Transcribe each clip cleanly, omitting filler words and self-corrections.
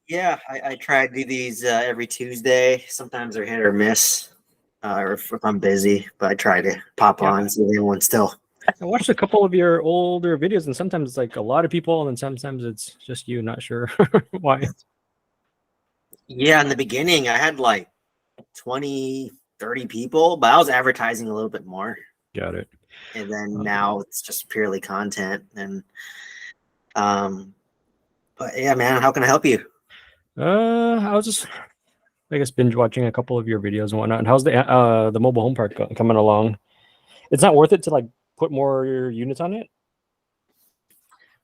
Yeah, I try to do these every Tuesday. Sometimes they're hit or miss, or if I'm busy, but I try to pop Yeah, on, see if anyone's still. I watched a couple of your older videos, and sometimes it's like a lot of people, and then sometimes it's just you. Not sure why. Yeah, in the beginning, I had like 20, 30 people, but I was advertising a little bit more. Got it. And then now it's just purely content. And, but yeah, man, how can I help you? I was just, I guess, binge watching a couple of your videos and whatnot. And how's the mobile home park coming along? It's not worth it to like put more units on it.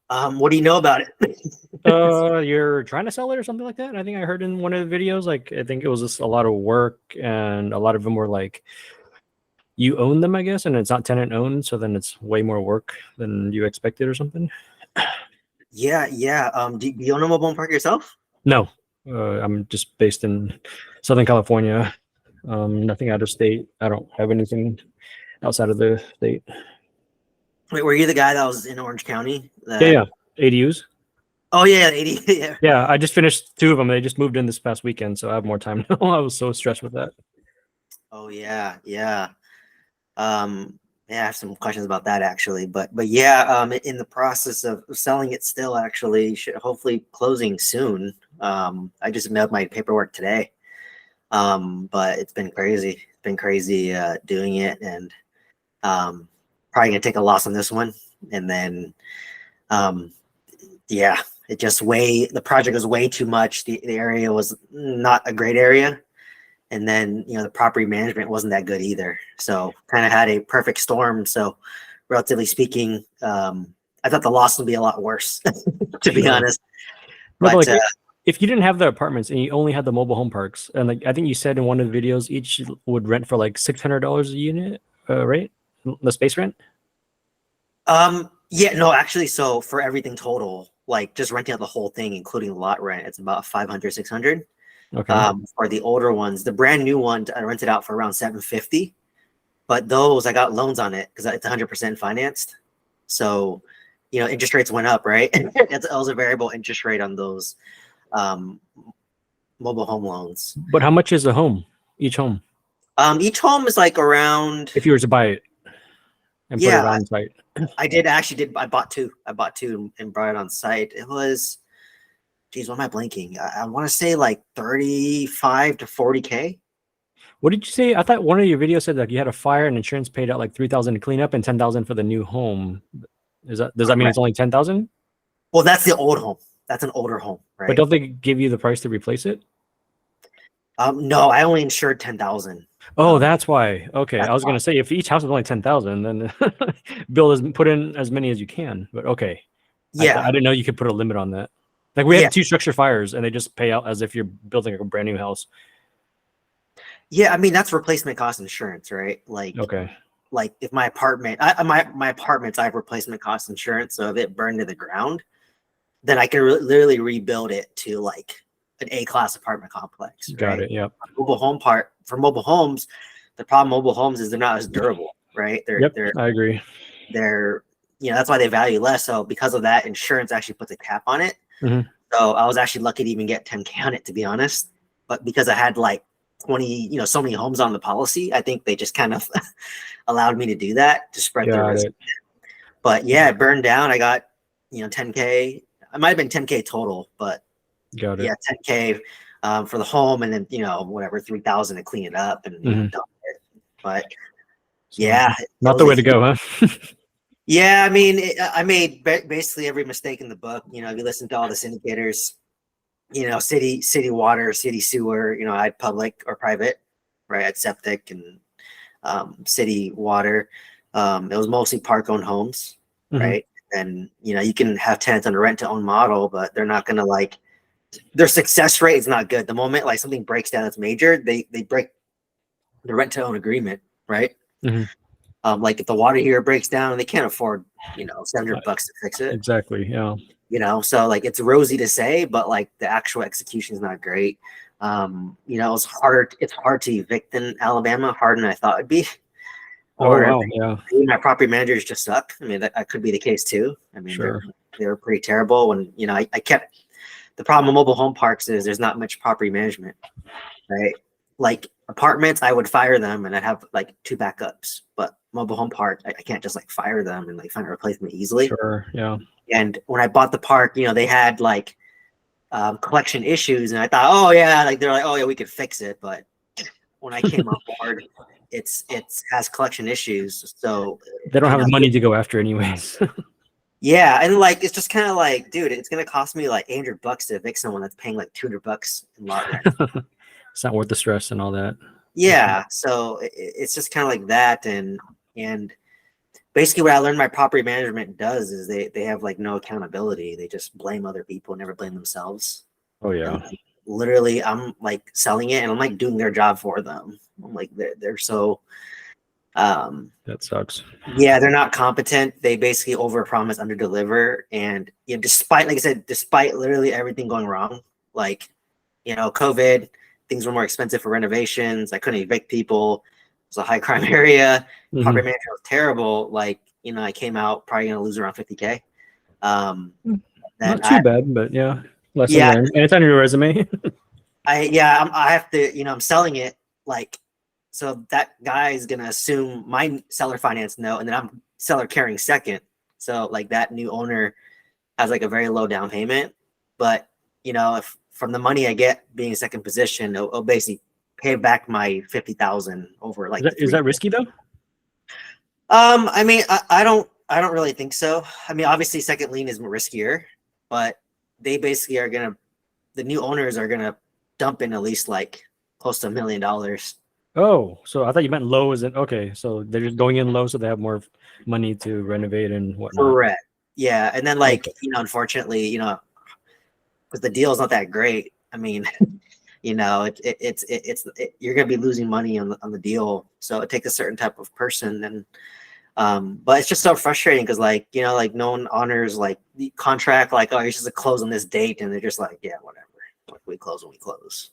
What do you know about it? You're trying to sell it or something like that. I think I heard in one of the videos. Like, I think it was just a lot of work, and a lot of them were like you own them, I guess, and it's not tenant owned, so then it's way more work than you expected or something. Yeah, yeah. Do you own a mobile home park yourself? No, I'm just based in Southern California. Nothing out of state. I don't have anything outside of the state. Wait, were you the guy that was in Orange County? Yeah, yeah. ADUs. Oh yeah, 80. Yeah. Yeah, I just finished two of them. They just moved in this past weekend, so I have more time now. I was so stressed with that. Oh yeah, yeah. Yeah, I have some questions about that actually, but yeah, in the process of selling it still actually, hopefully closing soon. I just mailed my paperwork today. But it's been crazy. It's been crazy doing it, and probably gonna take a loss on this one, and then yeah, the project was way too much. The area was not a great area, and then the property management wasn't that good either. So kind of had a perfect storm. So relatively speaking, I thought the loss would be a lot worse, to be Sure. honest. No, but But like if you didn't have the apartments and you only had the mobile home parks, and like I think you said in one of the videos, each would rent for like $600 a unit, right? The space rent. yeah, no, actually, so for everything total, like just renting out the whole thing, including lot rent, it's about 500, 600. Okay. For the older ones, the brand new one I rented out for around 750, but those I got loans on it because it's 100% financed. So, interest rates went up, right? It was a variable interest rate on those um, mobile home loans. But how much is a home? Each home, Each home is like around, if you were to buy it and put it yeah, on site. I bought two. I bought two and brought it on site. It was, geez, what am I blanking? I want to say like 35 to 40K. What did you say? I thought one of your videos said like you had a fire and insurance paid out like 3,000 to clean up and 10,000 for the new home. Does that mean it's only 10,000? Well, that's the old home. That's an older home, But right? don't they give you the price to replace it? No, I only insured 10,000. Oh, that's why. Okay, I was Why. gonna say if each house is only 10,000, then put in as many as you can. But okay, I Yeah, didn't know you could put a limit on that. Like we yeah, had two structure fires, and they just pay out as if you're building a brand new house. yeah. I mean, that's replacement cost insurance, right? Okay, Like if my apartments, I have replacement cost insurance. So if it burned to the ground, then I can literally rebuild it to like an A-class apartment complex, got right? it. Yep. For mobile homes, the problem with mobile homes is they're not as durable, right? Yep, I agree. They're that's why they value less. So because of that, insurance actually puts a cap on it. Hmm. So I was actually lucky to even get 10K on it, to be honest. But because I had like 20, so many homes on the policy, I think they just kind of allowed me to do that to spread the Got risk. it. But yeah, it burned down. I got 10K. It might have been 10K total, but Got it. yeah, 10K for the home, and then whatever 3,000 to clean it up and dump it. But So, yeah, it not was the a way to go, huh? yeah. I mean, I made basically every mistake in the book. If you listen to all the syndicators, city water, city sewer. I had public or private, right? I had septic and city water. It was mostly park-owned homes, Hmm. right? And you can have tenants on a rent-to-own model, but they're not gonna their success rate is not good. The moment like something breaks down that's major, they break the rent-to-own agreement, right? Hmm. Like if the water heater breaks down, they can't afford $700 to fix it. Exactly. Yeah. So like it's rosy to say, but like the actual execution is not great. It's hard to evict in Alabama, harder than I thought it'd be. Oh Or wow. Yeah. maybe my property managers just suck. I mean, that could be the case too. I mean, Sure. they were pretty terrible. And I kept the problem with mobile home parks is there's not much property management, right? Like apartments, I would fire them and I'd have like 2 backups, but mobile home park, I can't just like fire them and like find a replacement easily. Sure. Yeah. And when I bought the park, they had like collection issues, and I thought, oh yeah, like they're like, oh yeah, we could fix it. But when I came on board, it has collection issues, so They don't have the money to go after anyways. yeah, and like it's just kind of like, dude, it's gonna cost me like $800 to evict someone that's paying like $200 in lot rent. It's not worth the stress and all that. Yeah, so it's just kind of like that, and basically what I learned my property management does is they have like no accountability. They just blame other people, never blame themselves. Oh yeah. And, like, literally, I'm like selling it, and I'm like doing their job for them. I'm like they're so that sucks. yeah, they're not competent. They basically overpromise, underdeliver, and despite, like I said, despite literally everything going wrong, like COVID, things were more expensive for renovations. I couldn't evict people. It was a high crime area. Mhm. Property management was terrible. Like I came out probably gonna lose around $50K. Not too bad, but yeah, lesson Yeah. learned. And it's on your resume. I have to, I'm selling it, like, so that guy is gonna assume my seller finance note, and then I'm seller carrying second. So like that new owner has like a very low down payment, but if from the money I get being in second position, it'll basically pay back my 50,000 over like. Is that risky though? I mean, I don't really think so. I mean, obviously second lien is more riskier, but they basically the new owners are gonna dump in at least like close to $1 million. Oh, so I thought you meant low as in, okay, so they're just going in low so they have more money to renovate and whatnot. Correct. Yeah, and then like Okay. unfortunately, because the deal is not that great. I mean, it's you're gonna be losing money on the deal, so it takes a certain type of person, and but it's just so frustrating because like like no one honors like the contract, like, oh, you're supposed to close on this date, and they're just like, yeah, whatever, like we close when we close.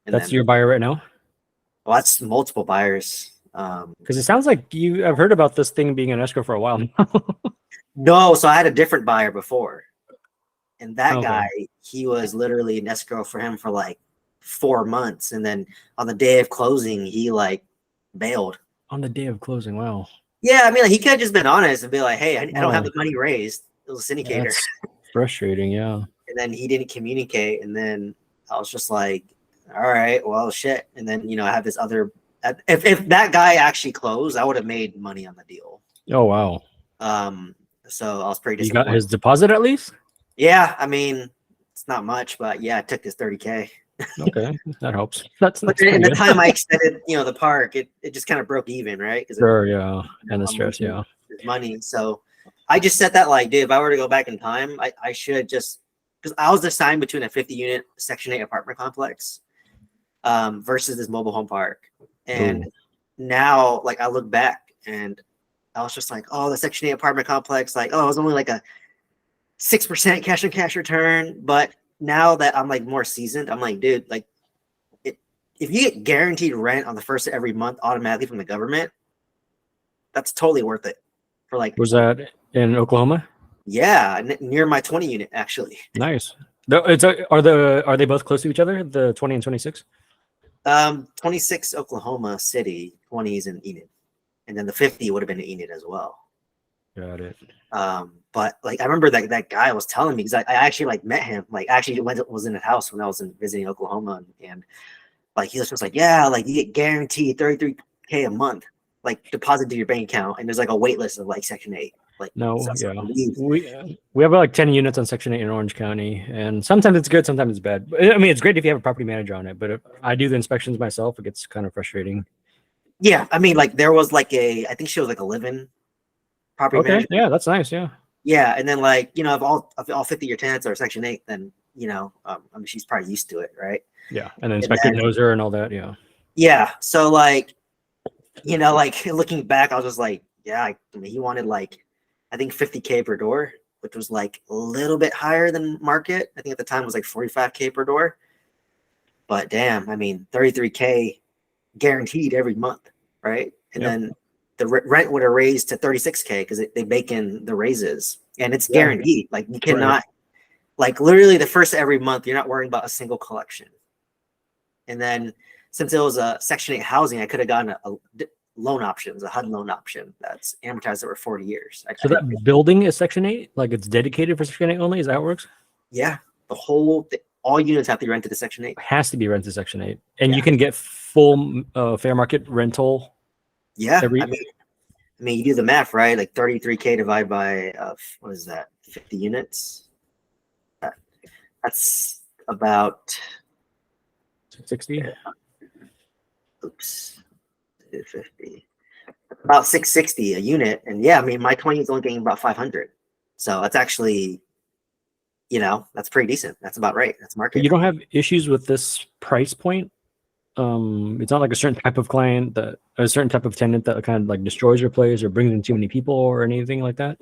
And That's then, your buyer right now? well, that's multiple buyers. Because it sounds like I've heard about this thing being an escrow for a while now. No, so I had a different buyer before, and that Okay. guy, he was literally an escrow for him for like 4 months, and then on the day of closing, he like bailed. On the day of closing, wow. Yeah, I mean, like, he could have just been honest and be like, "Hey, I don't have Oh. the money raised." It was a syndicator, That's frustrating, yeah. and then he didn't communicate, and then I was just like, "All right, well, shit." And then I have this other. If that guy actually closed, I would have made money on the deal. Oh wow. So I was pretty You got disappointed. his deposit at least? Yeah, I mean, it's not much, but yeah, I took his 30K. Okay, that helps. That's But pretty in the good. time I extended, the park, it just kind of broke even, right? Because Sure, yeah. And the stress, yeah. it's money. So I just said that like, dude, if I were to go back in time, I should just, because I was assigned between a 50-unit Section 8 apartment complex versus this mobile home park. And now, like, I look back and I was just like, oh, the Section 8 apartment complex, like, oh, it was only like a 6% cash on cash return. But now that I'm like more seasoned, I'm like, dude, like, if you get guaranteed rent on the first of every month automatically from the government, that's totally worth it. For like, Was that in Oklahoma? yeah, near my 20 unit actually. Nice. Are they both close to each other? The 20 and 26? 26 Oklahoma City, 20s in Enid, and then the 50 would have been in Enid as well. Got it. But like I remember that guy was telling me, because I actually like met him, like actually was in his house when I was visiting Oklahoma, and like he was just like, yeah, like you get guaranteed 33K a month, like deposit to your bank account, and there's like a wait list of like Section 8. Like, No, so yeah. leave. We have like 10 units on Section 8 in Orange County, and sometimes it's good, sometimes it's bad. I mean, it's great if you have a property manager on it, but if I do the inspections myself, it gets kind of frustrating. Yeah, I mean, like there was like I think she was like a live-in property Okay, manager. yeah, that's nice, yeah. Yeah, and then like if all 50 of your tenants are Section 8, then I mean she's probably used to it, right? Yeah, and the inspector then- knows her and all that, yeah. Yeah, so like like looking back, I was just like, yeah, I mean he wanted like I think 50K per door, which was like a little bit higher than market. I think at the time it was like 45K per door. But damn, I mean 33K guaranteed every month, right? And Yep. then the rent would have raised to 36K because they bake in the raises, and it's Yeah. guaranteed. Like you cannot, like literally the first of every month, you're not worrying about a single collection. And then since it was a Section 8 housing, I could have gotten a loan options, a HUD loan option that's amortized over 40 years. So that building is Section 8? Like it's dedicated for Section 8 only? Is that how it works? Yeah, all units have to be rented to Section 8. It has to be rented Section 8. And Yeah. you can get full fair market rental. Yeah, Every- I mean, you do the math, right? Like 33K divided by what is that? 50 units. That's about 60. Oops, 50. About 660 a unit, and yeah, I mean, my 20 is only getting about 500, so that's actually, that's pretty decent. That's about right. That's market. You don't have issues with this price point. It's not like a certain type of client that a certain type of tenant that kind of like destroys your place or brings in too many people or anything like that.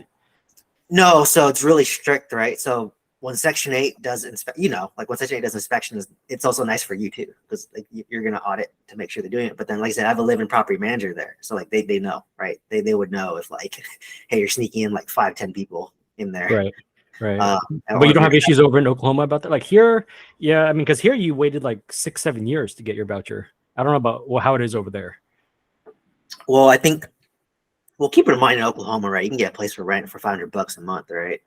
No, so it's really strict, right? So when Section 8 does like when Section 8 does inspections, it's also nice for you too, because like you're gonna audit to make sure they're doing it. But then, like I said, I have a living property manager there, so like they know, right? They would know if like, hey, you're sneaking in like 5-10 people in there, Right. or But you don't have issues over in Oklahoma about that. Like here, yeah, I mean, because here you waited like 6-7 years to get your voucher. I don't know about how it is over there. Well, I think, keep in mind in Oklahoma, right? You can get a place for rent for $500 a month, right?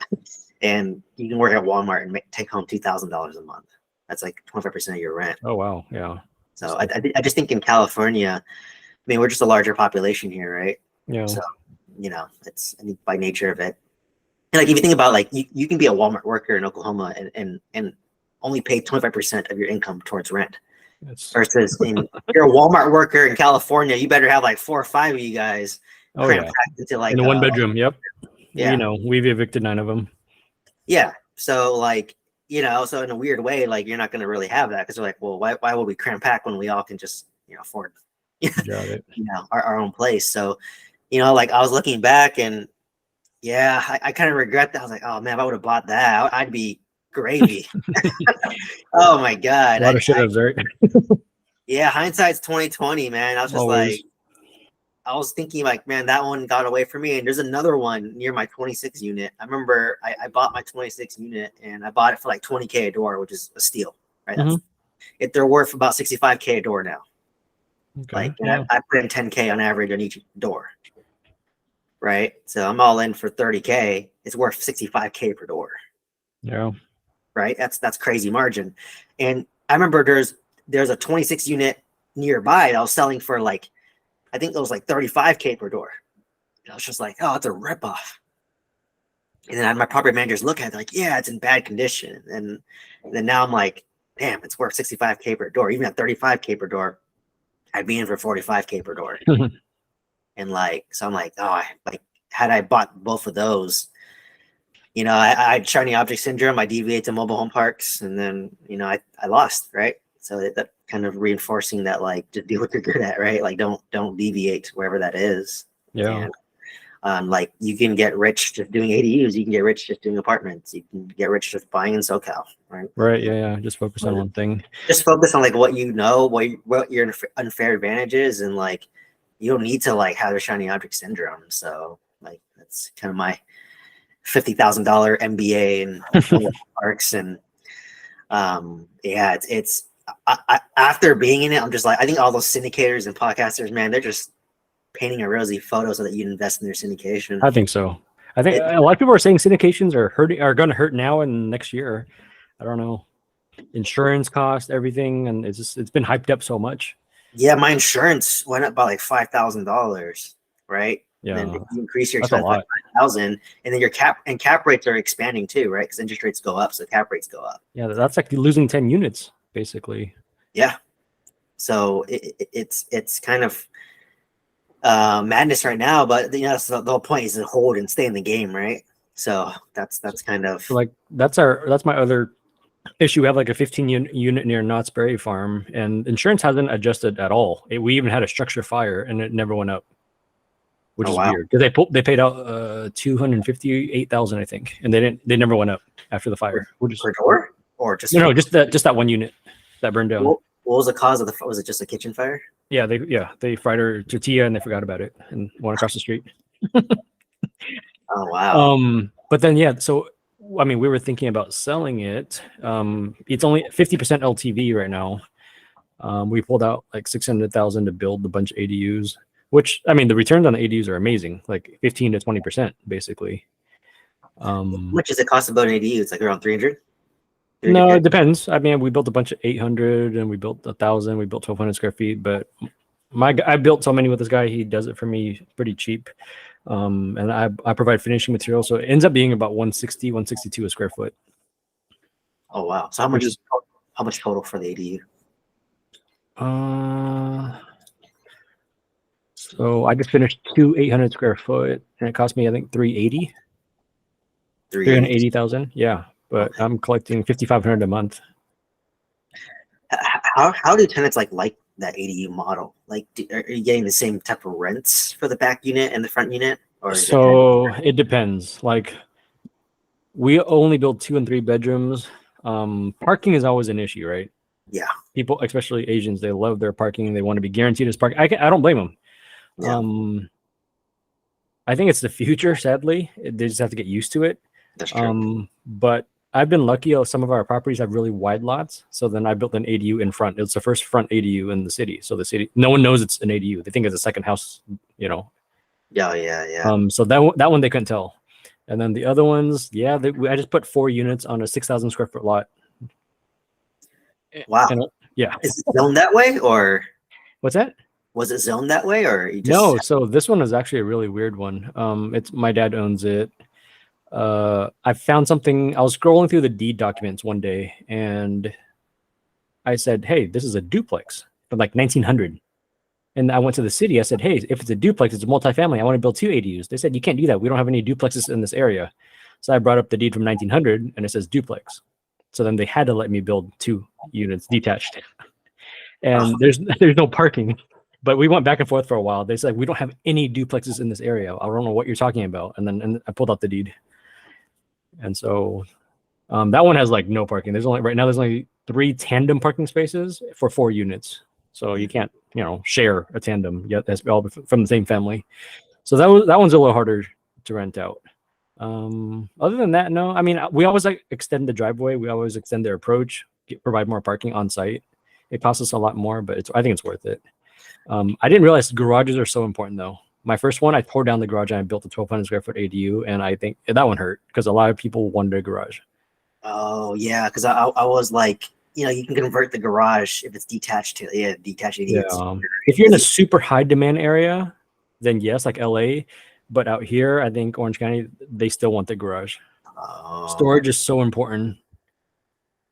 And you can work at Walmart and take home $2,000 a month. That's like 25% of your rent. Oh wow, yeah. So I just think in California, I mean, we're just a larger population here, right? Yeah. So it's, I think, by nature of it. And like if you think about like you can be a Walmart worker in Oklahoma and only pay 25% of your income towards rent. Versus you're a Walmart worker in California, you better have like 4 or 5 of you guys crammed packed into like in a 1-bedroom. Yep. Yeah. We've evicted 9 of them. Yeah. So like, so in a weird way, like you're not going to really have that because they're like, well, why would we cram pack when we all can just, afford, Got it. our own place. So, like I was looking back and yeah, I kind of regret that. I was like, oh man, if I would have bought that, I'd be gravy. Oh my God. A lot of shit, right? Yeah. Hindsight's 2020, man. I was just Always. like, I was thinking like, man, that one got away from me. And there's another one near my 26 unit. I remember I bought my 26 unit and I bought it for like 20K a door, which is a steal, right? Mm-hmm. They're worth about 65K a door now. Okay. Like, and I put in 10K on average on each door, right? So I'm all in for 30K. It's worth 65K per door. Yeah. Right. That's crazy margin. And I remember there's a 26 unit nearby that I was selling for like, I think it was like 35K per door. And I was just like, oh, it's a ripoff. And then I had my property managers look at it like, yeah, it's in bad condition. And then now I'm like, damn, it's worth 65K per door. Even at 35K per door, I'd be in for 45K per door. And like, so I'm like, oh, had I bought both of those, I had shiny object syndrome. I deviated to mobile home parks, and then I lost, right? So that kind of reinforcing that, like, just do what you're good at, right? Like, don't deviate wherever that is. Yeah. And, like, you can get rich just doing ADUs. You can get rich just doing apartments. You can get rich just buying in SoCal, right? Right. Yeah. Just focus on one thing. Just focus on like what what your unfair advantage is, and like you don't need to like have a shiny object syndrome. So like that's kind of my $50,000 MBA and parks, and yeah, it's after being in it, I'm just like, I think all those syndicators and podcasters, man, they're just painting a rosy photo so that you invest in their syndication. I think so. I think a lot of people are saying syndications are going to hurt now and next year. I don't know, insurance cost, everything, and it's been hyped up so much. Yeah, my insurance went up by like $5,000, right? Yeah, and then you increase your that's a expense by lot. 5,000, and then your cap rates are expanding too, right? Because interest rates go up, so cap rates go up. Yeah, that's like losing 10 units basically. Yeah, so it's kind of madness right now, but that's the whole point, is to hold and stay in the game, right? So that's kind of So like that's my other issue. We have like a 15 unit near Knott's Berry Farm, and insurance hasn't adjusted at all. We even had a structure fire and it never went up, which is weird because they paid out $258,000, I think, and they never went up after the fire. Per door, or just just that one unit that burned down. What was the cause of the? Was it just a kitchen fire? Yeah, they fried her tortilla and they forgot about it and went across the street. Oh wow. But then so I mean, we were thinking about selling it. It's only 50% LTV right now. We pulled out like 600,000 to build a bunch of ADUs, which I mean, the returns on the ADUs are amazing, like 15 to 20% basically. How much does it cost to build an ADU? It's like around 300. No, it depends. I mean, we built a bunch of 800 and we built 1,000. We built 1,200 square feet, but I built so many with this guy. He does it for me pretty cheap. And I provide finishing material. So it ends up being about 160, 162 a square foot. Oh, wow. So how much total for the ADU? So I just finished 2 800 square foot and it cost me, I think 380,000. Yeah. But okay. I'm collecting 5,500 a month. How do tenants like that ADU model? Like, are you getting the same type of rents for the back unit and the front unit? Or so it depends. Like, we only build 2 and 3 bedrooms. Parking is always an issue, right? Yeah. People, especially Asians, they love their parking. They want to be guaranteed as parking. I don't blame them. Yeah. I think it's the future. Sadly, they just have to get used to it. That's true. But I've been lucky. Some of our properties have really wide lots. So then I built an ADU in front. It's the first front ADU in the city. So the city, no one knows it's an ADU. They think it's a second house, you know. Yeah. So that one they couldn't tell. And then the other ones, yeah, I just put 4 units on a 6,000 square foot lot. Wow. Yeah. Is it zoned that way or? What's that? Was it zoned that way or you just... No? So this one is actually a really weird one. It's my dad owns it. I found something. I was scrolling through the deed documents one day and I said, hey, this is a duplex from like 1900. And I went to the city. I said, hey, if it's a duplex, it's a multifamily. I want to build 2 ADUs. They said, you can't do that. We don't have any duplexes in this area. So I brought up the deed from 1900 and it says duplex. So then they had to let me build 2 units detached. And there's no parking. But we went back and forth for a while. They said, we don't have any duplexes in this area. I don't know what you're talking about. And I pulled out the deed. And so that one has like no parking. There's only 3 tandem parking spaces for 4 units. So you can't, share a tandem yet. That's all from the same family. So that one's a little harder to rent out. Other than that, no. I mean, we always extend the driveway. We always extend their approach, provide more parking on site. It costs us a lot more, but I think it's worth it. I didn't realize garages are so important though. My first one, I tore down the garage and I built a 1,200 square foot ADU, and I think that one hurt because a lot of people wanted a garage. Oh yeah, because I was like, you can convert the garage if it's detached to detached ADU. Yeah. If you're in a super high demand area, then yes, like LA. But out here, I think Orange County, they still want the garage. Storage is so important.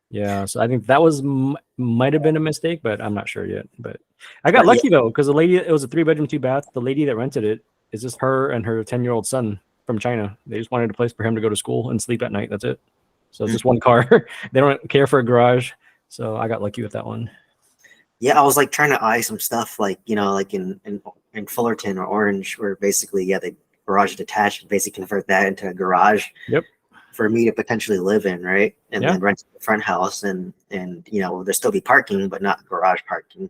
Yeah, so I think that might have been a mistake, but I'm not sure yet. But I got lucky though, because it was a 3-bedroom, 2-bath. The lady that rented it is just her and her 10-year-old son from China. They just wanted a place for him to go to school and sleep at night. That's it. So just one car. They don't care for a garage. So I got lucky with that one. Yeah, I was like trying to eye some stuff like in Fullerton or Orange, where basically the garage is detached and basically convert that into a garage. Yep. For me to potentially live in, right? And then rent the front house and there'll still be parking, but not garage parking.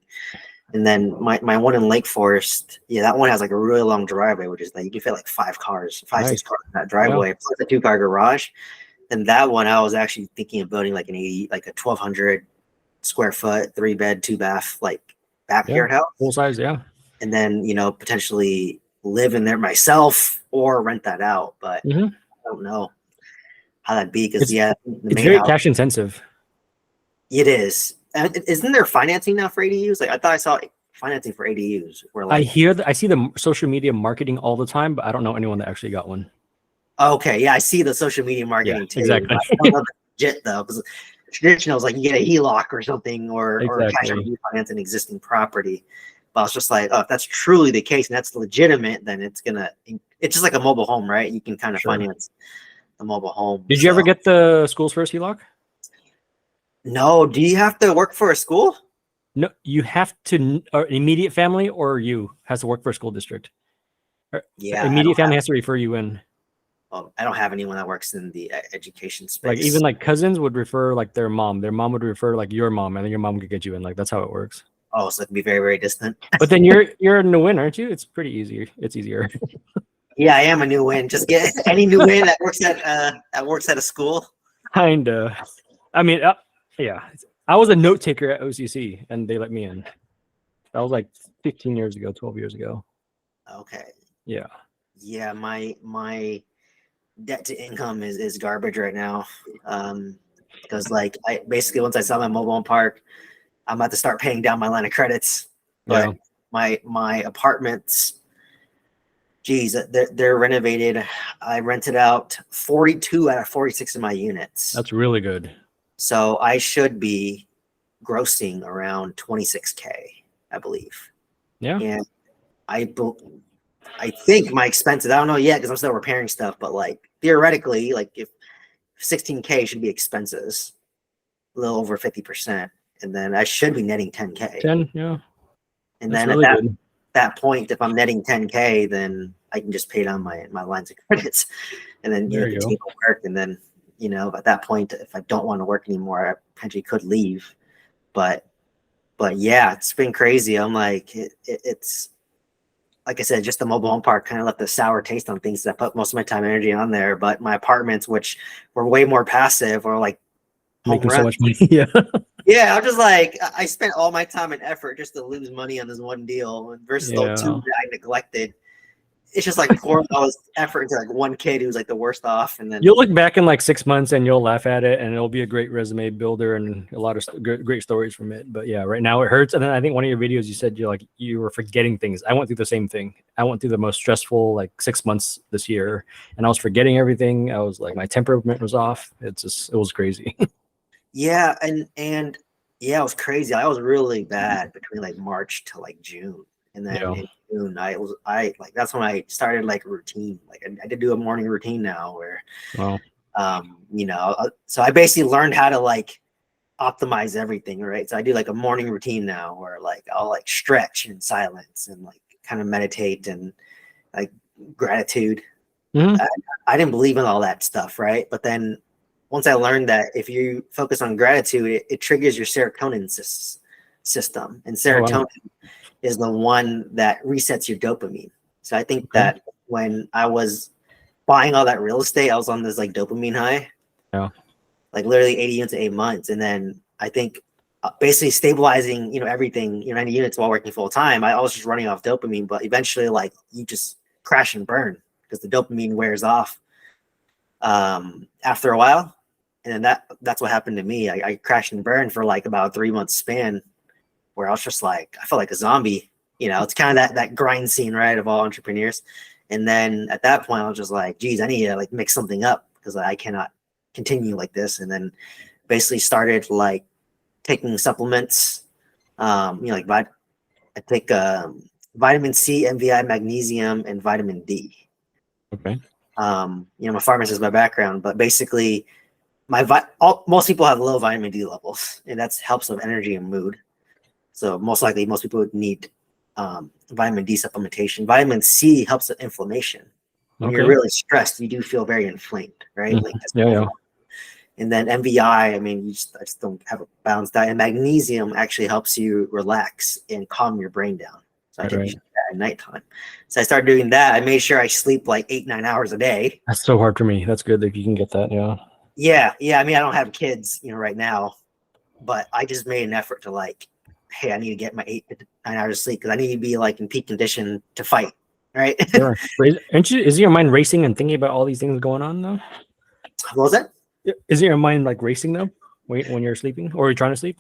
And then my one in Lake Forest, that one has like a really long driveway, which is like you can fit like 5 cars, 5, 6 cars in that driveway, plus a 2-car garage. And that one, I was actually thinking of building like a 1,200 square foot, 3-bed, 2-bath, like backyard house, full size, and then potentially live in there myself or rent that out. But I don't know how that'd be because it's very cash intensive. It is. Isn't there financing now for ADUs? Like I thought I saw financing for ADUs. Where like I see the social media marketing all the time, but I don't know anyone that actually got one. Okay, I see the social media marketing too. Exactly. I don't know legit though, because traditional is like you get a HELOC or something, or cash refinance an existing property. But I was just like, if that's truly the case and that's legitimate, then it's just like a mobile home, right? You can kind of finance a mobile home. Did you ever get the schools first HELOC? No. Do you have to work for a school? No, you have to, or immediate family or you has to work for a school district. Immediate family has to refer you in. I don't have anyone that works in the education space. Like even like cousins would refer like their mom would refer like your mom, and then your mom could get you in. Like that's how it works. So it can be very, very distant. But then you're in the win, aren't you? It's pretty easy. It's easier. Yeah, I am a new win. Just get any new win that works at a school. Kinda. I mean, yeah. I was a note taker at OCC, and they let me in. That was like 15 years ago, 12 years ago. Okay. Yeah. Yeah, my debt to income is garbage right now. Because like I basically once I sell my mobile home park, I'm about to start paying down my line of credits. But Yeah. my apartments, geez, they're renovated. I rented out 42 out of 46 of my units. That's really good. So I should be grossing around 26K, I believe. Yeah. And I think my expenses, I don't know yet because I'm still repairing stuff, but like theoretically, like if 16K should be expenses, a little over 50%. And then I should be netting 10K. 10. Yeah. And That's then really at good. that point, if I'm netting 10K, then I can just pay down my lines of credits and then There you continue to work. And then, at that point, if I don't want to work anymore, I potentially could leave. But yeah, it's been crazy. I'm like, it's like I said, just the mobile home park kind of left a sour taste on things. I put most of my time and energy on there, but my apartments, which were way more passive, or like home making so run. much money. Yeah. Yeah, I'm just like I spent all my time and effort just to lose money on this one deal versus the Yeah. two that I neglected. It's just like pouring all this effort into like one kid who's like the worst off, and then You'll look back in like 6 months and you'll laugh at it, and it'll be a great resume builder and a lot of great stories from it. But yeah, right now it hurts. And then I think one of your videos you said you were forgetting things. I went through the same thing. I went through the most stressful like 6 months this year, and I was forgetting everything. I was like, my temperament was off. It was crazy. yeah, and yeah, it was crazy. I was really bad between like March to like June, and then Yeah. in June I like that's when I started like a routine. Like I did do a morning routine now where Well, so I basically learned how to like optimize everything, right? So I do like a morning routine now where like I'll like stretch in silence and like kind of meditate and like gratitude. mhm. I didn't believe in all that stuff, right? But then once I learned that if you focus on gratitude, it triggers your serotonin system, and Oh, wow. serotonin is the one that resets your dopamine. So I think Okay. that when I was buying all that real estate, I was on this like dopamine high. Yeah. Like literally 80 units in 8 months. And then I think basically stabilizing, everything, 90 units while working full time. I was just running off dopamine, but eventually like you just crash and burn because the dopamine wears off after a while. And then that's what happened to me. I crashed and burned for like about a 3 month span where I was just like, I felt like a zombie. It's kind of that grind scene, right, of all entrepreneurs. And then at that point, I was just like, geez, I need to like mix something up because I cannot continue like this. And then basically started like taking supplements, like I take vitamin C, MVI, magnesium, and vitamin D. Okay. My pharmacist is my background, but basically most people have low vitamin D levels, and that helps with energy and mood. So most likely, most people would need vitamin D supplementation. Vitamin C helps with inflammation. When you're Okay. really stressed, you do feel very inflamed, right? Mhm. Like that's Yeah. And then MVI, I mean, I just don't have a balanced diet. And magnesium actually helps you relax and calm your brain down. So I take Right. that at nighttime. So I started doing that. I made sure I sleep like 8-9 hours a day. That's so hard for me. That's good that you can get that. Yeah. Yeah. I mean, I don't have kids, right now, but I just made an effort to like, hey, I need to get my 8 to 9 hours of sleep because I need to be like in peak condition to fight. Right. Sure. Is your mind racing and thinking about all these things going on though? What was that? Isn't your mind like racing though? When you're sleeping or you're trying to sleep?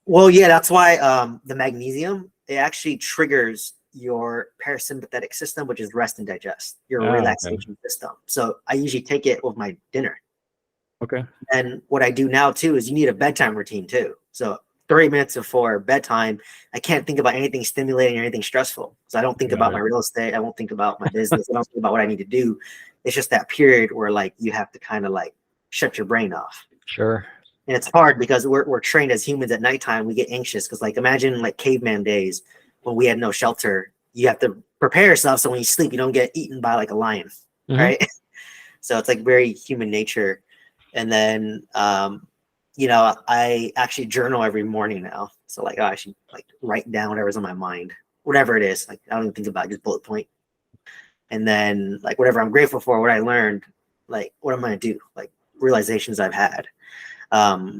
Well, yeah, that's why the magnesium, it actually triggers your parasympathetic system, which is rest and digest, your Okay. relaxation system. So I usually take it with my dinner. Okay. And what I do now too is you need a bedtime routine too. So 30 minutes before bedtime, I can't think about anything stimulating or anything stressful. So I don't think about my real estate. I won't think about my business. I don't think about what I need to do. It's just that period where like you have to kind of like shut your brain off. Sure. And it's hard because we're trained as humans at nighttime. We get anxious because like imagine like caveman days when we had no shelter. You have to prepare yourself so when you sleep, you don't get eaten by like a lion, right? So it's like very human nature. And then I actually journal every morning now. So like I should like write down whatever's on my mind, whatever it is. Like I don't even think about it, just bullet point. and then like whatever I'm grateful for, what I learned, like what am I gonna do, like realizations I've had.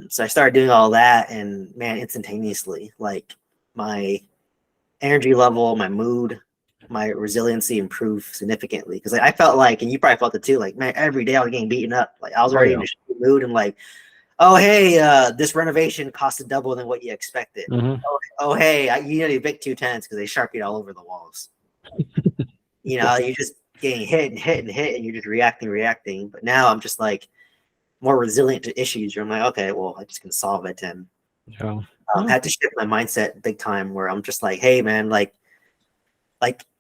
So I started doing all that, and man, instantaneously, like my energy level, my mood, my resiliency improved significantly. Because like, I felt like, and you probably felt it too, like man, every day I was getting beaten up. Like I was already in a shitty mood, and like, oh hey, this renovation costed double than what you expected. Oh hey, you need to evict 2 tenants because they sharpied all over the walls. You're just getting hit and hit and hit, and you're just reacting. But now I'm just like more resilient to issues. I'm like, okay, well, I just can solve it. And had to shift my mindset big time, where I'm just like, hey man, like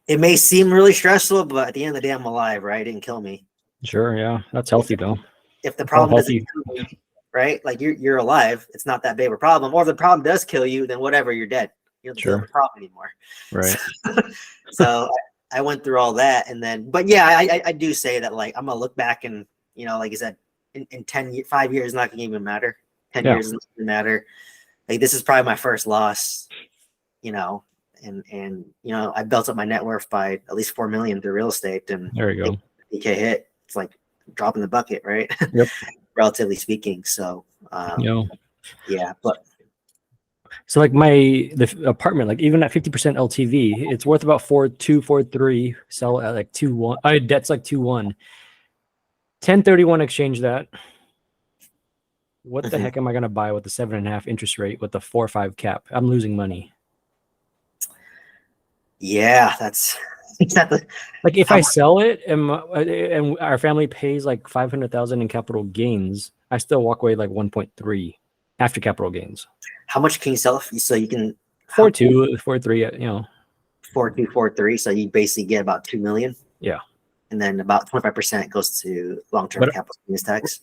it may seem really stressful, but at the end of the day, I'm alive, right? It didn't kill me. Sure, yeah, that's healthy though. If the problem doesn't kill me, right? Like you're alive, it's not that big of a problem. Or if the problem does kill you, then whatever, you're dead. You don't have a problem anymore. Right. So I went through all that, and then, but yeah, I do say that like I'm gonna look back and like you said, in 5 years, not gonna even matter. 10 years doesn't matter. Like this is probably my first loss, and I built up my net worth by at least 4 million through real estate, and there you go. DK hit. It's like dropping the bucket, right? Yep. Relatively speaking. So yeah, but so like the apartment, like even at 50% LTV, it's worth about 4.2, 4.3. Sell at like 2.1. Debt's like 2.1. 1031 exchange that. What the heck am I gonna buy with the 7.5 interest rate with the 4.5 cap? I'm losing money. Yeah, that's exactly. Like if I sell it and our family pays like 500,000 in capital gains, I still walk away like 1.3 after capital gains. How much can you sell so you can 4.2, 4.3, 4.2, 4.3, so you basically get about 2 million. Yeah. And then about 25% goes to long-term capital gains tax.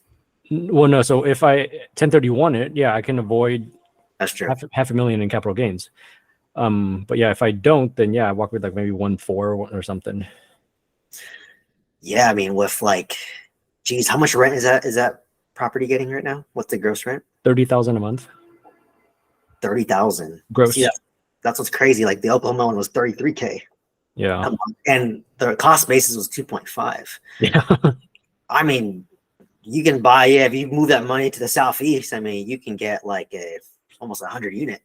Well, no. So if I 1031 it, yeah, I can avoid that's true half a million in capital gains. But yeah, if I don't, then yeah, I walk with like maybe 1.4 or something. Yeah, I mean, with like, geez, how much rent is that property getting right now? What's the gross rent? 30,000 a month. 30,000 gross. See, that's what's crazy. Like the Oklahoma one was 33K. Yeah, and the cost basis was 2.5. Yeah, I mean, you can buy if you move that money to the southeast. I mean, you can get like almost 100 unit.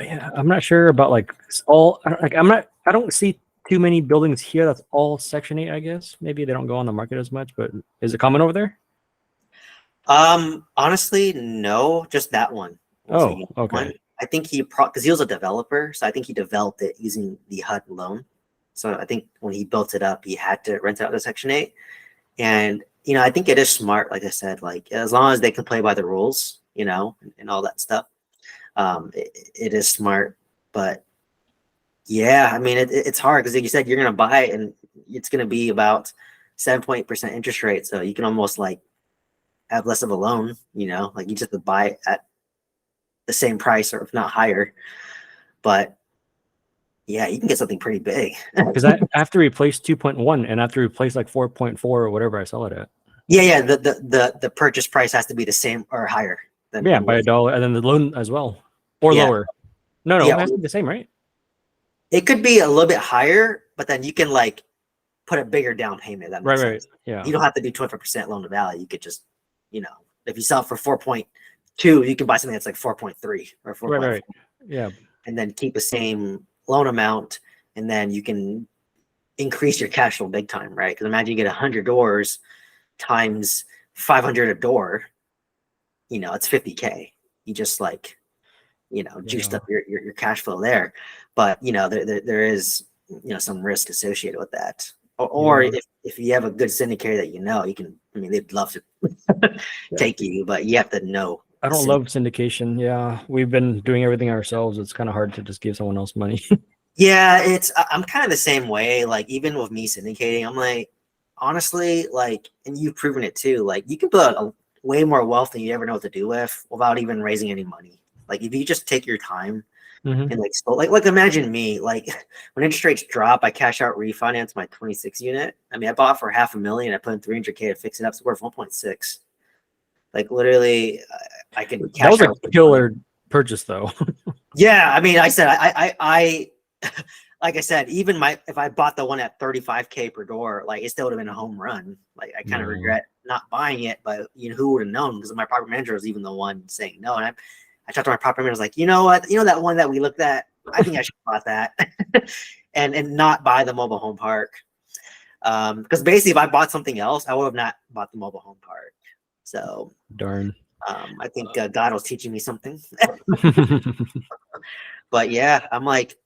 Yeah, I'm not sure about like all. Like I don't see too many buildings here that's all Section 8. I guess maybe they don't go on the market as much. But is it common over there? Honestly, no, just that one. Oh, okay. One. I think because he was a developer, so I think he developed it using the HUD loan. So I think when he built it up, he had to rent out the Section 8. And I think it is smart, like I said, like as long as they can play by the rules, and all that stuff. It is smart, but yeah, I mean, it's hard because like you said, you're going to buy it and it's going to be about 7.8% interest rate. So you can almost like have less of a loan, like you just have to buy it at the same price or if not higher. But yeah, you can get something pretty big. Because I have to replace 2.1 and I have to replace like 4.4 or whatever I sell it at. Yeah. The purchase price has to be the same or higher. By $1, and then the loan as well. Or lower. No, it has to be the same, right? It could be a little bit higher, but then you can like put a bigger down payment. That makes sense. Yeah. You don't have to do 25% loan to value. You could just, if you sell for 4.2, you can buy something that's like 4.3 or 4.4. Right. Yeah. And then keep the same loan amount, and then you can increase your cash flow big time, right? Because imagine you get 100 doors times 500 a door. It's 50K. You just like, juiced up your cash flow there. But there is some risk associated with that. Or if you have a good syndicator that you can, they'd love to take you, but you have to know. I don't love syndication. Yeah, we've been doing everything ourselves. It's kind of hard to just give someone else money. Yeah, I'm kind of the same way. Like even with me syndicating, I'm like, honestly, like, and you've proven it too. Like you can build way more wealth than you ever know what to do with without even raising any money. Like if you just take your time and like imagine me, like when interest rates drop, I cash out, refinance my 26 unit. I bought for $500,000. I put in 300K to fix it up. So we're 1.6. Like literally, I can cash that was a killer purchase though. Yeah, I said I like I said, even if I bought the one at 35K per door, like it still would have been a home run. Like I kind of regret not buying it, but who would have known? Because my property manager was even the one saying no. And I talked to my property manager, I was like, you know what? You know that one that we looked at? I think I should have bought that and not buy the mobile home park. Because basically if I bought something else, I would have not bought the mobile home park. So darn. I think God was teaching me something. But yeah, I'm like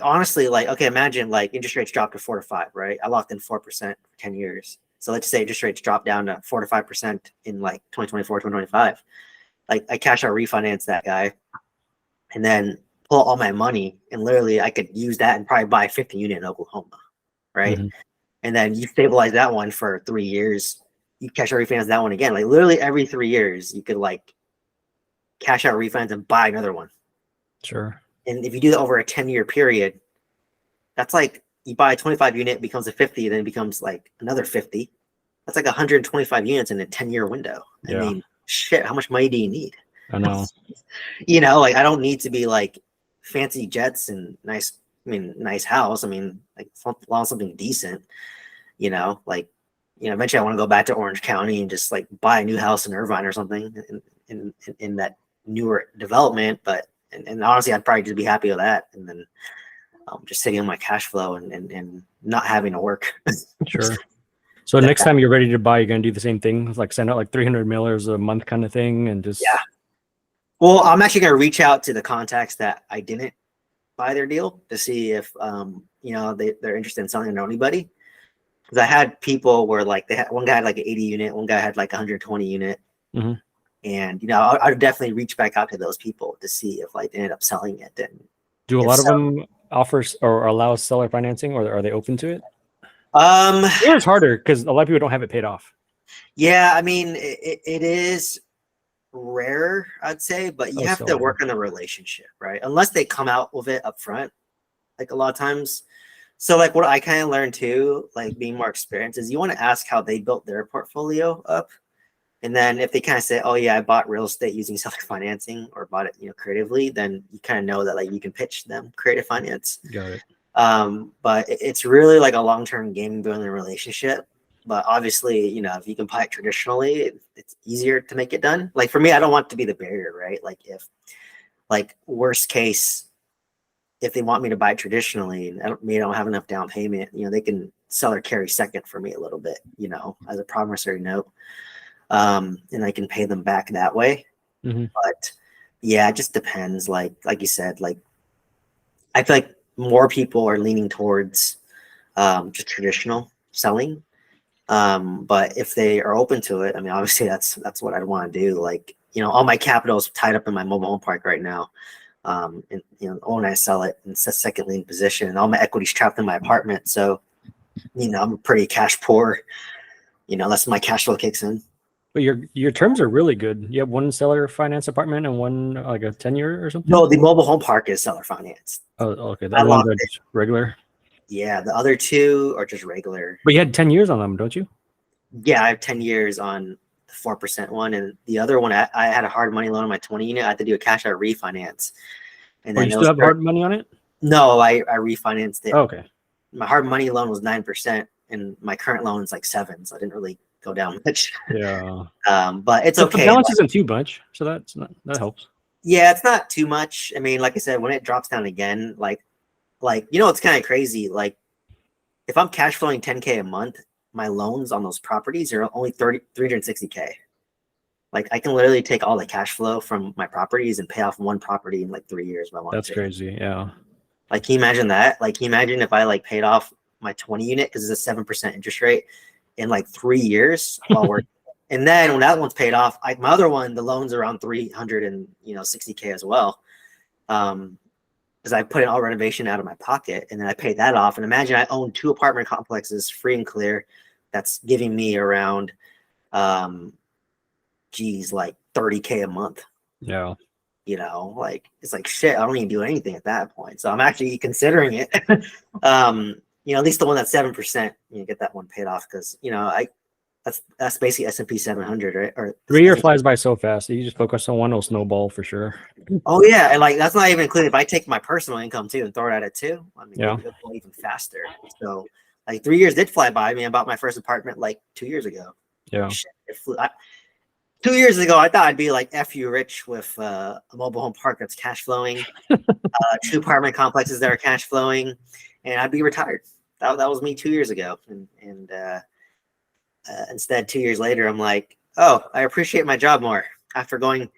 honestly, like, okay, imagine like interest rates dropped to 4 to 5, right? I locked in 4% for 10 years. So let's say interest rates drop down to 4 to 5% in like 2024, 2025. Like I cash out refinance that guy and then pull all my money, and literally I could use that and probably buy a 50 unit in Oklahoma, right? And then you stabilize that one for 3 years. You cash out refinance that one again. Like literally every 3 years, you could like cash out refinance and buy another one. Sure. And if you do that over a 10-year period, that's like you buy a 25 unit, it becomes a 50, then it becomes like another 50. That's like 125 units in a 10-year window. I mean, shit, how much money do you need? I know. Like I don't need to be like fancy jets and nice house. I mean, like something decent, like, eventually I want to go back to Orange County and just like buy a new house in Irvine or something in that newer development. But and honestly, I'd probably just be happy with that. And then just sitting on my cash flow and not having to work. Sure. So next time you're ready to buy, you're going to do the same thing, like send out like 300 mailers a month kind of thing and just. Yeah. Well, I'm actually going to reach out to the contacts that I didn't buy their deal to see if, they're interested in selling to anybody. Because I had people where like one guy had like an 80 unit, one guy had like 120 unit. And, I'd definitely reach back out to those people to see if like they ended up selling it. And do a lot of them offers or allow seller financing, or are they open to it? It's harder because a lot of people don't have it paid off. Yeah, I mean, it is rare, I'd say, but you have to work on the relationship, right? Unless they come out with it up front, like a lot of times. So like what I kind of learned too, like being more experienced, is you want to ask how they built their portfolio up. And then if they kind of say, oh yeah, I bought real estate using seller financing or bought it, creatively, then you kind of know that like you can pitch them creative finance. Got it. But it's really like a long-term game building relationship. But obviously, if you can buy it traditionally, it's easier to make it done. Like for me, I don't want to be the barrier, right? Like if, like worst case, if they want me to buy it traditionally and I don't have enough down payment, they can seller carry second for me a little bit, as a promissory note. And I can pay them back that way. But yeah, it just depends. Like you said, like I feel like more people are leaning towards just traditional selling. But if they are open to it, I mean, obviously that's what I'd want to do. Like, all my capital is tied up in my mobile home park right now. And when I sell it, it's a second lien position, and all my equity's trapped in my apartment. So, I'm pretty cash poor. Unless my cash flow kicks in. But your terms are really good. You have one seller finance apartment and one like a 10-year or something. No, the mobile home park is seller financed. Oh, okay. The other ones are just regular. Yeah, the other two are just regular. But you had 10 years on them, don't you? Yeah, I have 10 years on the 4% one, and the other one I had a hard money loan on my 20 unit. I had to do a cash out refinance. And then you still have hard money on it? No, I refinanced it. Oh, okay. My hard money loan was 9%, and my current loan is like 7%. So I didn't really go down much. Yeah. But it's okay. The balance isn't too much, so that helps. Yeah, it's not too much. I mean, like I said, when it drops down again, like it's kind of crazy. Like if I'm cash flowing 10K a month, my loans on those properties are only 360K. Like I can literally take all the cash flow from my properties and pay off one property in like 3 years if I want. That's crazy. Yeah. Like, can you imagine that? Like, can you imagine if I like paid off my 20 unit because it's a 7% interest rate in like 3 years while we're, and then when that one's paid off, my other one, the loan's around 360K as well. Because I put in all renovation out of my pocket and then I paid that off. And imagine I own 2 apartment complexes free and clear. That's giving me around, like 30K a month. Yeah. Like it's like shit. I don't even do anything at that point. So I'm actually considering it. At least the one that's 7%, get that one paid off because that's basically S&P 700, right? Or 3 year flies by so fast. You just focus on one, it'll snowball for sure. oh yeah, and like that's not even including if I take my personal income too and throw it at it too. I mean, Yeah. it'll go even faster. So like 3 years did fly by. I mean, I bought my first apartment like 2 years ago. Yeah. Shit, it flew. 2 years ago, I thought I'd be like F you rich with a mobile home park that's cash flowing, 2 apartment complexes that are cash flowing, and I'd be retired. That was me 2 years ago, and instead 2 years later, I'm like, oh, I appreciate my job more after going.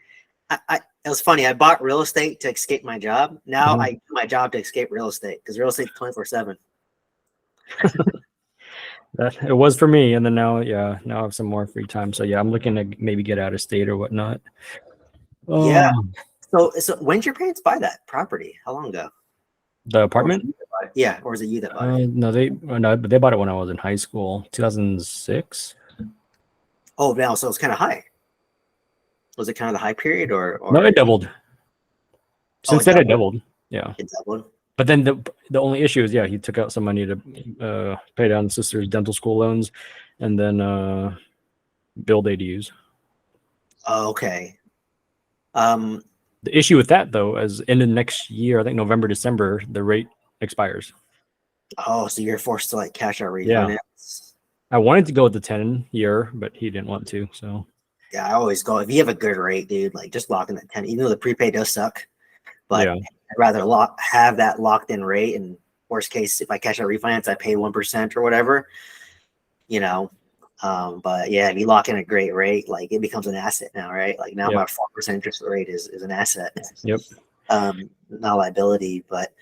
It was funny. I bought real estate to escape my job. Now I do my job to escape real estate because real estate 24/7. It was for me, and then now I have some more free time. So yeah, I'm looking to maybe get out of state or whatnot. Yeah. So when did your parents buy that property? How long ago? The Or was it apartment? you that bought it? Yeah, or was it you that bought it? No, they bought it when I was in high school, 2006. Oh, now so it's kind of high. Was it kind of the high period or No, it doubled. Oh, Since then, it doubled. Yeah, it doubled? but then the only issue is, he took out some money to pay down sister's dental school loans, and then build ADUs. Oh, okay. The issue with that, though, is in the next year, I think November, December, the rate expires. Oh, so you're forced to like cash out Yeah. refinance. I wanted to go with the 10-year, but he didn't want to. So Yeah, I always go if you have a good rate, dude. Like just lock in that 10, even though the prepaid does suck. But yeah, I'd rather have that locked in rate. And worst case, if I cash out refinance, I pay 1% or whatever. You know, but yeah, if you lock in a great rate, like it becomes an asset now, right? Like now Yep. my 4% interest rate is an asset. Yep. Not liability. But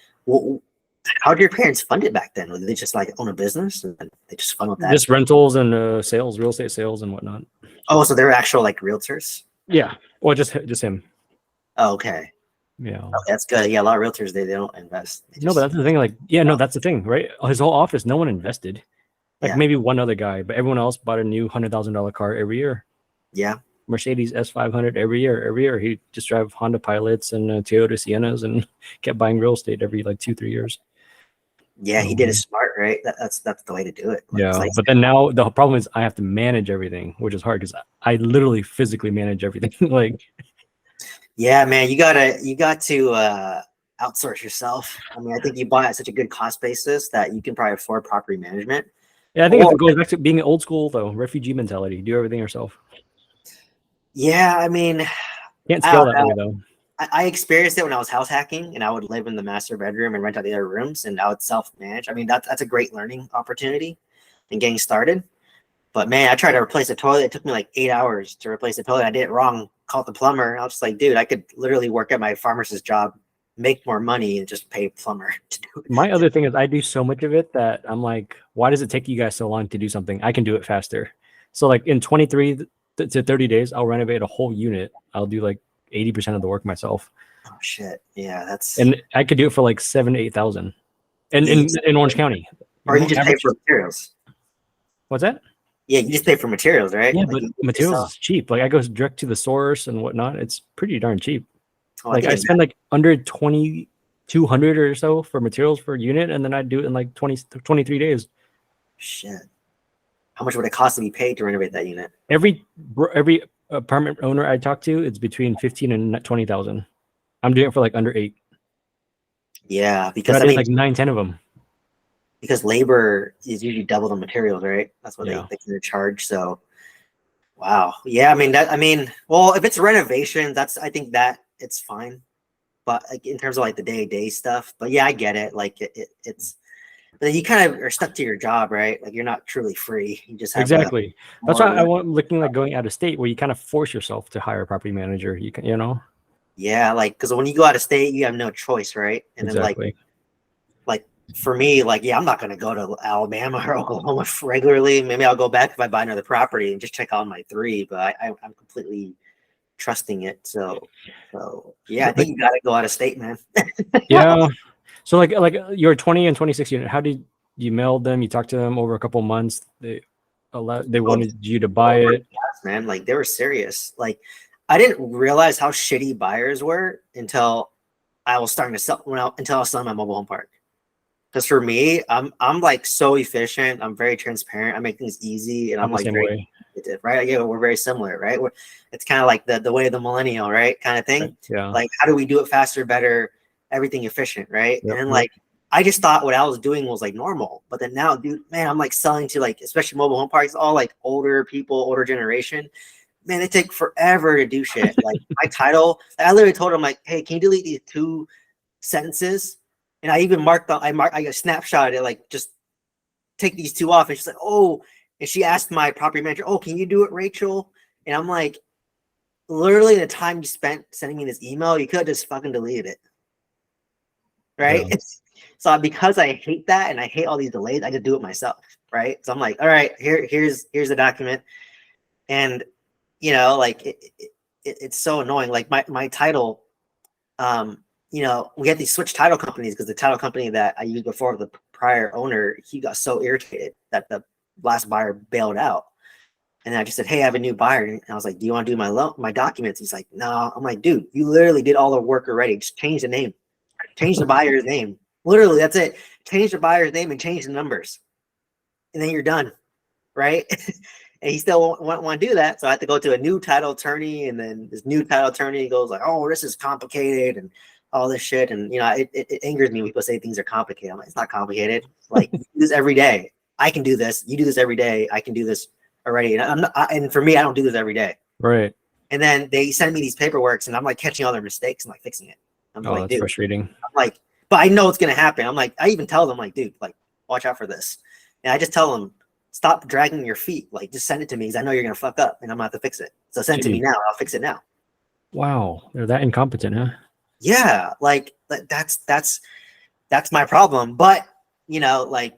how did your parents fund it back then? Did they just like own a business and they just funneled that? Just rentals and sales, real estate sales and whatnot. Oh, so they're actual like realtors? Yeah, well, just him. Oh, okay. Yeah. Oh, that's good. Yeah, a lot of realtors they don't invest. They No, just- but that's the thing. Like, no, that's the thing, right? His whole office, no one invested. Like Yeah. maybe one other guy, but everyone else bought a new $100,000 car every year. yeah. Mercedes S500 every year. Every year, he just drove Honda Pilots and Toyota Siennas and kept buying real estate every like 2-3 years. Yeah, he did it smart, right? That's the way to do it. Like, Yeah, it's like, but then now the problem is I have to manage everything, which is hard because I literally physically manage everything. Like, yeah, man, you got to outsource yourself. I mean, I think you buy at such a good cost basis that you can probably afford property management. yeah, I think Well- it goes back to being old school though, refugee mentality. Do everything yourself. Yeah, I mean, Can't I scale don't that way though. I experienced it when I was house hacking, and I would live in the master bedroom and rent out the other rooms, and I would self manage. I mean, that's a great learning opportunity and getting started. But man, I tried to replace a toilet. It took me like 8 hours to replace the toilet. I did it wrong. Called the plumber. I was just like, dude, I could literally work at my pharmacist job, make more money, and just pay a plumber to do it. My other thing is I do so much of it that I'm like, why does it take you guys so long to do something? I can do it faster. So like in 23 to 30 days, I'll renovate a whole unit. I'll do like 80% of the work myself, Oh shit. Yeah, that's and I could do it for like 7,000-8,000. And in Orange County, or you just pay average- for materials. what's that? Yeah, you just pay for materials, right? Yeah, Like, but you do it materials yourself. is cheap. Like I go direct to the source and whatnot. It's pretty darn cheap. Oh, Like I think spend like under 2,200 or so for materials per unit, and then I do it in like 23 days. shit. How much would it cost to be paid to renovate that unit? Every apartment owner I talk to, it's between 15 and 20,000. I'm doing it for like under 8. Yeah, But because I I did mean, like 9-10 of them. because labor is usually double the materials, right? That's what Yeah. they can charge. So, wow. Yeah, I mean, well, if it's renovation, I think that it's fine. But like in terms of like the day-to-day stuff, but yeah, I get it. Like it's, but you kind of are stuck to your job, right? Like you're not truly free. You just have Exactly. That's why I more- want looking like going out of state where you kind of force yourself to hire a property manager. You can, Yeah, like because when you go out of state, you have no choice, right? And exactly. then like for me, like yeah, I'm not gonna go to Alabama or Oklahoma regularly. Maybe I'll go back if I buy another property and just check out my 3. But I'm completely trusting it. So yeah, I think you gotta go out of state, man. Yeah. So like your 20 and 26 unit, how did you mail them? You talked to them over a couple months. They wanted you to buy it. Man, like they were serious. Like I didn't realize how shitty buyers were until I was starting to sell until I was selling my mobile home park. Because for me, I'm like so efficient. I'm very transparent. I make things easy, and I'm the like same very way. right? Yeah, we're very similar, right? It's kind of like the way of the millennial, right? Kind of thing. Yeah. Like, how do we do it faster, better, everything efficient, right? Yep, And then yep. like, I just thought what I was doing was like normal, but then now, dude, man, I'm like selling to like, especially mobile home parks, all like older people, older generation. Man, they take forever to do shit. Like my title, I literally told them like, hey, can you delete these 2 sentences? And I even I snapshotted it, like just take these 2 off. And she's like, oh, and she asked my property manager, oh, can you do it, Rachel? And I'm like, literally the time you spent sending me this email, you could have just fucking deleted it. Right. Yeah. So because I hate that and I hate all these delays, I just do it myself. Right. So I'm like, all right, here's the document. And like it's so annoying. Like my title, we had these switch title companies because the title company that I used before, the prior owner, he got so irritated that the last buyer bailed out. And I just said, hey, I have a new buyer. And I was like, do you want to do my documents? He's like, no. I'm like, dude, you literally did all the work already. Just change the name, change the buyer's name. Literally, that's it. Change the buyer's name and change the numbers. And then you're done. Right. And he still won't want to do that. So I had to go to a new title attorney. And then this new title attorney goes like, oh, this is complicated and all this shit. And, it angers me when people say things are complicated. I'm like, it's not complicated. Like, you do this every day. I can do this. You do this every day. I can do this already. And and for me, I don't do this every day. Right. And then they send me these paperworks and I'm like catching all their mistakes and like fixing it. I'm like, That's dude, frustrating. I'm like, but I know it's going to happen. I'm like, I even tell them like, dude, like, watch out for this. And I just tell them, stop dragging your feet. Like, just send it to me because I know you're going to fuck up and I'm going to have to fix it. So send it to me now. I'll fix it now. Wow. They're that incompetent, huh? Yeah. Like that's my problem. But, like,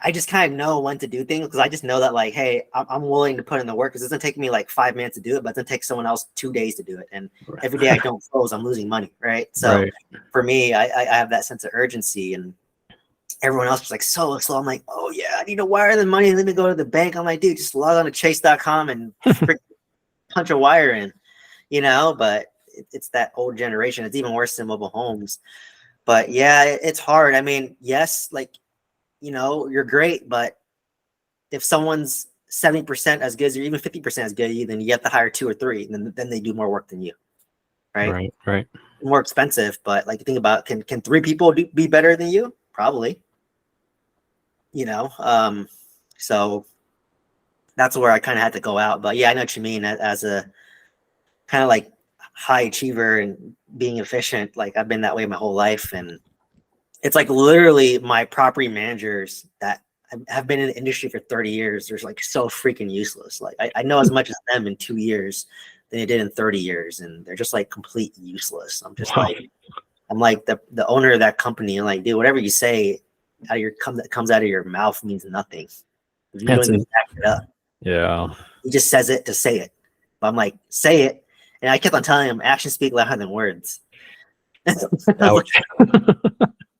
I just kind of know when to do things because I just know that like, hey, I'm willing to put in the work because it's gonna take me like 5 minutes to do it, but it's gonna take someone else 2 days to do it. And every day I don't close, I'm losing money, right? So for me, I have that sense of urgency, and everyone else was like so slow. I'm like, oh yeah, I need to wire the money. Let me go to the bank. I'm like, dude, just log on to chase.com and punch a wire in, but it's that old generation. It's even worse than mobile homes. But yeah, it's hard. I mean, yes, like, you're great, but if someone's 70% as good as you, even 50% as good as you, then you have to hire 2 or 3, and then they do more work than you, right? Right. More expensive, but like, think about, can 3 people be better than you? Probably. So that's where I kind of had to go out. But yeah, I know what you mean. As a kind of like high achiever and being efficient, like I've been that way my whole life, and it's like literally my property managers that have been in the industry for 30 years. They're like so freaking useless. Like I know as much as them in 2 years than they did in 30 years. And they're just like complete useless. I'm just like, the owner of that company. And like, dude, whatever you say that comes out of your mouth means nothing. You don't even back it up. Yeah. He just says it to say it. But I'm like, say it. And I kept on telling him, actions speak louder than words.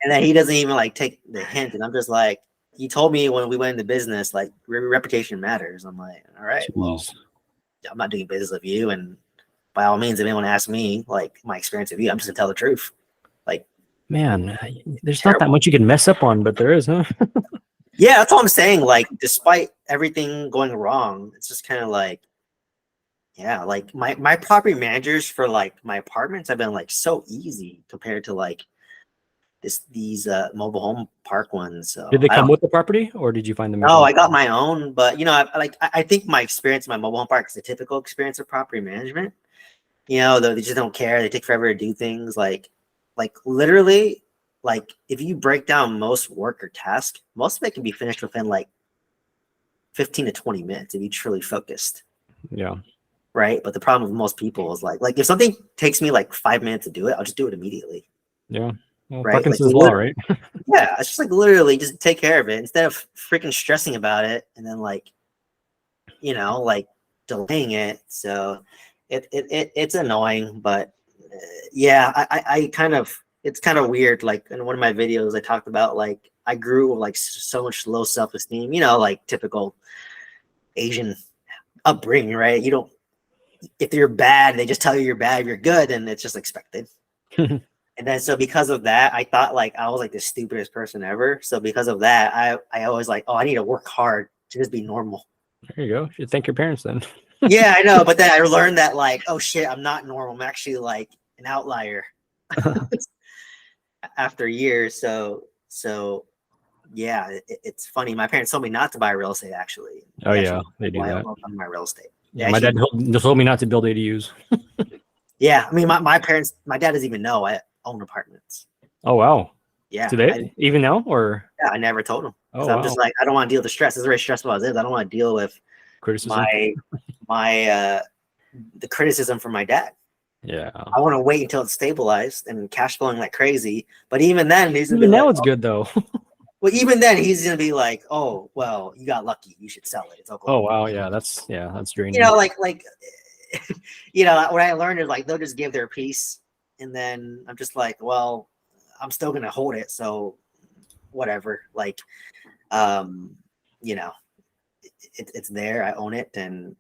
And then he doesn't even like take the hint. And I'm just like, you told me when we went into business, like reputation matters. I'm like, all right, well, I'm not doing business with you. And by all means, if anyone asks me like my experience with you, I'm just gonna tell the truth. Like, man, there's not that much you can mess up on, but there is, huh? Yeah, that's all I'm saying. Like, despite everything going wrong, it's just kind of like, yeah, like my property managers for like my apartments have been like so easy compared to like these mobile home park ones. So did they come with the property, or did you find them? No, I got my own, but I think my experience in my mobile home park is a typical experience of property management. They just don't care. They take forever to do things. Like literally, like if you break down most work or task, most of it can be finished within like 15 to 20 minutes if you truly focused. Yeah. Right. But the problem with most people is like if something takes me like 5 minutes to do it, I'll just do it immediately. Yeah. Well, right. Parkinson's law, right? Yeah. It's just like literally just take care of it instead of freaking stressing about it and then like, like delaying it. So it's annoying, but yeah, I kind of, it's kind of weird. Like in one of my videos, I talked about like I grew with like so much low self-esteem, like typical Asian upbringing, right? You don't, if you're bad, they just tell you you're bad. If you're good, and it's just expected. And then so because of that, I thought like I was like the stupidest person ever. So because of that, I always like, oh, I need to work hard to just be normal. There you go. You should thank your parents then. Yeah, I know. But then I learned that like, oh shit, I'm not normal. I'm actually like an outlier after years. So yeah, it's funny. My parents told me not to buy real estate actually. Oh They yeah, actually they do that. on my real estate. They Yeah, my dad told me not to build ADUs. Yeah, I mean, my parents, my dad doesn't even know I own apartments. Oh wow. Yeah, Do they even know or? I never told him. Oh I'm wow. just like, I don't want to deal with the stress. It's very stressful as it is. I don't want to deal with Criticism. my the criticism from my dad. Yeah. I want to wait until it's stabilized and cash flowing like crazy. But even then, he's gonna Even be now like, it's good though. well, even then, he's gonna be like, "Oh, well, you got lucky. You should sell it. It's Oh Oklahoma." wow, yeah, that's draining. You know, like, you know, what I learned is like they'll just give their piece, and then I'm just like, well, I'm still gonna hold it, so whatever. Like, you know, it's there. I own it, and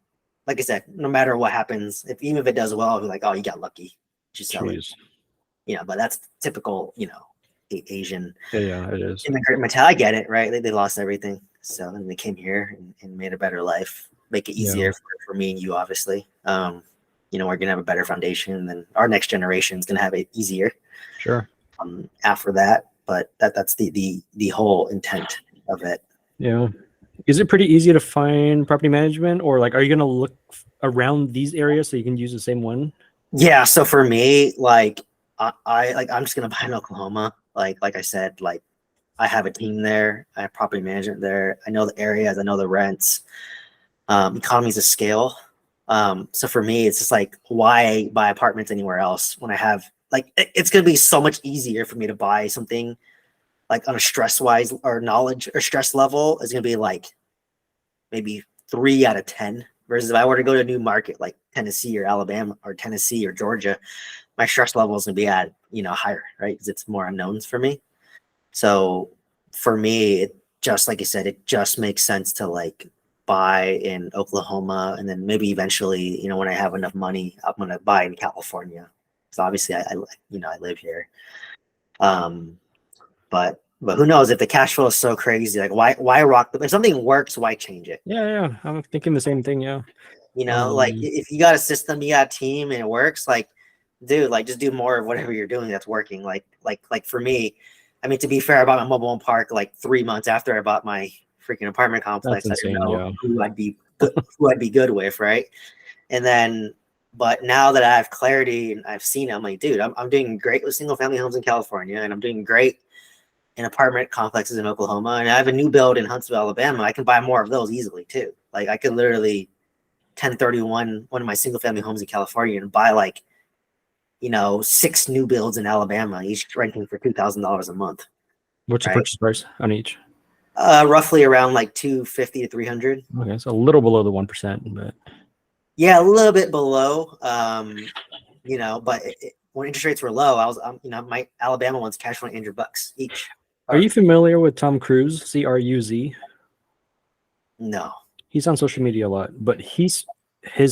like I said, no matter what happens, even if it does well, I'll be like, oh, you got lucky. Just sell it. You know, but that's typical, you know, Asian Yeah, it is. immigrant mentality. I get it, right? They lost everything, so and they came here and made a better life, make it easier for me and you, obviously. You know, we're gonna have a better foundation, and then our next generation is gonna have it easier. Sure. After that, but that's the whole intent of it. Yeah. Is it pretty easy to find property management, or like, are you gonna look around these areas so you can use the same one? Yeah. So for me, like, I'm just gonna buy in Oklahoma. Like I said, like I have a team there. I have property management there. I know the areas. I know the rents. Economies of scale. So for me, it's just like, why buy apartments anywhere else when I have like it's gonna be so much easier for me to buy something like on a stress wise or knowledge or stress level is gonna be like maybe 3 out of 10. Versus if I were to go to a new market like Tennessee or Alabama or Tennessee or Georgia, my stress level is gonna be at, you know, higher, right? Because it's more unknowns for me. So for me, it just like you said, it just makes sense to like buy in Oklahoma, and then maybe eventually, you know, when I have enough money, I'm gonna buy in California. So obviously, I you know, I live here. But who knows if the cash flow is so crazy? Like why rock? If something works, why change it? Yeah, I'm thinking the same thing. Yeah. You know, like if you got a system, you got a team, and it works, like, dude, like just do more of whatever you're doing that's working. Like for me, I mean, to be fair, I bought my mobile home park like 3 months after I bought my freaking apartment complex. That's insane, I didn't know who I'd be good with, right? And then, but now that I have clarity and I've seen it, I'm like, dude, I'm doing great with single family homes in California, and I'm doing great in apartment complexes in Oklahoma, and I have a new build in Huntsville, Alabama. I can buy more of those easily too. Like I could literally 1031 one of my single family homes in California and buy like, you know, 6 new builds in Alabama, each renting for $2,000 a month. What's the purchase price on each? Roughly around like 250 to 300. Okay, so a little below the 1%, but yeah, a little bit below. You know, but when interest rates were low, I was, you know, my Alabama ones cash flowing $100 each. Are you familiar with Tom Cruise? CRUZ? No. He's on social media a lot, but his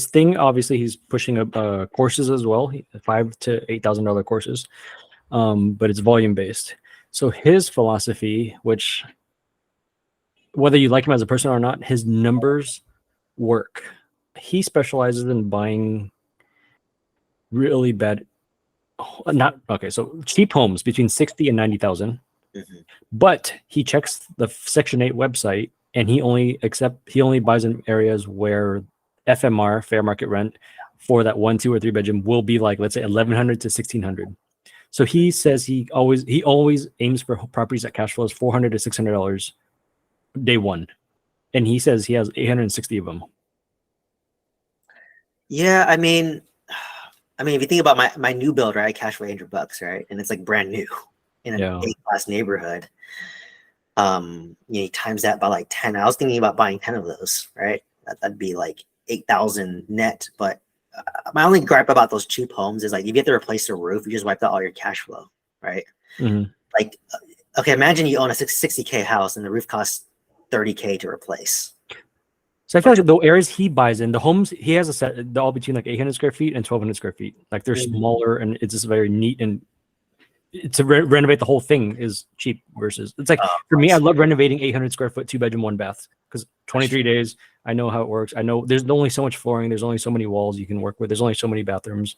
thing, obviously, he's pushing up courses as well, $5,000 to $8,000 courses, but it's volume based. So his philosophy, which whether you like him as a person or not, his numbers work. He specializes in buying really bad, so cheap homes between 60 and 90,000. But he checks the Section 8 website, and he only buys in areas where FMR, fair market rent, for that 1, 2, or 3 bedroom will be like, let's say, 1,100 to 1,600. So he says he always aims for properties that cash flows $400 to $600 day one, and he says he has 860 of them. Yeah, I mean, if you think about my new build, right, I cash for $800, right, and it's like brand new in an A-class neighborhood. You know, times that by like 10. I was thinking about buying 10 of those, right? That'd be like 8,000 net. But my only gripe about those cheap homes is like, if you have to replace the roof, you just wiped out all your cash flow, right? Like, okay, imagine you own a 60K house and the roof costs $30K to replace. So I feel like the areas he buys in, the homes he has a set, they're all between like 800 square feet and 1,200 square feet. Like they're smaller, and it's just very neat and to renovate the whole thing is cheap versus it's like for me, I love renovating 800 square foot 2-bedroom 1-bath because 23 days, I know how it works. I know there's only so much flooring, there's only so many walls you can work with, there's only so many bathrooms,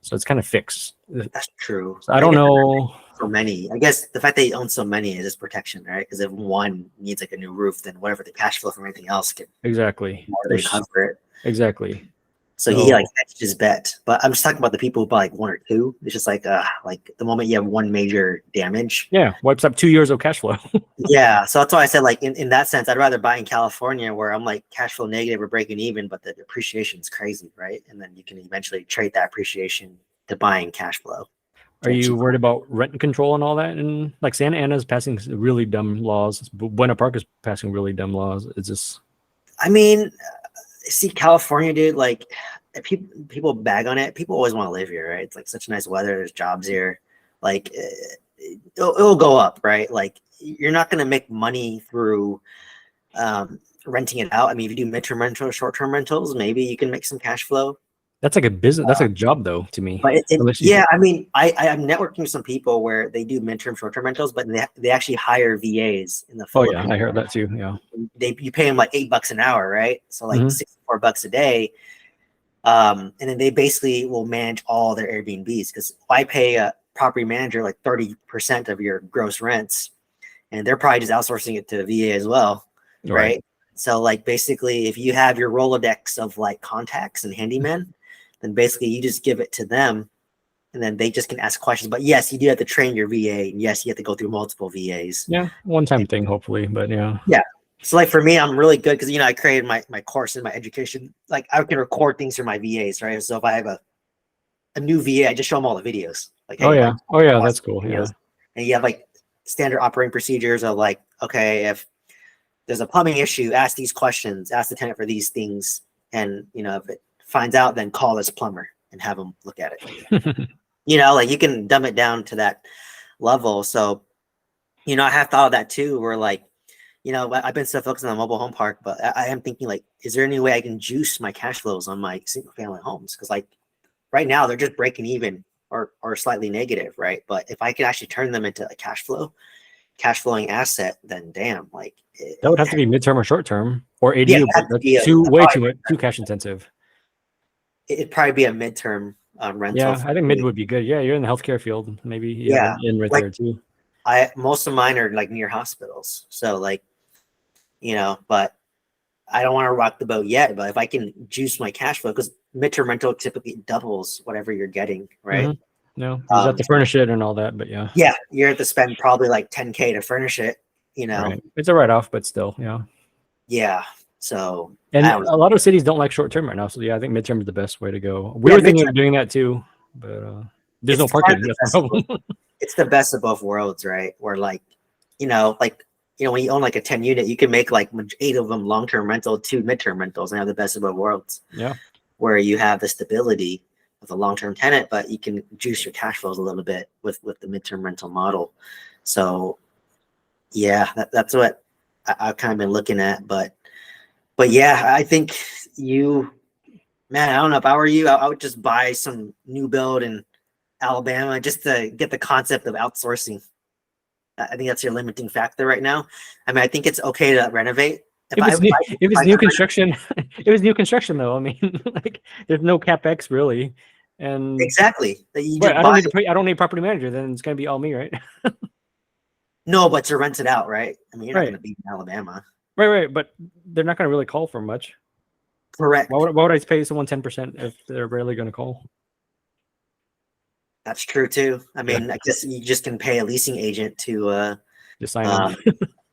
so it's kind of fixed. That's true. So I don't know. So many. I guess the fact that you own so many is just protection, right? Because if one needs like a new roof, then whatever the cash flow from anything else can Exactly. more than cover it. Exactly. So he like hedged his bet. But I'm just talking about the people who buy like one or two. It's just like the moment you have one major damage. Yeah, wipes up 2 years of cash flow. Yeah. So that's why I said like in that sense, I'd rather buy in California where I'm like cash flow negative or breaking even, but the depreciation is crazy, right? And then you can eventually trade that appreciation to buying cash flow. Are you worried about rent control and all that? And like Santa Ana's passing really dumb laws. Buena Park is passing really dumb laws. It's just. I mean, see, California, dude. Like, people bag on it. People always want to live here, right? It's like such nice weather. There's jobs here. Like, it'll go up, right? Like, you're not gonna make money through renting it out. I mean, if you do midterm rentals, short-term rentals, maybe you can make some cash flow. That's like a business. That's a job, though, to me. But yeah, I mean, I'm networking with some people where they do midterm, short-term rentals, but they actually hire VAs in the Philippines. Oh yeah, I heard that too. Yeah, you pay them like $8 an hour, right? So like $64 a day, and then they basically will manage all their Airbnbs because I pay a property manager like 30% of your gross rents, and they're probably just outsourcing it to a VA as well, right? So like basically, if you have your Rolodex of like contacts and handymen, then basically you just give it to them and then they just can ask questions. But yes, you do have to train your VA. And yes, you have to go through multiple VAs. Yeah, one-time thing, hopefully, but yeah. Yeah. So like for me, I'm really good because, I created my course and my education. Like I can record things for my VAs, right? So if I have a new VA, I just show them all the videos. Like, hey, that's cool. Yeah. And you have like standard operating procedures of like, okay, if there's a plumbing issue, ask these questions, ask the tenant for these things. And, if it finds out, then call this plumber and have them look at it. Like you can dumb it down to that level. So, I have thought of that too, where like, I've been so focused on the mobile home park, but I am thinking like, is there any way I can juice my cash flows on my single family homes? Because like right now they're just breaking even or slightly negative, right? But if I could actually turn them into a cash flowing asset, then damn, like that would have to be midterm or short term or ADU. But that's too cash intensive. It'd probably be a midterm rental. Yeah, I think mid would be good. Yeah, you're in the healthcare field, maybe. In right there too. Most of mine are like near hospitals, so like, but I don't want to rock the boat yet. But if I can juice my cash flow, because midterm rental typically doubles whatever you're getting, right? Mm-hmm. No, you have to furnish it and all that, but yeah. Yeah, you have to spend probably like $10K to furnish it. Right. It's a write-off, but still, yeah. Yeah. So, and a lot of cities don't like short-term right now. So yeah, I think midterm is the best way to go. We were thinking of doing that too, but there's no parking. That's the problem. It's the best of both worlds, right? Where like, when you own like a 10 unit, you can make like 8 of them long-term rental, 2 midterm rentals, and have the best of both worlds. Yeah. Where you have the stability of a long-term tenant, but you can juice your cash flows a little bit with the midterm rental model. So yeah, that's what I've kind of been looking at, but yeah, I think man, I don't know, if I were you, I would just buy some new build in Alabama just to get the concept of outsourcing. I think that's your limiting factor right now. I mean, I think it's okay to renovate. If it's new construction, it was new construction though. I mean, like there's no capex really, and exactly. I don't need property manager. Then it's gonna be all me, right? No, but to rent it out, right? I mean, you're not gonna be in Alabama. Right. But they're not gonna really call for much. Correct. Why would I pay someone 10% if they're rarely gonna call? That's true too. I mean, I guess you just can pay a leasing agent to just sign up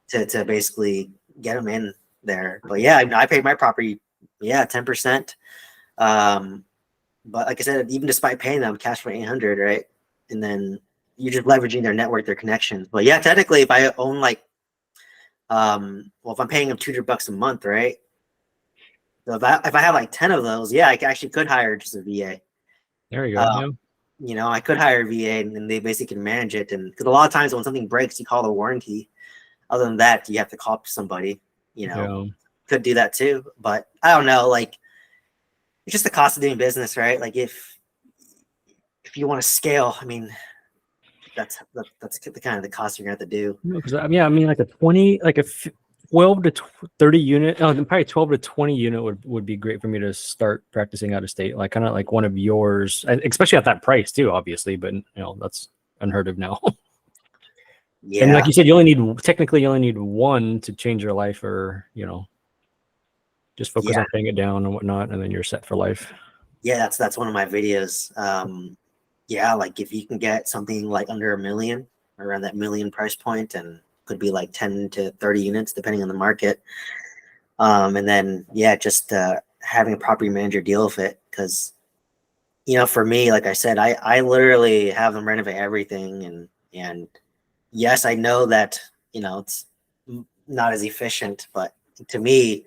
to basically get them in there. But yeah, I paid my property, 10%. But like I said, even despite paying them cash for 800, right? And then you're just leveraging their network, their connections. But yeah, technically, if I own like, if I'm paying them $200 a month, right? So if I have like 10 of those, I actually could hire just a VA. There you go. I could hire a VA and they basically can manage it. And because a lot of times when something breaks, you call the warranty. Other than that, you have to call somebody. Could do that too. But I don't know. Like, it's just the cost of doing business, right? Like if you want to scale, I mean, that's the kind of the cost you're gonna have to do. Because I mean, like a 20, like a 12 to 30 unit, oh, probably 12 to 20 unit would be great for me to start practicing out of state, like kind of like one of yours, especially at that price too, obviously. But that's unheard of now. And like Yeah, you said, you only need one to change your life, or just focus yeah, on paying it down and whatnot, and then you're set for life. yeah. That's one of my videos. Yeah, like if you can get something like under $1 million, around that $1 million price point, and could be like 10 to 30 units depending on the market. And then yeah, just having a property manager deal with it, because for me, like I said, I literally have them renovate everything, and yes, I know that it's not as efficient, but to me,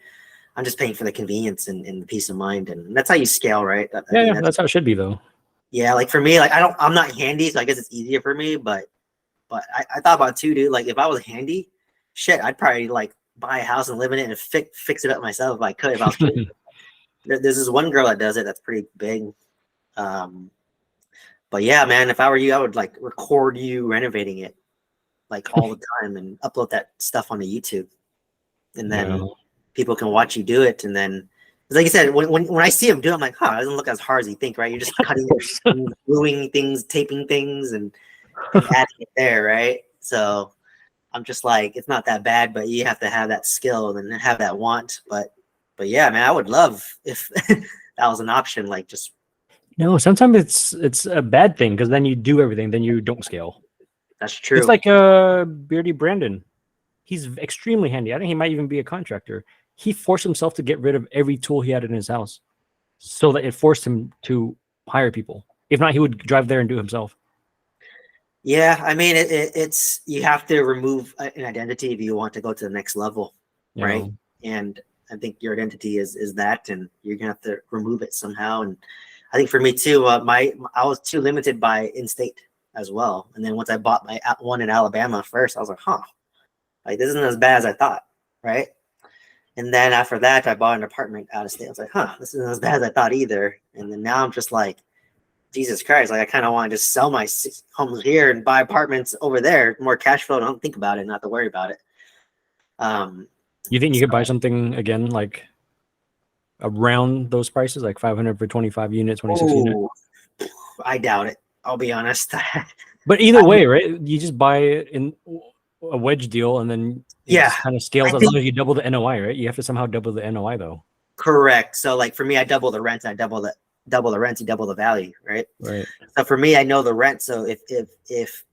I'm just paying for the convenience and the peace of mind, and that's how you scale, right? I mean, Yeah, that's how it should be, though. yeah, like for me, like I'm not handy, so I guess it's easier for me. But I thought about it too, dude. Like if I was handy, shit, I'd probably like buy a house and live in it and fix it up myself if I could. If I was, there's this one girl that does it. That's pretty big. But yeah, man, if I were you, I would like record you renovating it like all the time and upload that stuff onto YouTube, and then people can watch you do it. And then, like you said, when I see him do it, I'm like, huh, it doesn't look as hard as you think, right? You're just cutting, gluing things, taping things, and adding it there, right? So I'm just like, it's not that bad, but you have to have that skill and have that want. But yeah, man, I would love if that was an option. Like just no, sometimes it's a bad thing, because then you do everything, then you don't scale. that's true. It's like Beardy Brandon. He's extremely handy. I think he might even be a contractor. He forced himself to get rid of every tool he had in his house, so that it forced him to hire people. If not, he would drive there and do it himself. Yeah, I mean, it's you have to remove an identity if you want to go to the next level, right? And I think your identity is that, and you're gonna have to remove it somehow. And I think for me too, I was too limited by in-state as well. And then once I bought my one in Alabama first, I was like, huh, like this isn't as bad as I thought, right? And then after that, I bought an apartment out of state. I was like, huh, this isn't as bad as I thought either. And then now I'm just like, Jesus Christ, like I kind of want to just sell my homes here and buy apartments over there, more cash flow. Don't think about it, not to worry about it. You think you could buy something again, like around those prices, like 500 for 25 units, 26 units? I doubt it. I'll be honest. But either way, right? You just buy it in a wedge deal, and then it kind of scales as long as you double the NOI, right? You have to somehow double the NOI though. Correct. So like for me, I double the rent, I double the rent, you double the value, right? Right. So for me, I know the rent. So if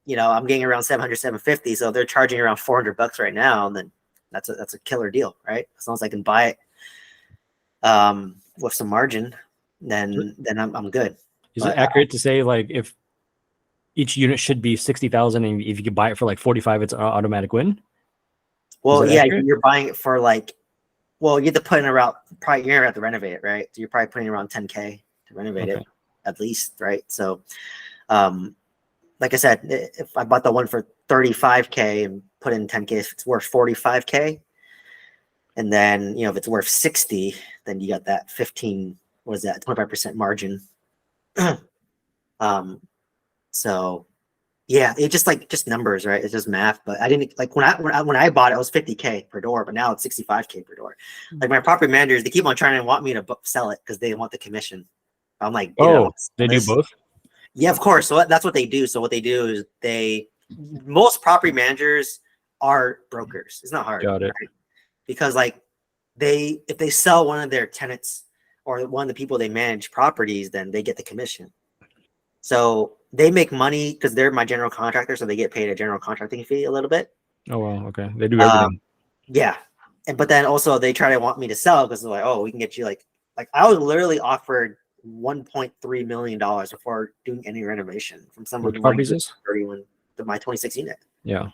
I'm getting around 700, 750, so they're charging around $400 right now, and then that's a killer deal, right? As long as I can buy it with some margin, then I'm good. Is it accurate to say like if each unit should be 60,000, and if you could buy it for like 45, it's an automatic win? Well, yeah, accurate? You're buying it for like, well, you have to put in around, probably you're gonna have to renovate it, right? So you're probably putting around 10K to renovate it at least, right? So, like I said, if I bought the one for 35K and put in 10K, if it's worth 45K, and then if it's worth 60, then you got that 25% margin. So yeah, it's just numbers, right? It's just math. But I didn't like when I bought it was 50K per door, but now it's 65K per door. Like my property managers, they keep on trying to want me to sell it because they want the commission. I'm like, oh, they do both? Yeah, of course. So that's what they do. So what they do is most property managers are brokers. It's not hard. Got it. Right? Because like if they sell one of their tenants or one of the people they manage properties, then they get the commission. So they make money because they're my general contractor, so they get paid a general contracting fee a little bit. Oh wow, okay. They do everything. Yeah, but then also they try to want me to sell because they're like, oh, we can get you like I was literally offered $1.3 million before doing any renovation from someone who wanted 31 to my 26 unit. Yeah.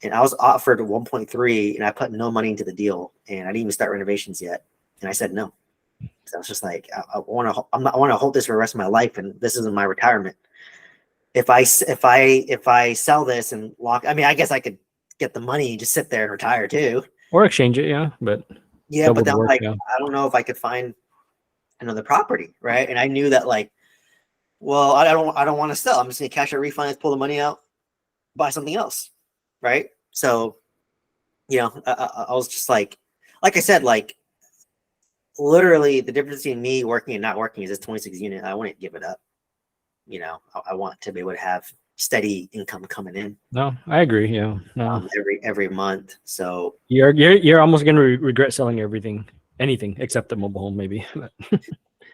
And I was offered 1.3 and I put no money into the deal and I didn't even start renovations yet. And I said no. So I was just like, I want to hold this for the rest of my life, and this isn't my retirement. If I sell this and lock, I mean, I guess I could get the money and just sit there and retire too, or exchange it. Yeah, but but then I don't know if I could find another property, right? And I knew that like well, I don't want to sell. I'm just gonna cash out, refinance, pull the money out, buy something else, right? So, I was just like I said, like literally the difference between me working and not working is this 26 unit. I wouldn't give it up. I want to be able to have steady income coming in No, I agree. Yeah, no, every month. So you're almost gonna regret selling anything except the mobile home, maybe.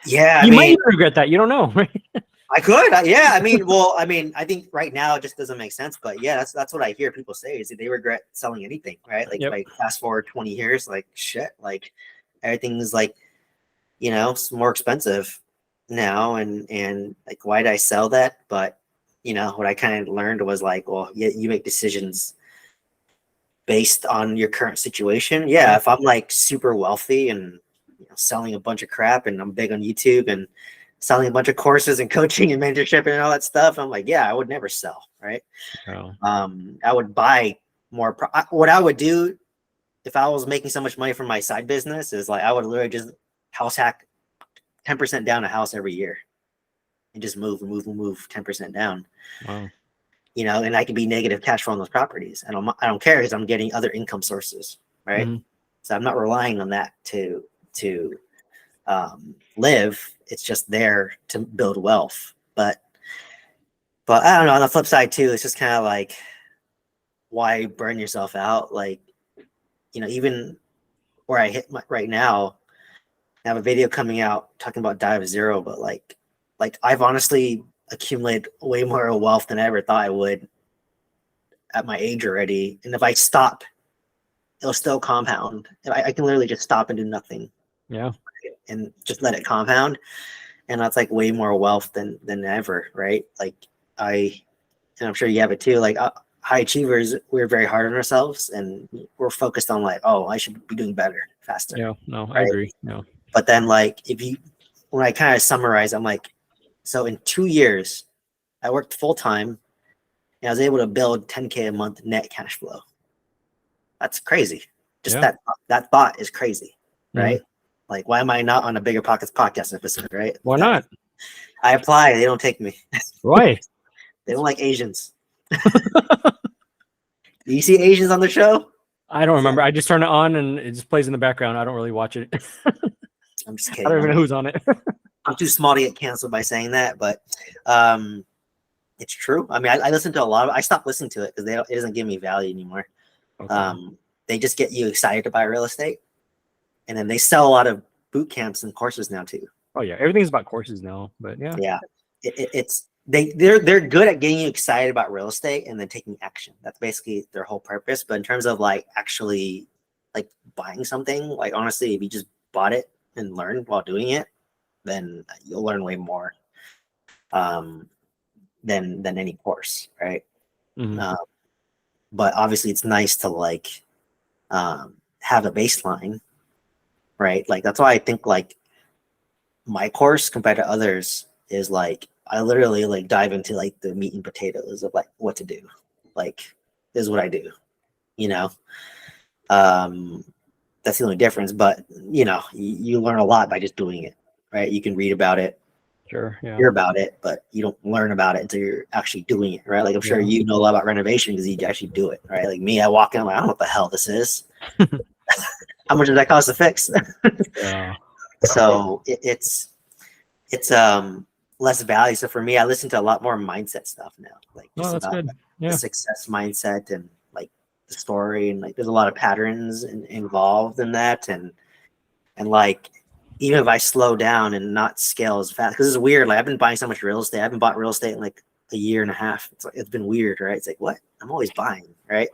yeah, You might even regret that. You don't know, right? I could. Yeah. I think right now it just doesn't make sense. But yeah, that's what I hear people say is that they regret selling anything, right? Like, Yep. like fast forward 20 years, like shit, like everything's like, it's more expensive now. And like, why did I sell that? But, what I kind of learned was like, well, you make decisions based on your current situation. Yeah. If I'm like super wealthy and selling a bunch of crap and I'm big on YouTube and selling a bunch of courses and coaching and mentorship and all that stuff, I'm like, yeah, I would never sell, right? Oh. I would buy more. What I would do if I was making so much money from my side business is like I would literally just house hack 10% down a house every year and just move 10% down. Wow. And I could be negative cash flow on those properties, and I don't care because I'm getting other income sources, right? Mhm. So I'm not relying on that to live. It's just there to build wealth. But I don't know. On the flip side too, it's just kind of like, why burn yourself out? Like, even where I hit right now, I have a video coming out talking about Dive Zero, but like I've honestly accumulated way more wealth than I ever thought I would at my age already. And if I stop, it'll still compound. I can literally just stop and do nothing. Yeah. And just let it compound. And that's like way more wealth than ever, right? Like and I'm sure you have it too. Like high achievers, we're very hard on ourselves and we're focused on like, oh, I should be doing better, faster. Yeah. No, right? I agree. No. But then like when I kind of summarize, I'm like, so in 2 years, I worked full time and I was able to build 10K a month net cash flow. That's crazy. Just that thought is crazy, right? Like, why am I not on a Bigger Pockets podcast episode, right? Why not? I apply. They don't take me. Why? They don't like Asians. Do you see Asians on the show? I don't remember. I just turn it on and it just plays in the background. I don't really watch it. I'm just I kidding. don't even know who's on it. I'm too small to get canceled by saying that, but it's true. I mean, I listen to a lot of. I stopped listening to it because it doesn't give me value anymore. Okay. They just get you excited to buy real estate, and then they sell a lot of boot camps and courses now too. Oh yeah, everything's about courses now. But yeah. They're good at getting you excited about real estate and then taking action. That's basically their whole purpose. But in terms of like actually like buying something, like honestly, if you just bought it and learned while doing it, then you'll learn way more than any course, right? Mhm. But obviously, it's nice to like have a baseline, right? Like that's why I think like my course compared to others is like I literally like dive into like the meat and potatoes of like what to do. Like this is what I do, you know. That's the only difference, but you learn a lot by just doing it, right? You can read about it, Sure. Yeah. hear about it, but you don't learn about it until you're actually doing it, right? Like I'm sure you know a lot about renovation because you actually do it, right? Like me, I walk in, I'm like, I don't know what the hell this is. How much does that cost to fix? Yeah. So it's less value. So for me, I listen to a lot more mindset stuff now, like just that's about good. like, Yeah. the success mindset and like the story, and like there's a lot of patterns involved in that, and like even if I slow down and not scale as fast, because it's weird. Like I've been buying so much real estate. I haven't bought real estate in like a year and a half. It's been weird, right? It's like, what? I'm always buying, right?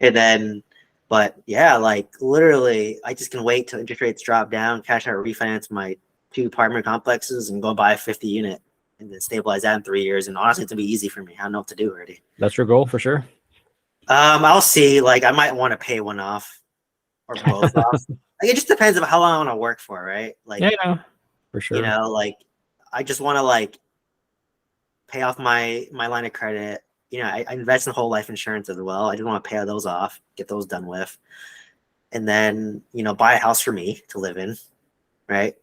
And then, but yeah, like literally, I just can wait till interest rates drop down, cash out, refinance my 2 apartment complexes, and go buy a 50 unit, and then stabilize that in 3 years. And honestly, it's gonna be easy for me. I don't know what to do already. That's your goal for sure. I'll see. Like I might want to pay one off or both off. Like it just depends on how long I want to work for, right? Like Yeah, for sure. like I just want to like pay off my line of credit. I invest in whole life insurance as well. I just want to pay those off, get those done with, and then buy a house for me to live in, right?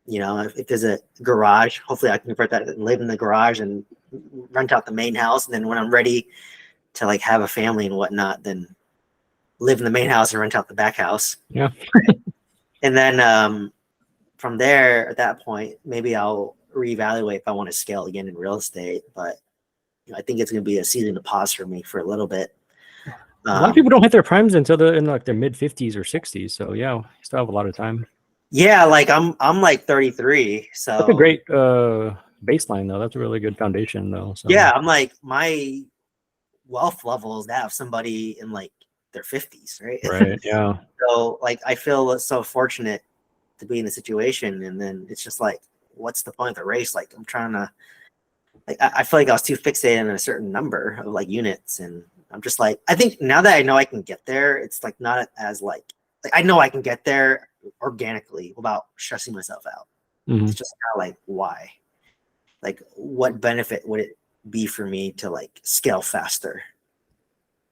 You know, if there's a garage, hopefully I can convert that and live in the garage and rent out the main house. And then when I'm ready to like have a family and whatnot, then live in the main house and rent out the back house. Yeah. And then from there, at that point, maybe I'll reevaluate if I want to scale again in real estate. But I think it's going to be a season to pause for me for a little bit. A lot of people don't hit their primes until they're in like their mid 50s or 60s. So yeah, you still have a lot of time. Yeah, like I'm like 33. So that's a great baseline though. That's a really good foundation though. So yeah, I'm like my wealth level is that of somebody in like their 50s, right? Right. Yeah. So like I feel so fortunate to be in the situation, and then it's just like, what's the point of the race? Like I'm trying to, like I feel like I was too fixated on a certain number of like units, and I'm just like, I think now that I know I can get there, it's like not as like I know I can get there organically without stressing myself out. Mhm. It's just kind of like, why? Like what benefit would it be for me to like scale faster?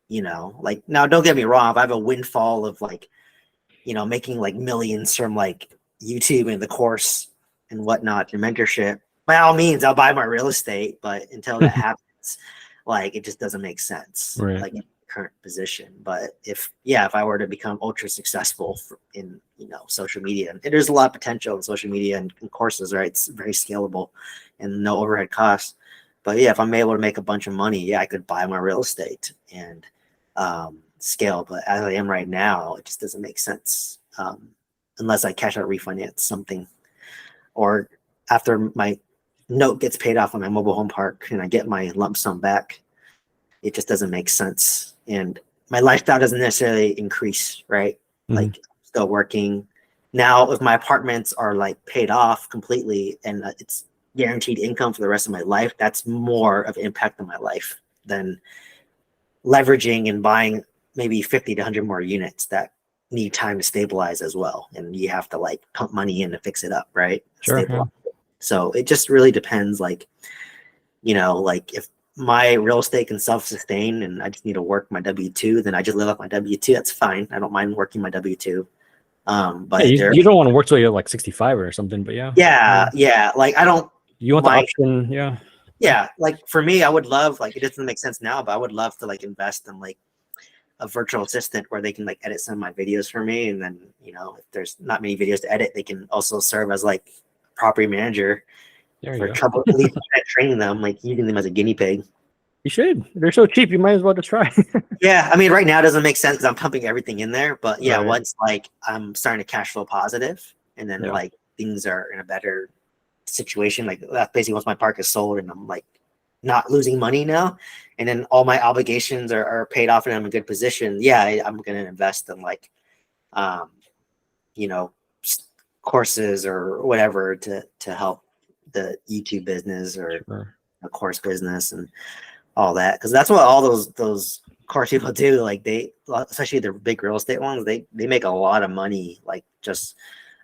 You know, like now don't get me wrong, if I have a windfall of like, you know, making like millions from like YouTube and the course and whatnot and mentorship, by all means I'll buy my real estate. But until that happens, like it just doesn't make sense. Right. Like in current position. But if I were to become ultra successful in, you know, social media, and there's a lot of potential in social media and courses, right? It's very scalable and no overhead costs. But yeah, if I'm able to make a bunch of money, yeah, I could buy my real estate and scale. But as I am right now, it just doesn't make sense unless I cash out, refinance something, or after my note gets paid off on my mobile home park and I get my lump sum back. It just doesn't make sense, and my lifestyle doesn't necessarily increase, right? Mhm. Like still working now. If my apartments are like paid off completely and it's guaranteed income for the rest of my life, that's more of an impact on my life than leveraging and buying maybe 50 to 100 more units that need time to stabilize as well. And you have to like pump money in to fix it up, right? Sure. Yeah. Stabilize. So it just really depends. Like, you know, like if my real estate can self-sustain and I just need to work my W-2, then I just live off my W-2. That's fine. I don't mind working my W-2. But Yeah, you don't want to work till you're like 65 or something, but yeah. Like I don't. You want the option, yeah. Yeah, like for me, I would love, like, it doesn't make sense now, but I would love to like invest in like a virtual assistant where they can like edit some of my videos for me, and then, you know, if there's not many videos to edit, they can also serve as like property manager for trouble, at least training them, like using them as a guinea pig. You should. They're so cheap. You might as well just try. Yeah, I mean, right now it doesn't make sense because I'm pumping everything in there, but yeah, Right. once like I'm starting to cash flow positive, and then like things are in a better situation, like that's basically once my park is sold and I'm like not losing money now, and then all my obligations are paid off and I'm in a good position, I'm going to invest in like you know, courses or whatever to help the YouTube business or a course business and all that, because that's what all those course people do. Like they, especially the big real estate ones, they make a lot of money. Like just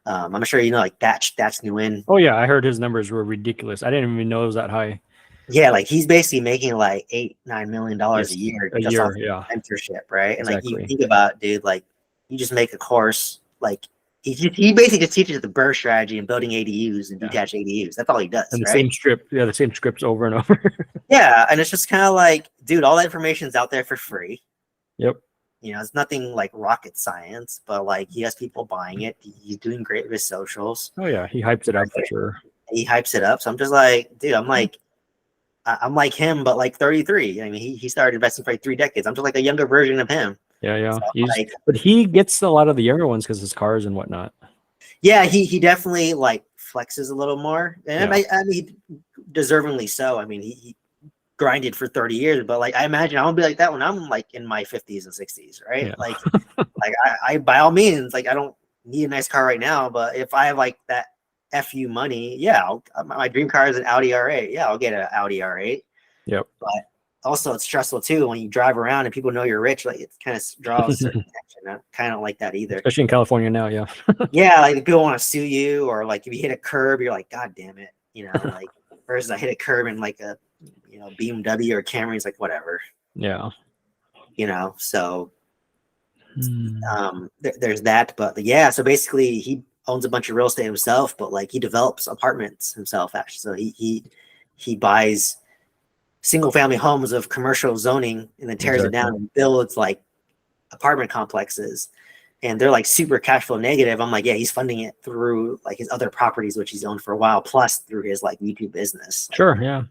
I'm sure you know, like That's Nguyen. Oh yeah, I heard his numbers were ridiculous. I didn't even know it was that high. Yeah, like he's basically making like $8-9 million a year just off mentorship, right? And like you think about it, dude, like you just make a course, like he basically just teaches the BRRRR strategy and building ADUs and detached ADUs. That's all he does. And the right? same script, the same scripts over and over. Yeah, and it's just kind of like, dude, all that information's out there for free. Yep. You know, it's nothing like rocket science, but like he has people buying it. He's doing great with his socials. Oh yeah, he hypes it up for sure. He hypes it up. So I'm just like, dude, I'm like him, but like 33. I mean, he started investing for like 3 decades. I'm just like a younger version of him. Yeah. So, like, but he gets a lot of the younger ones because his cars and whatnot. Yeah, he definitely like flexes a little more, and I mean, deservingly so. I mean, he grinded for 30 years, but like I imagine I'm gonna be like that when I'm like in my 50s and 60s, right? Yeah. Like I by all means, like I don't need a nice car right now, but if I have like that FU money, my dream car is an Audi R8. Yeah, I'll get an Audi R8. Yep. But also it's stressful too when you drive around and people know you're rich. Like it kind of draws certain attention. I kind of like that either, especially in California now. Yeah. Yeah, like if people want to sue you, or like if you hit a curb, you're like, God damn it, you know, like versus I hit a curb in like a, you know, BMW or Camry, it's like whatever. Yeah. You know, so there's that, but yeah, so basically he owns a bunch of real estate himself, but like he develops apartments himself actually. So he buys single family homes of commercial zoning and then tears it down and builds like apartment complexes. And they're like super cash flow negative. I'm like, yeah, he's funding it through like his other properties, which he's owned for a while, plus through his like YouTube business. Sure, yeah.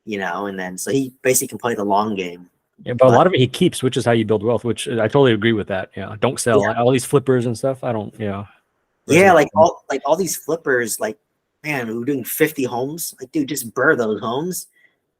You know, and then so he basically can play the long game. Yeah, but a lot of it he keeps, which is how you build wealth, which I totally agree with that. Yeah. Don't sell. Yeah. All these flippers and stuff. I don't, yeah. Yeah, like all these flippers, like, man, we're doing 50 homes. Like, dude, just burr those homes.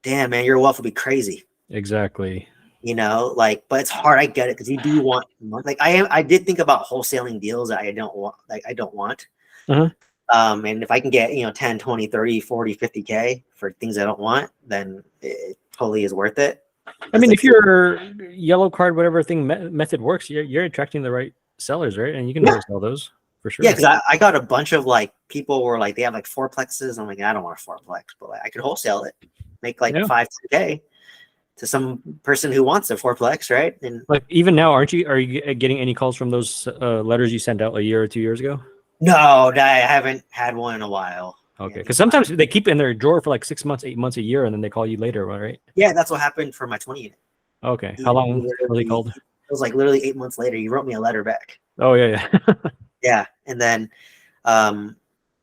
Damn, man, your wealth will be crazy. Exactly. You know, like, but it's hard. I get it because you do want, like, I did think about wholesaling deals that I don't want, like, I don't want. And if I can get, you know, 10, 20, 30, 40, 50K for things I don't want, then it totally is worth it. I mean, if your yellow card, whatever thing method works, you're attracting the right sellers, right? And you can sell those for sure. Yeah, because I got a bunch of like people were like, they have like fourplexes. I'm like, I don't want a fourplex, but like, I could wholesale it, make like 5K to some person who wants a fourplex, right? And like even now, are you getting any calls from those letters you sent out a year or 2 years ago? No, I haven't had one in a while. Okay, because sometimes they keep it in their drawer for like 6 months, 8 months, a year, and then they call you later, right? Yeah, that's what happened for my 20 unit. Okay, how long were they called? It was like literally 8 months later. He wrote me a letter back. Oh yeah. Yeah, and then,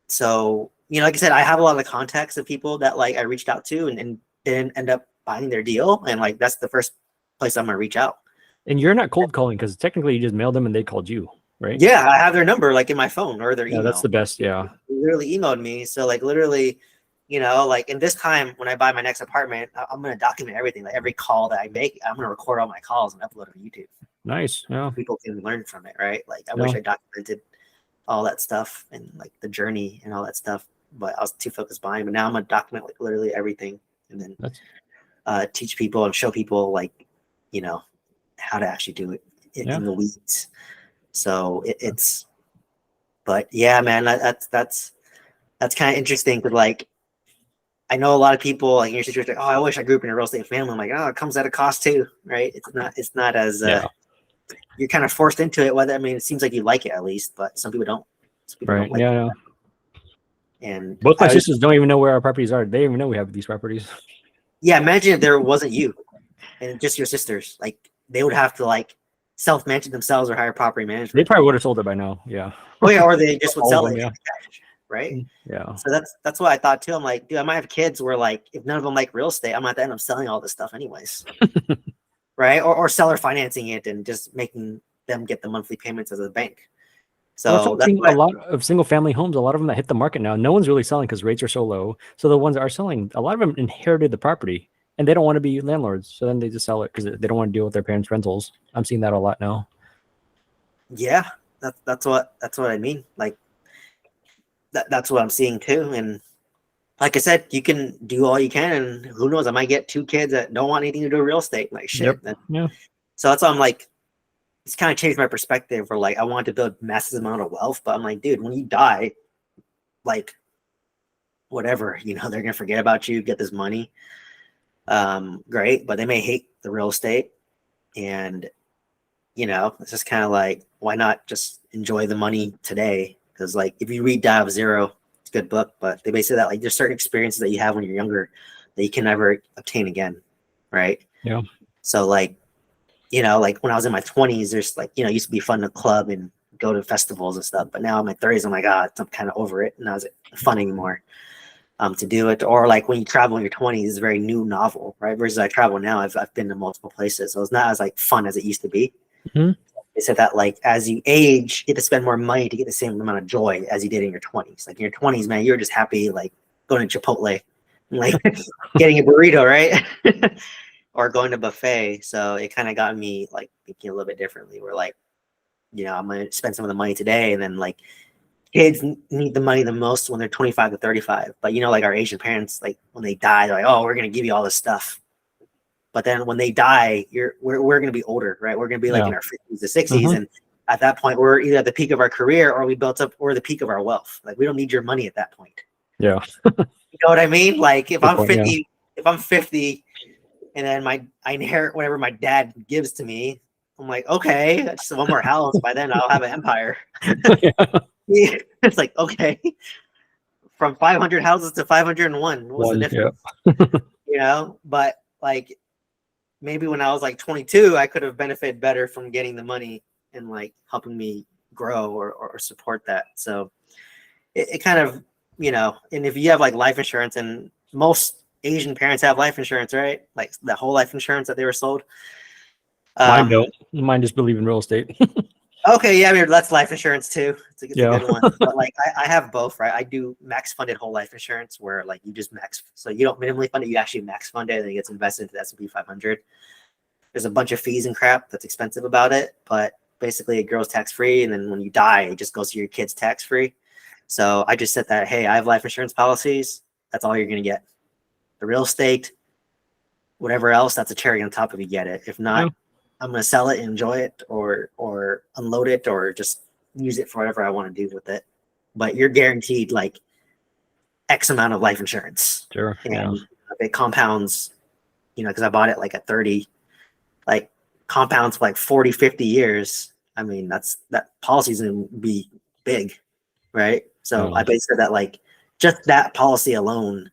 so you know, like I said, I have a lot of contacts of people that like I reached out to and didn't end up buying their deal, and like that's the first place I'm gonna reach out. And you're not cold calling because technically you just mailed them and they called you, right? Yeah, I have their number like in my phone or their email. Yeah, that's the best. Yeah, they literally emailed me. So like literally, you know, like in this time when I buy my next apartment, I'm gonna document everything. Like every call that I make, I'm gonna record all my calls and upload it on YouTube. Nice. Yeah, people can learn from it, right? Like I wish I documented all that stuff and like the journey and all that stuff, but I was too focused buying. But now I'm gonna document like literally everything and then teach people and show people like, you know, how to actually do it in the weeds. So it's, but yeah, man, that's kind of interesting. But like, I know a lot of people like in your situation, like, oh, I wish I grew up in a real estate family. I'm like, oh, it comes at a cost too, right? It's not as you're kind of forced into it. Whether, I mean, it seems like you like it at least, but some people don't. Some people don't like it. And both my sisters don't even know where our properties are. They don't even know we have these properties. Yeah, imagine if there wasn't you and just your sisters. Like they would have to like self-manage themselves or hire property management. They probably would have sold it by now. Yeah. Oh yeah, or they just would sell it. Right. Yeah. So that's what I thought too. I'm like, dude, I might have kids where like if none of them like real estate, I'm gonna have to end up selling all this stuff anyways. Right. Or seller financing it and just making them get the monthly payments as a bank. So that's a lot of single family homes, a lot of them that hit the market now, no one's really selling because rates are so low. So the ones that are selling, a lot of them inherited the property and they don't want to be landlords. So then they just sell it because they don't want to deal with their parents' rentals. I'm seeing that a lot now. Yeah, that's what I mean. Like that's what I'm seeing too. And like I said, you can do all you can, and who knows, I might get 2 kids that don't want anything to do with real estate. Like shit. So that's why I'm like, it's kind of changed my perspective. Where like I want to build massive amount of wealth, but I'm like, dude, when you die, like whatever, you know, they're gonna forget about you, get this money. Great, but they may hate the real estate, and you know, it's just kind of like, why not just enjoy the money today? Because like if you read Die of Zero, it's a good book, but they basically say that like there's certain experiences that you have when you're younger that you can never obtain again, right? Yeah. So like, you know, like when I was in my 20s, there's like, you know, it used to be fun to club and go to festivals and stuff, but now in my 30s, I'm like, I'm kind of over it. Now it's fun anymore to do it. Or like when you travel in your 20s, it's a very new novel, right? Versus I travel now, I've been to multiple places, so it's not as like fun as it used to be. Mm-hmm. They said that like as you age, you get to spend more money to get the same amount of joy as you did in your 20s. Like in your 20s, man, you were just happy like going to Chipotle, like getting a burrito, right? Or going to buffet. So it kind of got me like thinking a little bit differently. We're like, you know, I'm gonna spend some of the money today, and then like kids need the money the most when they're 25 to 35. But you know, like our Asian parents, like when they die, they're like, oh, we're gonna give you all this stuff. But then when they die, we're gonna be older, right? We're gonna be like in our 50s to 60s, and at that point, we're either at the peak of our career or we built up, or the peak of our wealth. Like we don't need your money at that point. Yeah. You know what I mean? Like if I'm 50, and then I inherit whatever my dad gives to me, I'm like, okay, just one more house. By then I'll have an empire. It's like, okay, from 500 houses to 501. What was the difference? But like maybe when I was like 22, I could have benefited better from getting the money and like helping me grow or support that. So it kind of, and if you have like life insurance, and most Asian parents have life insurance, right? Like the whole life insurance that they were sold. Mine don't. Mine just believe in real estate. Okay, yeah, I mean that's life insurance too. It's a good one. But like I have both, right? I do max funded whole life insurance where like you just max, so you don't minimally fund it, you actually max fund it, and it gets invested into the S&P 500. There's a bunch of fees and crap that's expensive about it, but basically it grows tax free, and then when you die, it just goes to your kids tax free. So I just said that, hey, I have life insurance policies. That's all you're gonna get. The real estate, whatever else, that's a cherry on top if you get it. If not, I'm gonna sell it and enjoy it, or unload it, or just use it for whatever I want to do with it. But you're guaranteed like X amount of life insurance. Sure. And it compounds, because I bought it like at 30, like compounds for like 40, 50 years. I mean, that policy's gonna be big, right? So I basically said that like just that policy alone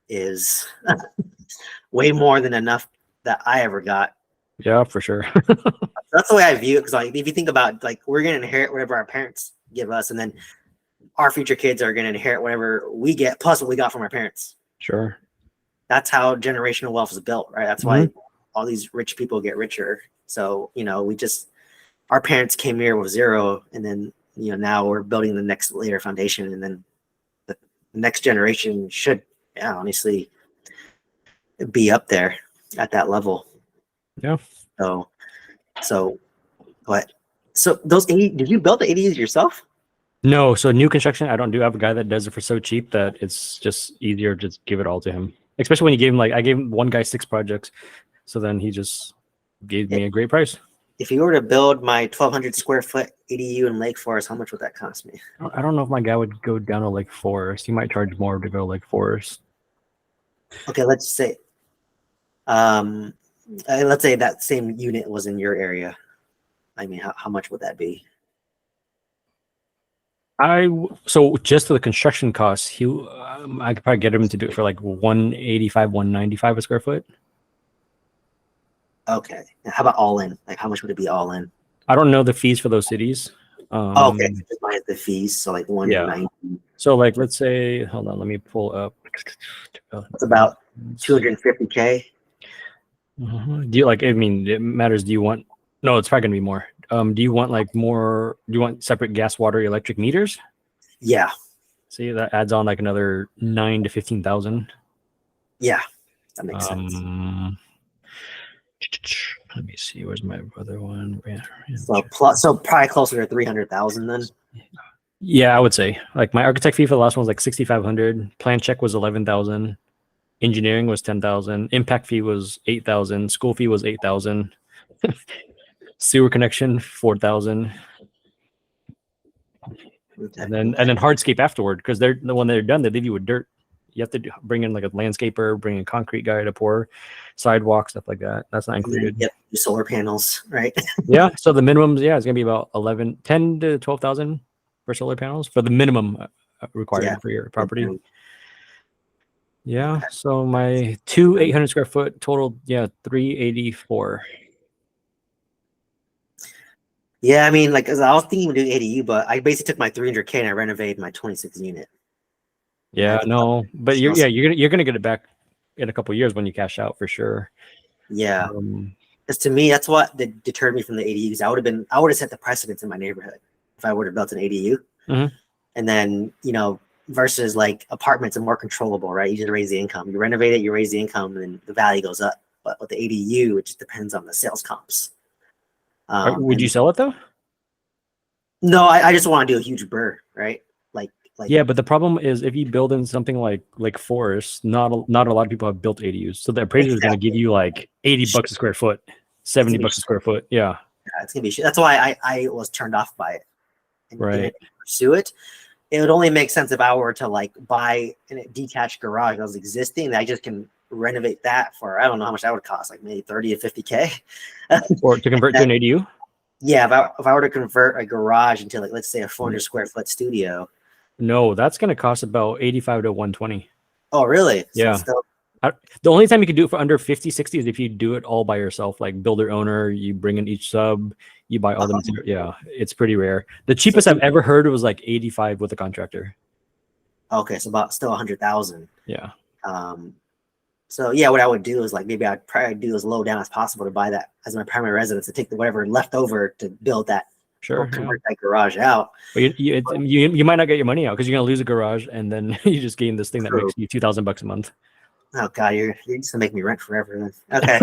is way more than enough that I ever got. Yeah, for sure. That's the way I view it. Because like, if you think about like, we're gonna inherit whatever our parents give us, and then our future kids are gonna inherit whatever we get, plus what we got from our parents. Sure. That's how generational wealth is built, right? That's why all these rich people get richer. So our parents came here with zero, and then now we're building the next layer foundation, and then the next generation should, honestly, be up there at that level. Yeah. So those 80, did you build the ADUs yourself? No. So new construction, I don't do. I have a guy that does it for so cheap that it's just easier to just give it all to him. Especially when you gave him I gave one guy 6 projects. So then he just gave me a great price. If you were to build my 1,200 square foot ADU in Lake Forest, how much would that cost me? I don't know if my guy would go down to Lake Forest. He might charge more to go to Lake Forest. Okay, let's say that same unit was in your area. I mean, how much would that be? So just for the construction costs, I could probably get him to do it for like 185, 195 a square foot. Okay. How about all in? Like, how much would it be all in? I don't know the fees for those cities. Okay, just minus the fees, so like 190. So like, let's say, hold on, let me pull up. It's about 250K. Do you I mean, it matters. Do you want? No, it's probably gonna be more. Do you want more? Do you want separate gas, water, electric meters? Yeah. See, that adds on like another 9,000 to 15,000. Yeah, that makes sense. Let me see. Where's my other one? So probably closer to 300,000 then. Yeah, I would say like my architect fee for the last one was like 6,500. Plan check was 11,000. Engineering was 10,000. Impact fee was 8,000. School fee was 8,000. Sewer connection 4,000. And then hardscape afterward, because when they're done, they leave you with dirt. You have to bring in like a landscaper, bring in a concrete guy to pour sidewalk, stuff like that. That's not included. Yep, solar panels, right? Yeah. So the minimums, it's gonna be about 10 to 12,000 for solar panels for the minimum required for your property. Yeah. So my 800 square foot total, 384. Yeah, I mean, like, cause I was thinking of doing ADU, but I basically took my 300K and I renovated my 26 unit. Yeah, no, but you're gonna get it back in a couple of years when you cash out for sure. Yeah, because to me, that's what deterred me from the ADUs. I would have set the precedence in my neighborhood if I would have built an ADU, and then versus like apartments are more controllable, right? You just raise the income, you renovate it, you raise the income, and then the value goes up. But with the ADU, it just depends on the sales comps. Would you sell it though? No, I just want to do a huge burr, right? Like yeah, but the problem is if you build in something like Forest, not a lot of people have built ADUs, so the appraiser is going to give you like $80 a square foot, $70 a square foot. Yeah, it's gonna be shit. That's why I was turned off by it. And right. Pursue it. It would only make sense if I were to like buy a detached garage that was existing. And I just can renovate that for, I don't know how much that would cost, like maybe 30 to 50K. Or to convert to an ADU. Yeah, if I were to convert a garage into like let's say a 400 square foot studio. No, that's gonna cost about 85 to 120. Oh, really? So it's Yeah. still The only time you could do it for under 50, 60 is if you do it all by yourself, like builder owner, you bring in each sub, you buy all the material. Yeah, it's pretty rare. The so cheapest I've ever heard was like 85 with a contractor. okay, so about still 100,000. Yeah, Um, so yeah, what I would do is like maybe I'd probably do as low down as possible to buy that as my primary residence to take the whatever left over to build that or sure. Yeah. convert that garage out. But you might not get your money out because you're gonna lose a garage and then you just gain this thing that True. makes you $2,000 a month. Oh god, you're just gonna make me rent forever then. Okay.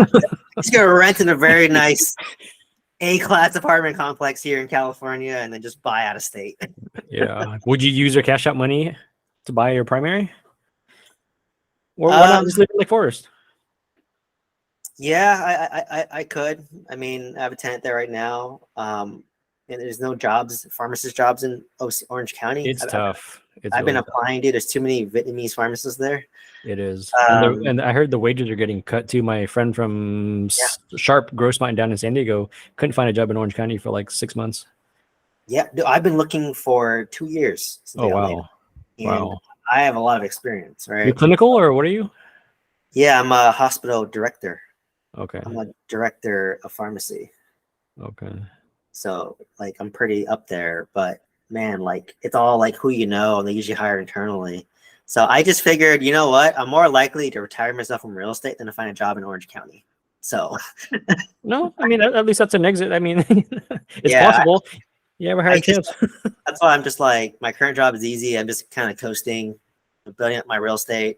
Just gonna rent in a very nice A-class apartment complex here in California and then just buy out of state. Yeah. Would you use your cash out money to buy your primary? Or why not just live in Lake Forest? Yeah, I could. I mean, I have a tenant there right now. And there's no jobs, pharmacist jobs in Orange County. It's tough. It's I've been really applying, dude. There's too many Vietnamese pharmacists there. It is. Um, And I heard the wages are getting cut too. My friend from Yeah. Sharp Grossmine down in San Diego couldn't find a job in Orange County for like 6 months. Yeah, dude, I've been looking for 2 years. Since Oh, they got wow. laid off, and Wow. I have a lot of experience, You're right? clinical or what are you? Yeah, I'm a hospital director. Okay. I'm a director of pharmacy. Okay. So like I'm pretty up there, but man, like it's all like who you know, and they usually hire internally. So I just figured, you know what? I'm more likely to retire myself from real estate than to find a job in Orange County. So No, I mean, at least that's an exit. I mean, it's yeah, possible. You have a higher I just chance. that's why I'm just like my current job is easy. I'm just kind of coasting, building up my real estate,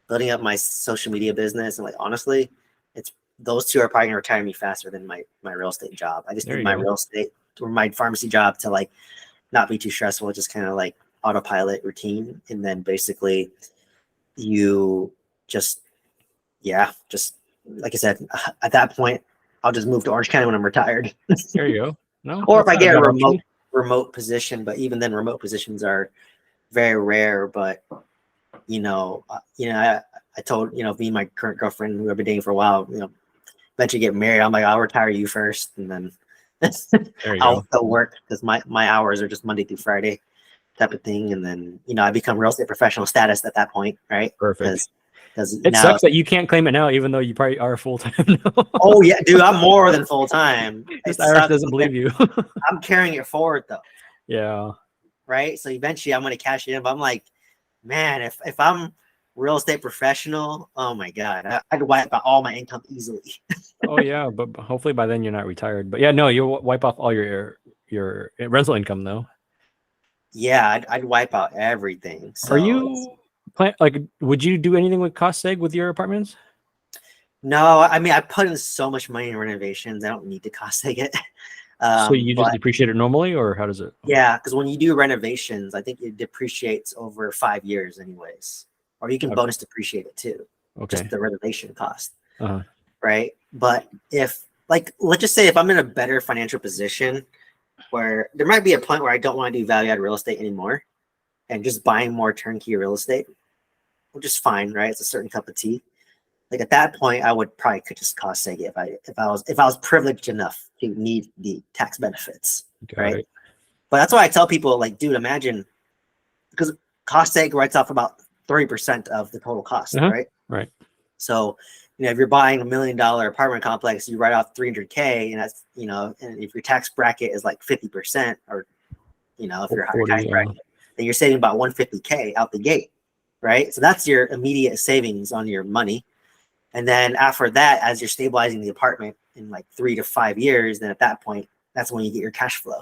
building up my social media business, and like honestly, it's those two are probably gonna retire me faster than my real estate job. I just There need you my go. real estate or my pharmacy job to like not be too stressful, just kind of like autopilot routine, and then basically you just just like I said, at that point I'll just move to Orange County when I'm retired. There you go. No, Or if that's I not a get a bad option. remote position, but even then remote positions are very rare. But I told me my current girlfriend who I've been dating for a while, eventually get married. I'm like, I'll retire you first, and then There you I'll go. still work because my hours are just Monday through Friday type of thing, and then I become real estate professional status at that point, right? Perfect. Because It now, sucks that you can't claim it now, even though you probably are full time now. oh yeah, dude, I'm more than full time. It Just IRS sucks. doesn't believe you. I'm carrying it forward though, Yeah. right? So eventually I'm going to cash it in. But I'm like, man, if I'm real estate professional, oh my god, I'd wipe out all my income easily. Oh yeah, but hopefully by then you're not retired. But yeah, no, you'll wipe off all your rental income though. Yeah, I'd wipe out everything. So Are you would you do anything with cost seg with your apartments? no, I mean I put in so much money in renovations. I don't need to cost take it. So you just But depreciate it normally, or how does it? yeah, because when you do renovations, I think it depreciates over 5 years, anyways. Or you can Okay. bonus depreciate it too, Okay. just the renovation cost, Uh-huh. right? But if let's just say if I'm in a better financial position where there might be a point where I don't want to do value add real estate anymore and just buying more turnkey real estate, which is fine, right? It's a certain cup of tea. Like at that point, I would probably could just cost seg it if I was privileged enough to need the tax benefits, Got right? it. But that's why I tell people, like, dude, imagine because cost seg writes off about 30% of the total cost, Uh-huh. right? Right. So, if you're buying $1 million apartment complex, you write off 300K, and that's, and if your tax bracket is like 50%, or, if you're a higher 40, tax bracket, then you're saving about 150K out the gate, right? So that's your immediate savings on your money. And then after that, as you're stabilizing the apartment in like 3 to 5 years, then at that point, that's when you get your cash flow.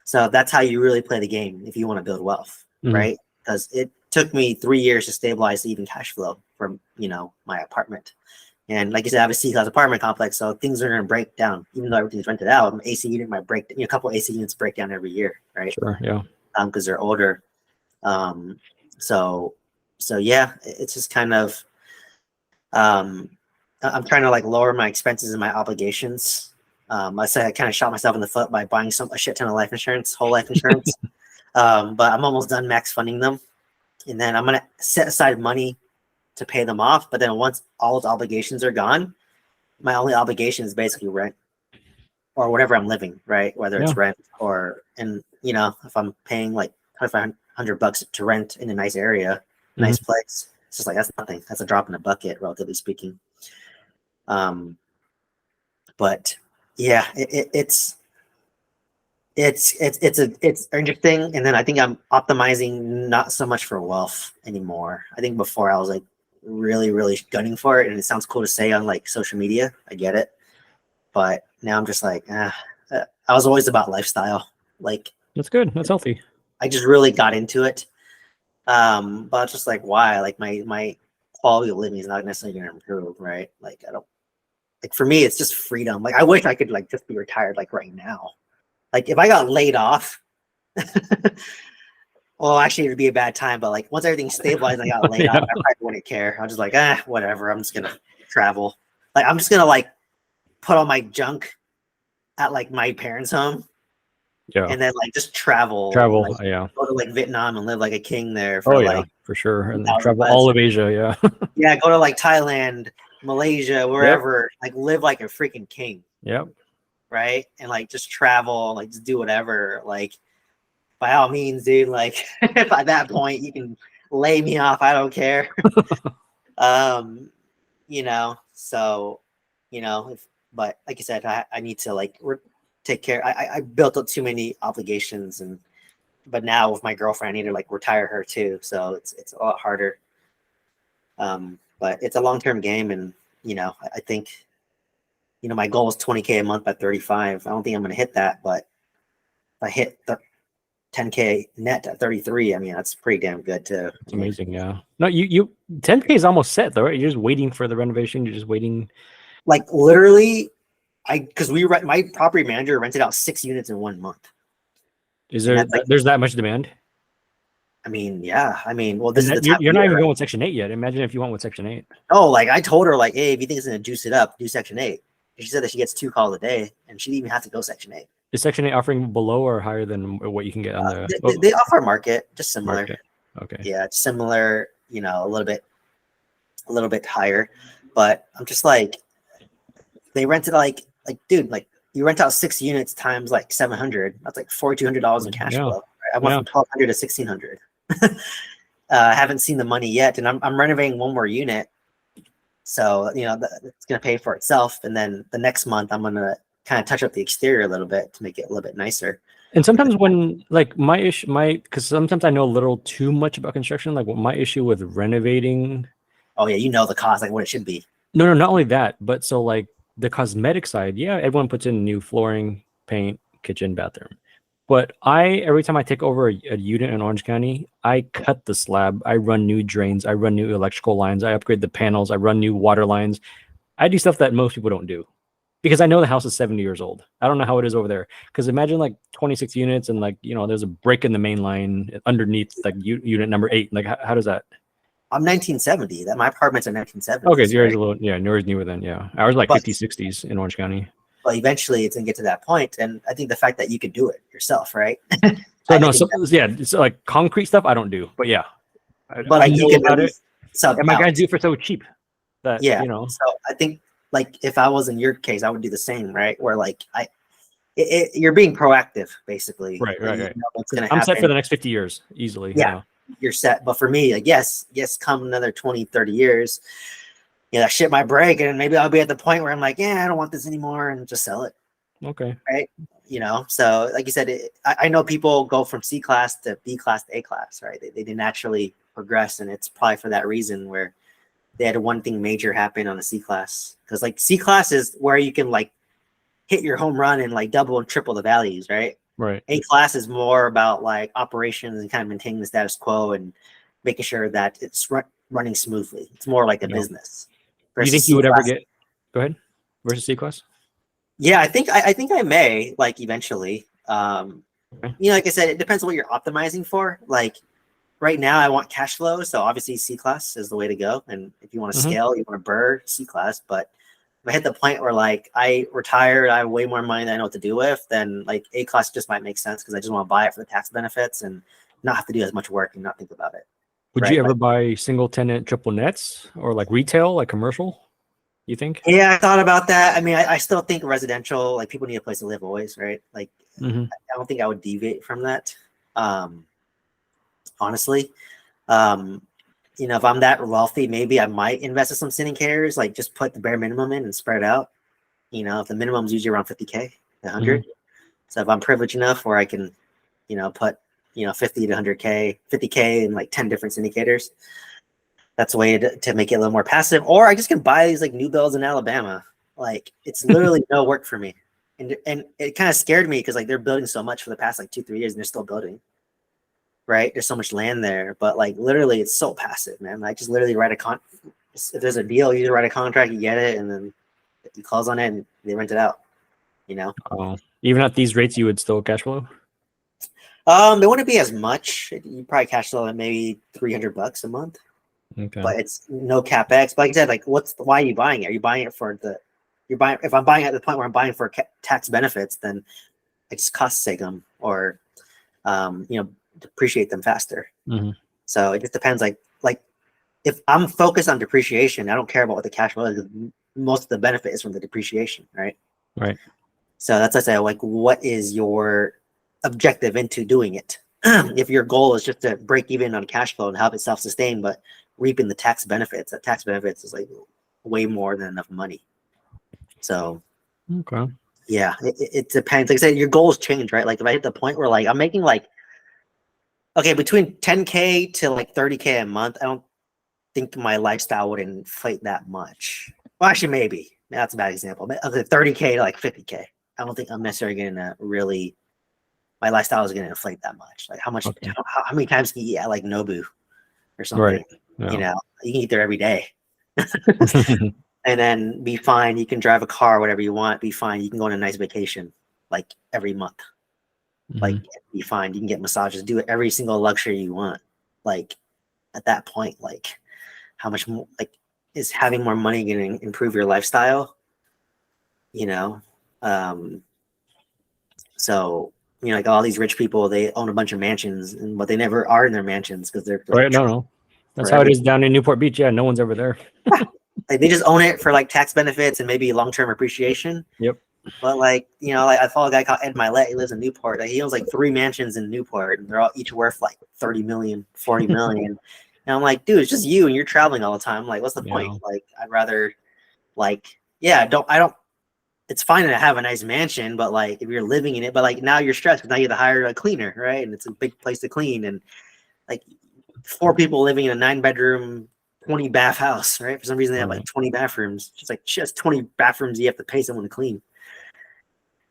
So that's how you really play the game if you want to build wealth, Mhm. right? Because it took me 3 years to stabilize even cash flow from my apartment. And like I said, I have a C-class apartment complex, so things are going to break down. Even though everything's rented out, an AC unit might break. A couple AC units break down every year, right? Sure. Yeah. Because they're older. So yeah, it's just kind of. I'm trying to like lower my expenses and my obligations. I said I kind of shot myself in the foot by buying a shit ton of life insurance, whole life insurance. But I'm almost done max funding them, and then I'm gonna set aside money to pay them off. But then once all those obligations are gone, my only obligation is basically rent or whatever I'm living, right? Whether it's Yeah. rent or, and you know, if I'm paying like $2,500 to rent in a nice area, nice place, it's just like that's nothing. That's a drop in the bucket, relatively speaking. But yeah, it's interesting. And then I think I'm optimizing not so much for wealth anymore. I think before I was like really gunning for it, and it sounds cool to say on like social media. I get it, but now I'm just like, I was always about lifestyle. Like That's good. That's healthy. I just really got into it. But it's just like why? Like my quality of living is not necessarily going to improve, right? Like I don't like for me, it's just freedom. Like I wish I could like just be retired like right now. Like if I got laid off, well, actually it'd be a bad time. But like once everything's stabilized, and I got laid Yeah. off, I probably wouldn't care. I'm just like, whatever. I'm just gonna travel. Like I'm just gonna like put all my junk at like my parents' home, Yeah. and then like just travel. Travel. Like, Yeah. go to like Vietnam and live like a king there for Oh yeah, like for sure. And 2,000 travel bucks. all of Asia. Yeah. Yeah, go to like Thailand, Malaysia, wherever. Like live like a freaking king, Yep. right? And like just travel, like just do whatever. Like by all means, dude. Like if at that point you can lay me off, I don't care. You know, so you know, but like I said, I need to like take care. I built up too many obligations, and but now with my girlfriend, I need to like retire her too. So it's a lot harder. But it's a long-term game, and you know, I think, you know, my goal is 20K a month by 35. I don't think I'm going to hit that, but if I hit the 10K net at 33, I mean, that's pretty damn good too. It's amazing. Yeah. No, you 10K is almost set though, right? You're just waiting for the renovation. You're just waiting. Like literally, because my property manager rented out 6 units in 1 month. Is there like, there's that much demand? I mean, yeah. I mean, well, this is the You're, time you're not even right? going with Section 8 yet. Imagine if you went with Section 8. Oh, like I told her, like, hey, if you think it's gonna juice it up, do Section 8. She said that she gets 2 calls a day, and she didn't even have to go Section 8. Is Section 8 offering below or higher than what you can get on the They offer market, just similar. market? Okay. Yeah, it's similar. You know, a little bit higher, but I'm just like, they rented like dude, like you rent out 6 units times like 700. That's like $4,200 in cash flow. Right? I went from 1,200 to 1,600. I haven't seen the money yet, and I'm renovating 1 more unit, so you know it's gonna pay for itself. And then the next month, I'm gonna kind of touch up the exterior a little bit to make it a little bit nicer. And sometimes when like because sometimes I know a little too much about construction. Like what my issue with renovating. Oh yeah, you know the cost, like what it should be. No, not only that, but so like the cosmetic side, yeah, everyone puts in new flooring, paint, kitchen, bathroom. But every time I take over a unit in Orange County, I cut the slab, I run new drains, I run new electrical lines, I upgrade the panels, I run new water lines. I do stuff that most people don't do because I know the house is 70 years old. I don't know how it is over there. Because imagine like 26 units and like, you know, there's a break in the main line underneath like unit number 8. Like how does that? I'm 1970. That my apartment's in 1970. Okay, so yours is a little, yeah, yours newer than, yeah. Ours like 50s, 60s in Orange County. But eventually it's gonna get to that point, and I think the fact that you could do it yourself, right? So no, yeah, it's like concrete stuff I don't do, but yeah. But like you can about it. Sub And my guys do it for so cheap that, yeah, you know. So I think like if I was in your case, I would do the same, right? Where like you're being proactive, basically. Right. You know what's gonna I'm happen. set for the next 50 years easily. Yeah, you're set. But for me, like yes, come another 20, 30 years, yeah, that shit might break, and maybe I'll be at the point where I'm like, yeah, I don't want this anymore, and just sell it. Okay. Right. You know, so like you said, I know people go from C class to B class to A class, right? They naturally progress, and it's probably for that reason where they had one thing major happen on the C class, because like C class is where you can like hit your home run and like double and triple the values, right? Right. A class is more about like operations and kind of maintaining the status quo and making sure that it's running smoothly. It's more like a business. Do you think you would ever get? Go ahead. Versus C class? Yeah, I think I may, like, eventually. You know, like I said, it depends on what you're optimizing for. Like right now, I want cash flow, so obviously C class is the way to go. And if you want to scale, you want to burr C class. But if I hit the point where like I retired, I have way more money than I know what to do with, then like A class just might make sense because I just want to buy it for the tax benefits and not have to do as much work and not think about it. Would you ever buy single tenant triple nets or like retail, like commercial? You think? Yeah, I thought about that. I mean, I still think residential, like people need a place to live always, right? Like, Hmm. I don't think I would deviate from that. Um, honestly, um, if I'm that wealthy, maybe I might invest in some syndications, like just put the bare minimum in and spread it out. If the minimum is usually around 50K, 100. So if I'm privileged enough where I can, put, 50 to 100K, 50K in like 10 different syndicators, that's a way to make it a little more passive. Or I just can buy these like new builds in Alabama. Like it's literally no work for me. And it kind of scared me because like they're building so much for the past like 2-3 years and they're still building. Right. There's so much land there. But like literally it's so passive, man. I just literally write if there's a deal, you just write a contract, you get it, and then you close on it and they rent it out. Oh, even at these rates, you would still cash flow. It wouldn't be as much. You probably cash flow at maybe $300 a month. Okay. But it's no capex. But like I said, like why are you buying it? Are you buying it for if I'm buying at the point where I'm buying for tax benefits, then I just cost save them or depreciate them faster. Mhm. So it just depends. Like if I'm focused on depreciation, I don't care about what the cash flow is. Most of the benefit is from the depreciation, right? Right. So that's why I say, like, what is your objective into doing it? If your goal is just to break even on cash flow and have it self-sustain, but reaping the tax benefits, that tax benefits is like way more than enough money. So Okay. yeah, it depends. Like I said, your goals change, right? Like if I hit the point where like I'm making like between 10K to like 30K a month, I don't think my lifestyle would inflate that much. Well, actually, maybe that's a bad example. Okay, 30K to like 50K. I don't think I'm necessarily going to really. My lifestyle is going to inflate that much. Like how much? Okay. How many times can you eat at like Nobu or something? Right. Yeah. You can eat there every day, and then be fine. You can drive a car, whatever you want. Be fine. You can go on a nice vacation, like every month. Like be fine. You can get massages. Do every single luxury you want. Like at that point, like how much more? Like is having more money going to improve your lifestyle? So like all these rich people, they own a bunch of mansions, but they never are in their mansions because they're like, right. No. That's how it is down in Newport Beach. Yeah. No one's ever there. like they just own it for like tax benefits and maybe long-term appreciation. Yep. But like like I follow a guy called Ed Milet. He lives in Newport. Like, he owns like 3 mansions in Newport, and they're all each worth like 30 million, 40 million. And I'm like, dude, it's just you, and you're traveling all the time. Like, what's the point? Like, I'd rather I don't. It's fine to have a nice mansion, but like if you're living in it, but like now you're stressed because now you have to hire a cleaner, right? And it's a big place to clean, and like 4 people living in a 9-bedroom, 20 bath house, right? For some reason they have like 20 bathrooms. It's like just 20 bathrooms you have to pay someone to clean,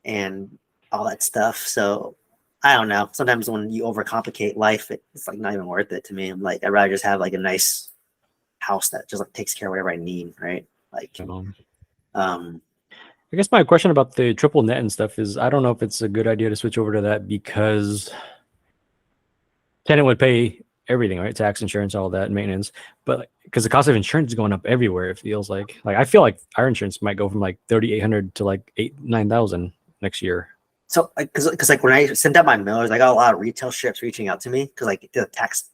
and all that stuff. So I don't know. Sometimes when you overcomplicate life, it's like not even worth it to me. I'm like, I'd rather just have like a nice house that just like takes care of whatever I need, right? Like, I guess my question about the triple net and stuff is I don't know if it's a good idea to switch over to that because tenant would pay everything, right? Tax, insurance, all that, maintenance. But because the cost of insurance is going up everywhere, it feels like I feel like our insurance might go from like 3,800 to like 8,000-9,000 next year. So because like when I sent out my mailers, I got a lot of retail strips reaching out to me because like the tax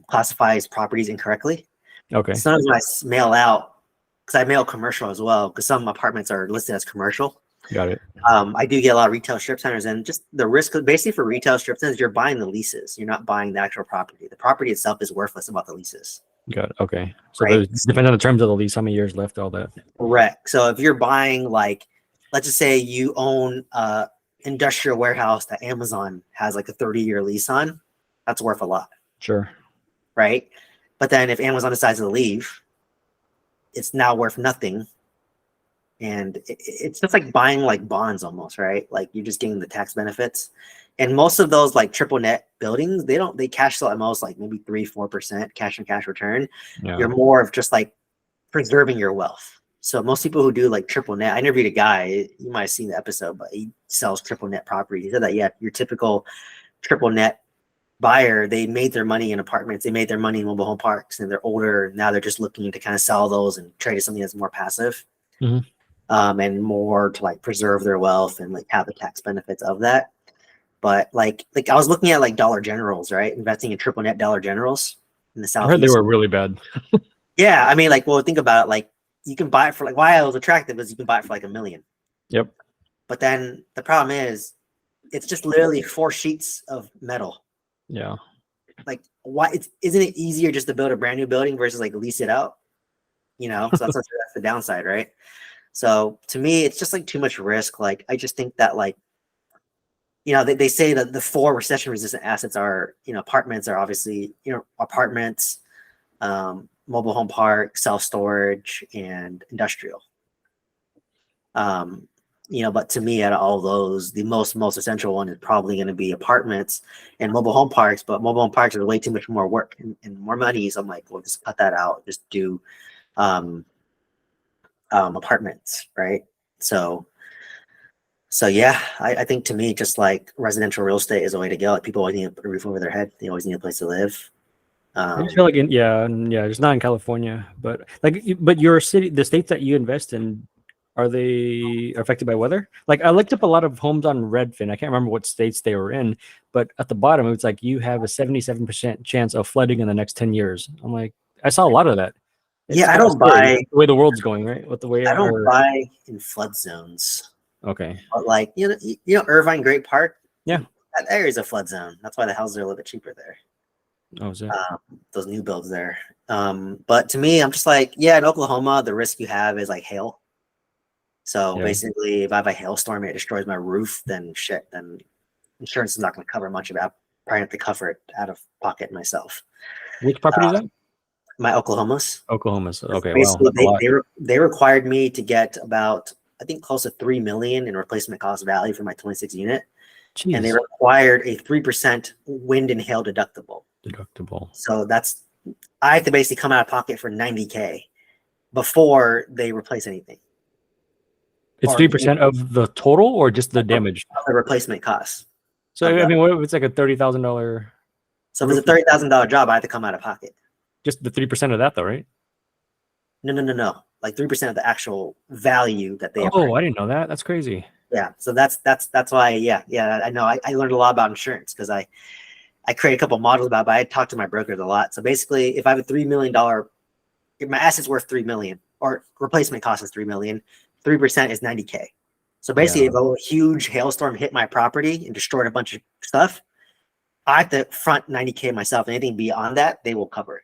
classifies properties incorrectly. Okay. Sometimes when I mail out, because I mail commercial as well, because some apartments are listed as commercial. Got it. I do get a lot of retail strip centers, and just the risk basically for retail strip centers, you're buying the leases. You're not buying the actual property. The property itself is worthless about the leases. Got it. Okay. So Right. it depends on the terms of the lease, how many years left, all that. Correct. So if you're buying like, let's just say you own a industrial warehouse that Amazon has like a 30-year lease on, that's worth a lot. Sure. Right. But then if Amazon decides to leave, it's now worth nothing. And it's just like buying like bonds almost, right? Like you're just getting the tax benefits. And most of those like triple net buildings, they cash flow at most like maybe 3-4% cash on cash return. Yeah. You're more of just like preserving your wealth. So most people who do like triple net, I interviewed a guy, you might have seen the episode, but he sells triple net property. He said that, yeah, your typical triple net buyer, they made their money in apartments, they made their money in mobile home parks, and they're older. Now they're just looking to kind of sell those and trade to something that's more passive. Mhm. And more to like preserve their wealth and like have the tax benefits of that. But like I was looking at like Dollar Generals, right? Investing in triple net Dollar Generals in the Southeast. I heard they were really bad. Yeah, I mean, like, well, think about it. Like, you can buy it for like, why it was attractive is you can buy it for like $1 million. Yep. But then the problem is it's just literally 4 sheets of metal. Yeah. Like, why isn't it easier just to build a brand new building versus like lease it out? So that's the downside, right? So to me, it's just like too much risk. Like, I just think that like, they say that the 4 recession resistant assets are, apartments are obviously, apartments, mobile home park, self storage, and industrial. But to me, out of all those, the most essential one is probably going to be apartments and mobile home parks. But mobile home parks are way too much more work and more money. So I'm like, well, just cut that out. Just do apartments, right? So yeah, I think to me, just like residential real estate is a way to go. Like, people always need a roof over their head. They always need a place to live. I just feel like it's not in California, but but your city, the states that you invest in, are they affected by weather? Like, I looked up a lot of homes on Redfin. I can't remember what states they were in, but at the bottom it's like you have a 77% chance of flooding in the next 10 years. I'm like, I saw a lot of that. It's Yeah, I kind of don't scary, buy. the way the world's going, right? With the way I don't buy in flood zones. Okay. But like, Irvine Great Park. Yeah. That area is a flood zone. That's why the houses are a little bit cheaper there. Oh, is it? Those new builds there. But to me, I'm just like, yeah, in Oklahoma, the risk you have is like hail. So basically, if I have a hailstorm, it destroys my roof, then insurance is not going to cover much of it. I probably have to cover it out of pocket myself. Which property is that? My Oklahoma's. Oklahoma's. Okay, Basically, wow. they required me to get about, I think, close to $3 million in replacement cost value for my 26 unit. Jeez. And they required a 3% wind and hail deductible. So I have to basically come out of pocket for $90K before they replace anything. It's 3% of the total, or just the damage? The replacement cost. So I mean, what if it's like a $30,000? So if it's a $30,000 job, I have to come out of pocket. Just the 3% of that, though, right? No. Like 3% of the actual value that they. Oh, I didn't know that. That's crazy. Yeah. So that's why. Yeah. I know. I learned a lot about insurance because I created a couple of models about it, but I talked to my brokers a lot. So basically, if I have a $3 million, if my asset's worth $3 million or replacement cost is $3 million, 3% is $90K. So basically, if a huge hailstorm hit my property and destroyed a bunch of stuff, I have to front $90K myself. Anything beyond that, they will cover it.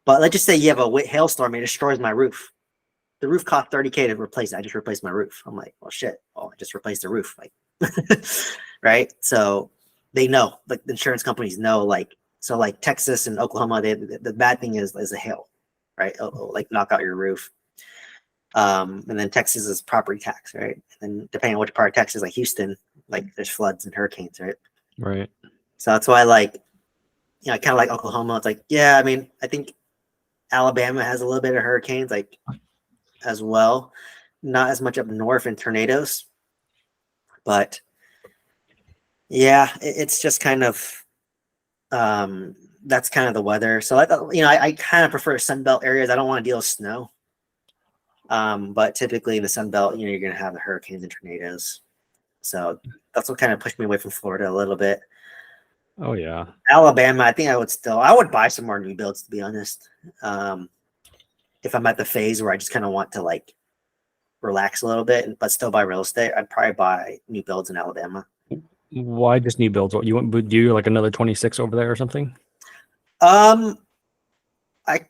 But let's just say you have a hailstorm, it destroys my roof. The roof cost $30K to replace it. I just replaced my roof. I'm like, well, shit. Oh, I just replaced the roof. Like, right? So they know, like, the insurance companies know, like, so like Texas and Oklahoma, the bad thing is a hail, right? Like, knock out your roof. And then Texas is property tax, right? And then depending on which part of Texas, like Houston, like there's floods and hurricanes, right? Right. So that's why, like, I kind of like Oklahoma. It's like, yeah, I mean, I think Alabama has a little bit of hurricanes, like, as well. Not as much up north in tornadoes, but yeah, it's just kind of that's kind of the weather. So I kind of prefer Sunbelt areas. I don't want to deal with snow. But typically in the Sunbelt, you're going to have the hurricanes and tornadoes. So that's what kind of pushed me away from Florida a little bit. Oh yeah. Alabama, I think I would buy some more new builds, to be honest. If I'm at the phase where I just kind of want to like relax a little bit, but still buy real estate, I'd probably buy new builds in Alabama. Why just new builds? You want do like another 26 over there or something? I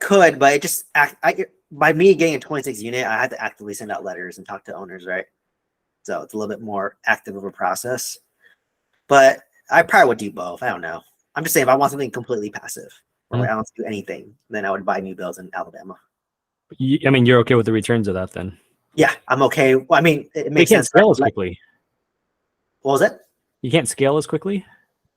could, but by me getting a 26 unit, I had to actively send out letters and talk to owners, right? So it's a little bit more active of a process. But I probably would do both. I don't know. I'm just saying, if I want something completely passive, or I don't do anything, then I would buy new builds in Alabama. I mean, you're okay with the returns of that then? Yeah, I'm okay. Well, I mean, it makes sense. Scale as quickly. What was it? You can't scale as quickly?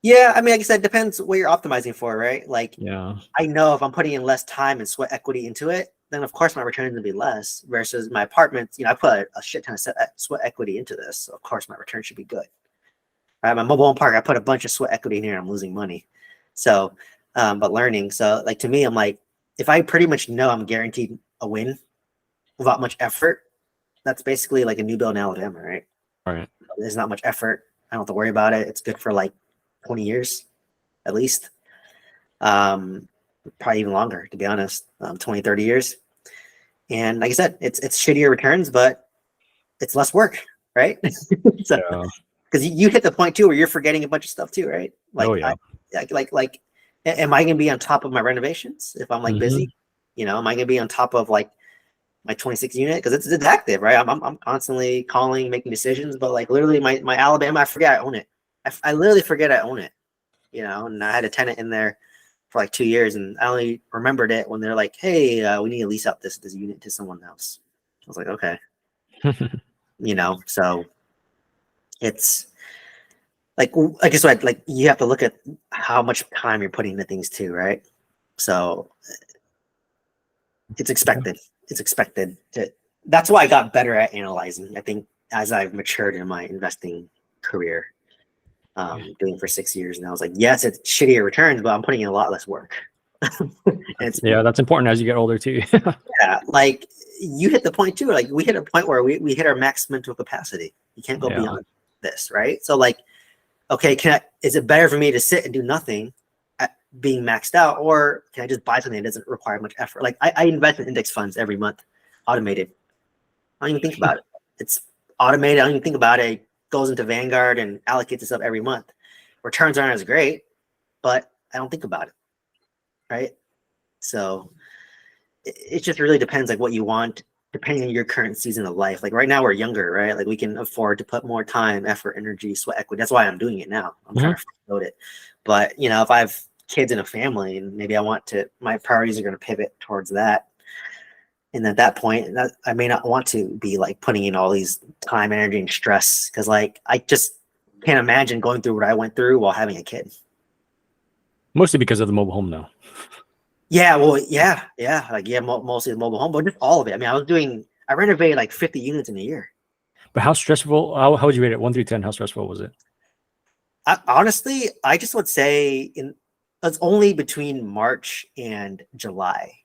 Yeah, I mean, like I said, it depends what you're optimizing for, right? Like, yeah, I know if I'm putting in less time and sweat equity into it, then of course my return is going to be less. Versus my apartments, I put a shit ton of sweat equity into this, so of course my return should be good. Right, my mobile home park, I put a bunch of sweat equity in here, and I'm losing money. So, but learning. So, like, to me, I'm like, if I pretty much know I'm guaranteed a win without much effort, that's basically like a new build in Alabama, right? All right. There's not much effort. I don't have to worry about it. It's good for like 20 years, at least. Probably even longer, to be honest, 20, 30 years. And like I said, it's shittier returns, but it's less work, right? So, Yeah. because you hit the point too where you're forgetting a bunch of stuff too, right? Like, Oh yeah. am I gonna be on top of my renovations if I'm like busy? You know, am I gonna be on top of like my 26 unit? Because it's active, right? I'm constantly calling, making decisions, but like literally my Alabama, I forget I own it. I literally forget I own it, you know, and I had a tenant in there for like 2 years, and I only remembered it when they're like, "Hey, we need to lease out this unit to someone else." I was like, "Okay," you know. So it's like I guess what like you have to look at how much time you're putting into things too, right? So it's expected. It's expected to. That's why I got better at analyzing. I think as I've matured in my investing career, doing for 6 years now, I was like, yes, it's shittier returns, but I'm putting in a lot less work. And it's Yeah, that's important as you get older too. yeah, like you hit the point too. Like we hit a point where we hit our max mental capacity. You can't go Yeah. beyond this, right? So like, okay, is it better for me to sit and do nothing at being maxed out, or can I just buy something that doesn't require much effort? Like I invest in index funds every month, automated. I don't even think about it. It's automated. I don't even think about it. It goes into Vanguard and allocates itself every month. Returns aren't as great, but I don't think about it, right? So it just really depends like what you want depending on your current season of life. Like right now we're younger, right? Like we can afford to put more time, effort, energy, sweat equity. That's why I'm doing it now. I'm trying to promote it. But you know, if I have kids and a family and maybe my priorities are going to pivot towards that. And at that point, I may not want to be like putting in all these time, energy, and stress because like I just can't imagine going through what I went through while having a kid. Mostly because of the mobile home though. Yeah, well, yeah, like mostly the mobile home, but just all of it. I mean, I renovated like 50 units in a year. But how stressful? How would you rate it? 1 through 10. How stressful was it? Honestly, I just would say it's only between March and July.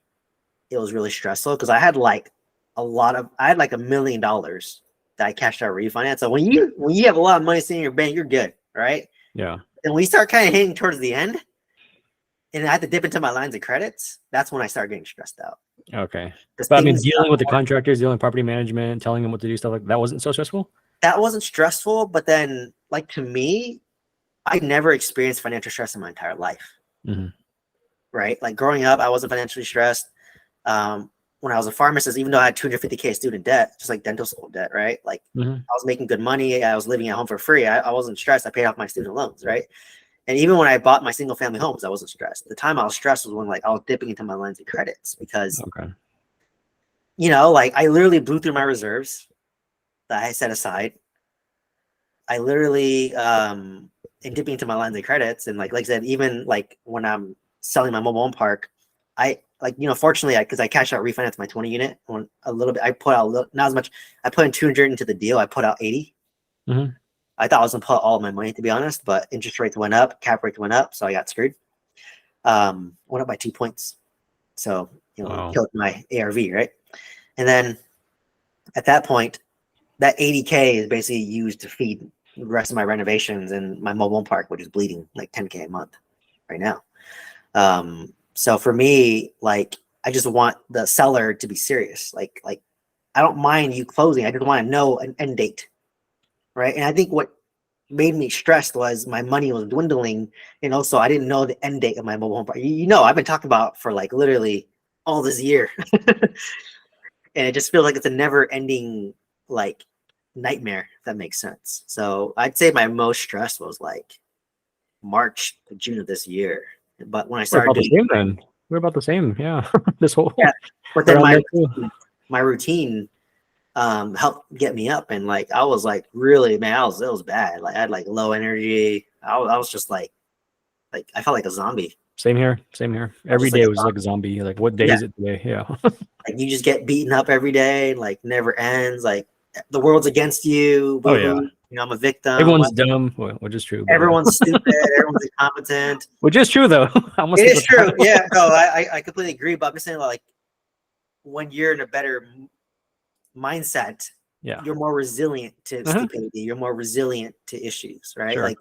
It was really stressful because I had like $1 million that I cashed out refinance. So when you have a lot of money sitting in your bank, you're good, right? Yeah. And when you start kind of hitting towards the end, and I had to dip into my lines of credits, that's when I started getting stressed out. Okay. Because But I mean, dealing with the contractors, dealing with property management, telling them what to do, stuff like that wasn't so stressful. That wasn't stressful, but then like to me, I never experienced financial stress in my entire life. Right? Like growing up, I wasn't financially stressed. When I was a pharmacist, even though I had $250K student debt, just like dental school debt, right? Like I was making good money. I was living at home for free. I wasn't stressed. I paid off my student loans, right? And even when I bought my single family homes, I wasn't stressed. The time I was stressed was when like I was dipping into my lines of credits because, you know, like I literally blew through my reserves that I set aside. I literally and dipping into my lines of credits, and like I said, even like when I'm selling my mobile home park, I like, you know, fortunately, because I cashed out refinance my 20 unit on a little bit. I put out not as much. I put in 200 into the deal. I put out 80. I thought I was gonna put all of my money, to be honest, but interest rates went up, cap rates went up, so I got screwed. Went up by 2 points, so you know, killed my ARV, right? And then at that point, that 80K is basically used to feed the rest of my renovations and my mobile home park, which is bleeding like 10K a month right now. So for me, like I just want the seller to be serious. Like I don't mind you closing. I just want to know an end date, right? And I think what made me stressed was my money was dwindling, and also I didn't know the end date of my mobile home park. You know, I've been talking about for like literally all this year, and it just feels like it's a never-ending like nightmare. If that makes sense. So I'd say my most stress was like March to June of this year. But when I started we're about the same. Yeah. This whole but then my routine helped get me up, and like I was like really, man, it was bad. Like I had like low energy. I was just like I felt like a zombie. Same here. Every day was like a zombie. Like, what day is it today? Yeah. Like you just get beaten up every day, like never ends. Like the world's against you. Oh yeah. You know, I'm a victim. Everyone's dumb, which is true. Everyone's stupid. Everyone's incompetent. Which is true, though. It is true. Yeah. No, I completely agree. But I'm just saying, like, when you're in a better mindset, you're more resilient to stupidity. You're more resilient to issues, right? Like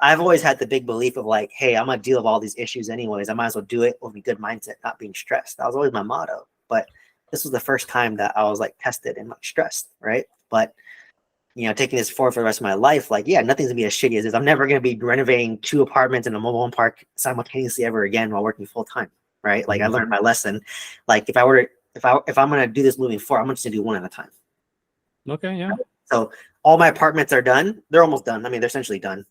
I've always had the big belief of like, hey, I'm gonna deal with all these issues anyways. I might as well do it with a good mindset, not being stressed. That was always my motto. But this was the first time that I was like tested and like stressed, right? But taking this forward for the rest of my life, like, yeah, nothing's gonna be as shitty as this. I'm never gonna be renovating 2 apartments in a mobile home park simultaneously ever again while working full time, right? Like, I learned my lesson. Like, if I'm gonna do this moving forward, I'm just gonna do one at a time. Okay, yeah. So all my apartments are done. They're almost done. I mean, they're essentially done.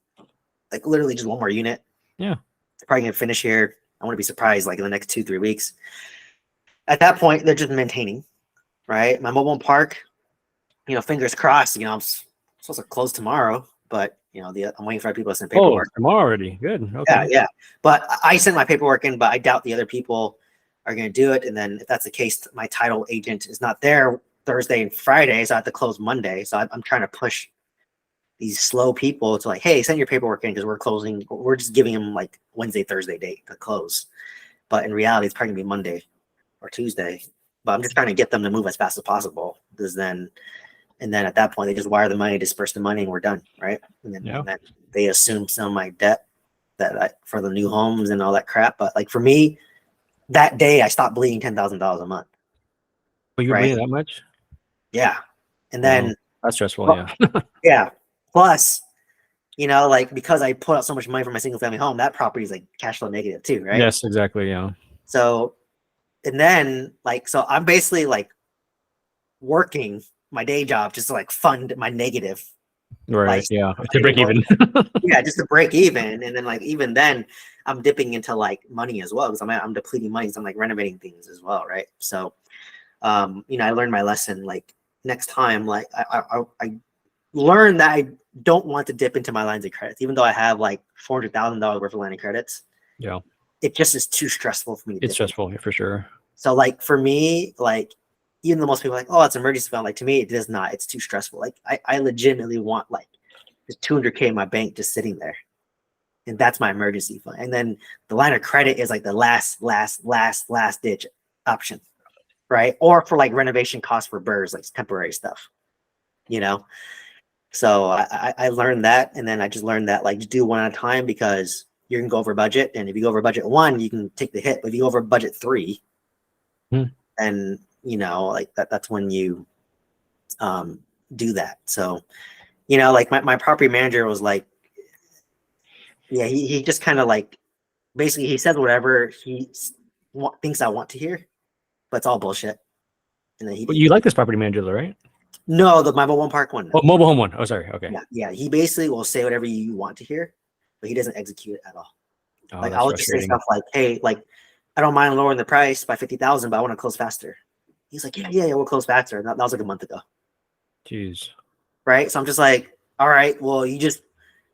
Like, literally just one more unit. Yeah. Probably gonna finish here. I want to be surprised like in the next 2-3 weeks. At that point, they're just maintaining, right? My mobile home park, fingers crossed. I'm supposed to close tomorrow, but I'm waiting for people to send paperwork. Oh, tomorrow already. Good. Okay. Yeah. But I sent my paperwork in, but I doubt the other people are going to do it. And then if that's the case, my title agent is not there Thursday and Friday, so I have to close Monday. So I'm trying to push these slow people to like, hey, send your paperwork in because we're closing. We're just giving them like Wednesday, Thursday date to close. But in reality, it's probably going to be Monday or Tuesday. But I'm just trying to get them to move as fast as possible, because then at that point, they just wire the money, disperse the money, and we're done, right? And then they assume some of my debt for the new homes and all that crap. But like for me, that day I stopped bleeding $10,000 a month. But you bleeding that much? Yeah, and then that's stressful. Yeah. Yeah. Plus, like, because I put out so much money for my single family home, that property is like cash flow negative too, right? Yes, exactly. Yeah. So, and then so I'm basically like working my day job just to like fund my negative. Right. Yeah. To break even. Yeah, just to break even. And then like even then I'm dipping into like money as well, because I'm depleting money. So I'm like renovating things as well, right? So I learned my lesson. Like next time, like I learned that I don't want to dip into my lines of credit, even though I have like $400,000 worth of line of credits. Yeah. It just is too stressful for me. It's stressful, for sure. So like for me, like even though most people are like, oh, it's an emergency fund, like to me, it is not. It's too stressful. Like I legitimately want like just $200K in my bank just sitting there. And that's my emergency fund. And then the line of credit is like the last ditch option, right? Or for like renovation costs for burrs, like temporary stuff, So I learned that. And then I just learned that like just do one at a time, because you can go over budget. And if you go over budget 1, you can take the hit. But if you go over budget 3, then like that's when you do that. So like my property manager was like, yeah, he just kind of like basically he says whatever he thinks I want to hear, but it's all bullshit. And then But you like this property manager though, right? No, my mobile home park one. Oh, mobile home one. Oh, sorry. Okay. Yeah. He basically will say whatever you want to hear, but he doesn't execute it at all. Oh, like I'll just say stuff like, hey, like I don't mind lowering the price by 50,000, but I want to close faster. He's like, yeah, we'll close faster. That was like a month ago. Jeez. Right. So I'm just like, all right, well, you just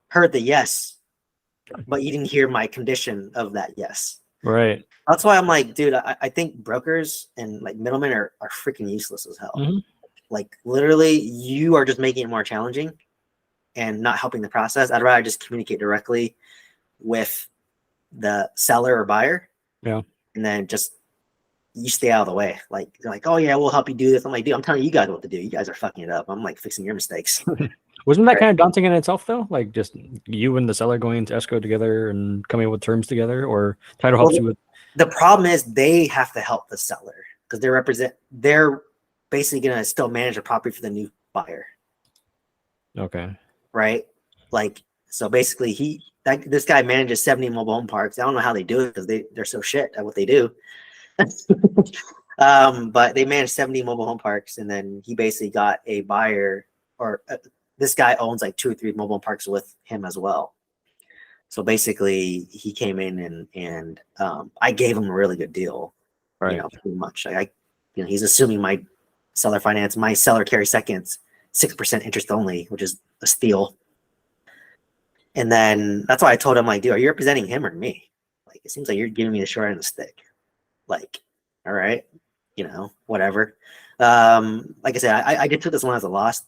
heard the yes, but you didn't hear my condition of that yes. Right. That's why I'm like, dude, I think brokers and like middlemen are freaking useless as hell. Mm-hmm. Like literally, you are just making it more challenging and not helping the process. I'd rather just communicate directly with the seller or buyer. Yeah. And then just you stay out of the way. Like they're like, oh yeah, we'll help you do this. I'm like, dude, I'm telling you guys what to do. You guys are fucking it up. I'm like fixing your mistakes. Wasn't that kind of daunting in itself though? Like just you and the seller going into escrow together and coming up with terms together, or title helps you with? The problem is they have to help the seller because they're basically going to still manage the property for the new buyer. Okay. Right. Like, so basically this guy manages 70 mobile home parks. I don't know how they do it because they're so shit at what they do. But they manage 70 mobile home parks, and then he basically got a buyer, or this guy owns like 2 or 3 mobile home parks with him as well. So basically, he came in and I gave him a really good deal, right? Pretty much. He's assuming my seller carry seconds 6% interest only, which is a steal. And then that's why I told him, like, dude, are you representing him or me? Like, it seems like you're giving me the short end of the stick. Like, all right, whatever. Like I said, I did took this one as a loss.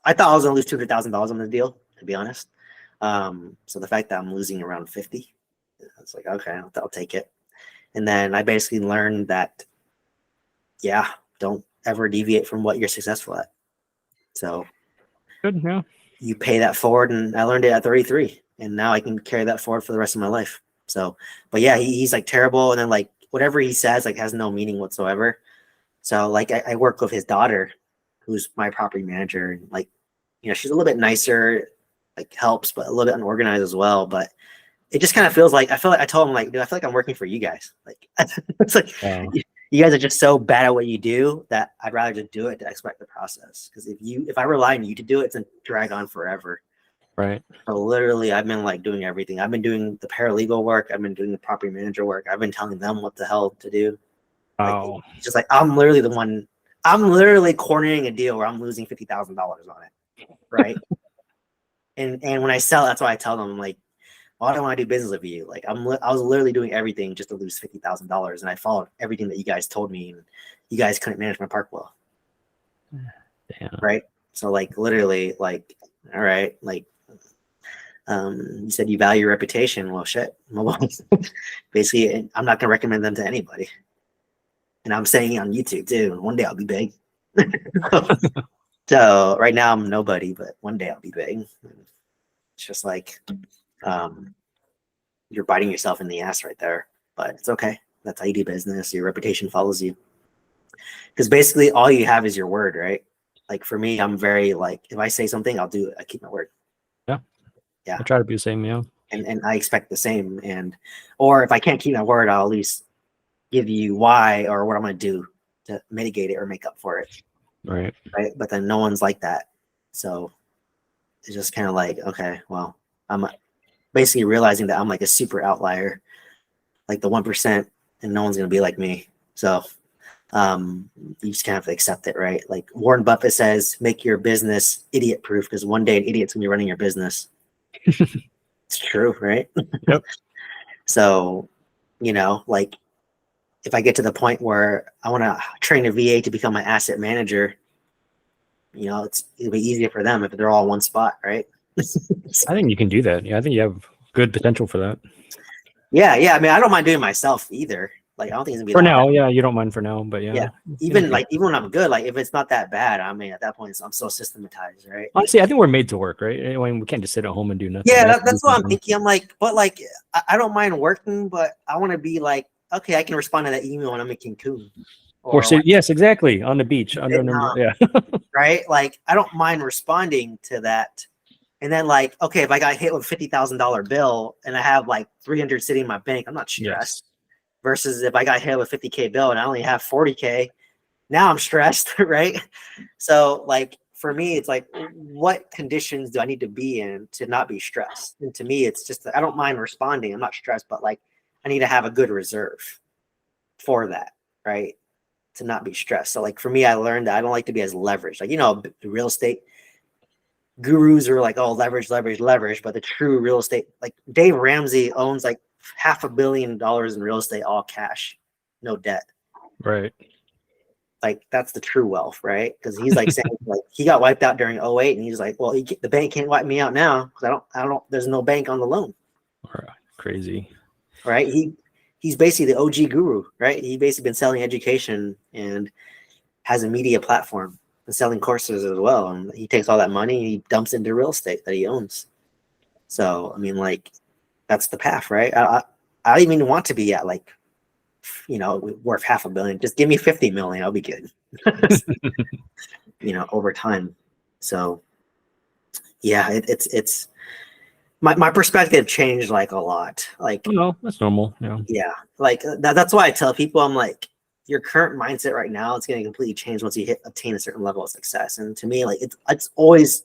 I thought I was gonna lose $200,000 on this deal, to be honest. So the fact that I'm losing around 50, it's like, okay, I'll take it. And then I basically learned that, yeah, don't ever deviate from what you're successful at. So good, yeah. You pay that forward, and I learned it at 33, and now I can carry that forward for the rest of my life. So, but yeah, he's like terrible, and then like whatever he says like has no meaning whatsoever. So like I work with his daughter, who's my property manager, and like, she's a little bit nicer, like helps, but a little bit unorganized as well. But it just kind of feels like I told him like, dude, I feel like I'm working for you guys. Like it's like Wow. you guys are just so bad at what you do that I'd rather just do it to expect the process. Because if I rely on you to do it, it's gonna drag on forever. Right. So literally, I've been like doing everything. I've been doing the paralegal work. I've been doing the property manager work. I've been telling them what the hell to do. Like, Wow. it's just like I'm literally the one. I'm literally coordinating a deal where I'm losing $50,000 on it, right? and when I sell, that's why I tell them, I'm like, why do I want to do business with you? Like I was literally doing everything just to lose $50,000, and I followed everything that you guys told me, and you guys couldn't manage my park well, Damn. right? So like literally, like, all right, like, you said you value your reputation. Well, shit. Basically, I'm not gonna recommend them to anybody, and I'm saying it on YouTube too. One day I'll be big. So right now I'm nobody, but one day I'll be big. It's just like, you're biting yourself in the ass right there, but it's okay. That's how you do business. Your reputation follows you. Because basically all you have is your word, right? Like for me, I'm very like, if I say something, I'll do it. I keep my word. Yeah. Yeah. I try to be the same. Yeah. And I expect the same. Or if I can't keep my word, I'll at least give you why or what I'm going to do to mitigate it or make up for it. Right. Right. But then no one's like that. So it's just kind of like, okay, well, I'm basically realizing that I'm like a super outlier, like the 1%, and no one's going to be like me. So you just kind of have to accept it, right? Like Warren Buffett says, make your business idiot proof, because one day an idiot's going to be running your business. It's true, right? Yep. So, like if I get to the point where I want to train a VA to become my asset manager, it'll be easier for them if they're all in one spot, right? I think you can do that. Yeah, I think you have good potential for that. Yeah. I mean, I don't mind doing it myself either. Like, I don't think it's gonna be For that now, bad. yeah, you don't mind for now, but yeah. Yeah. Even when I'm good, like if it's not that bad, I mean, at that point, I'm so systematized, right? Honestly, I think we're made to work, right? I mean, we can't just sit at home and do nothing. Yeah, that's what I'm thinking. I'm like, but like, I don't mind working, but I want to be like, okay, I can respond to that email when I'm in Cancun. Or like, yes, exactly, on the beach under an umbrella. Yeah. Right? Like, I don't mind responding to that. And then like, okay, if I got hit with $50,000 bill and I have like 300 sitting in my bank, I'm not stressed. Yes. Versus if I got hit with $50K bill and I only have $40K, now I'm stressed, right? So like for me, it's like, what conditions do I need to be in to not be stressed? And to me, it's just, I don't mind responding. I'm not stressed, but like, I need to have a good reserve for that, right? To not be stressed. So like for me, I learned that I don't like to be as leveraged. Like, the real estate gurus are like, oh, leverage. But the true real estate, like Dave Ramsey owns like $500 million in real estate, all cash, no debt. Right. Like that's the true wealth, right? Because he's like saying like he got wiped out during 08 and he's like, well, the bank can't wipe me out now because I don't. There's no bank on the loan. Crazy, right? He's basically the OG guru, right? He basically been selling education and has a media platform and selling courses as well. And he takes all that money and he dumps into real estate that he owns. So I mean, like that's the path, right? I don't even want to be at like, worth $500 million. Just give me 50 million. I'll be good. Over time. So yeah, it's my perspective changed like a lot. Like, no, that's normal. Yeah. Like that's why I tell people, I'm like, your current mindset right now, it's going to completely change once you obtain a certain level of success. And to me, like it's always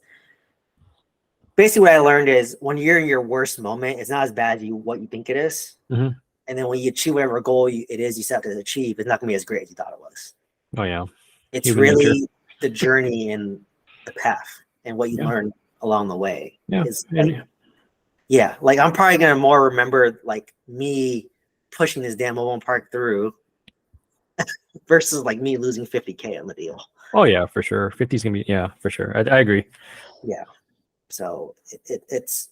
basically what I learned is when you're in your worst moment, it's not as bad as what you think it is. Mm-hmm. And then when you achieve whatever goal it is you set out to achieve, it's not going to be as great as you thought it was. Oh yeah. It's really the journey and the path and what you learn along the way. Yeah. Like I'm probably going to more remember like me pushing this damn mobile park through versus like me losing 50K on the deal. Oh yeah, for sure. 50 is gonna be for sure. I agree. Yeah. So it's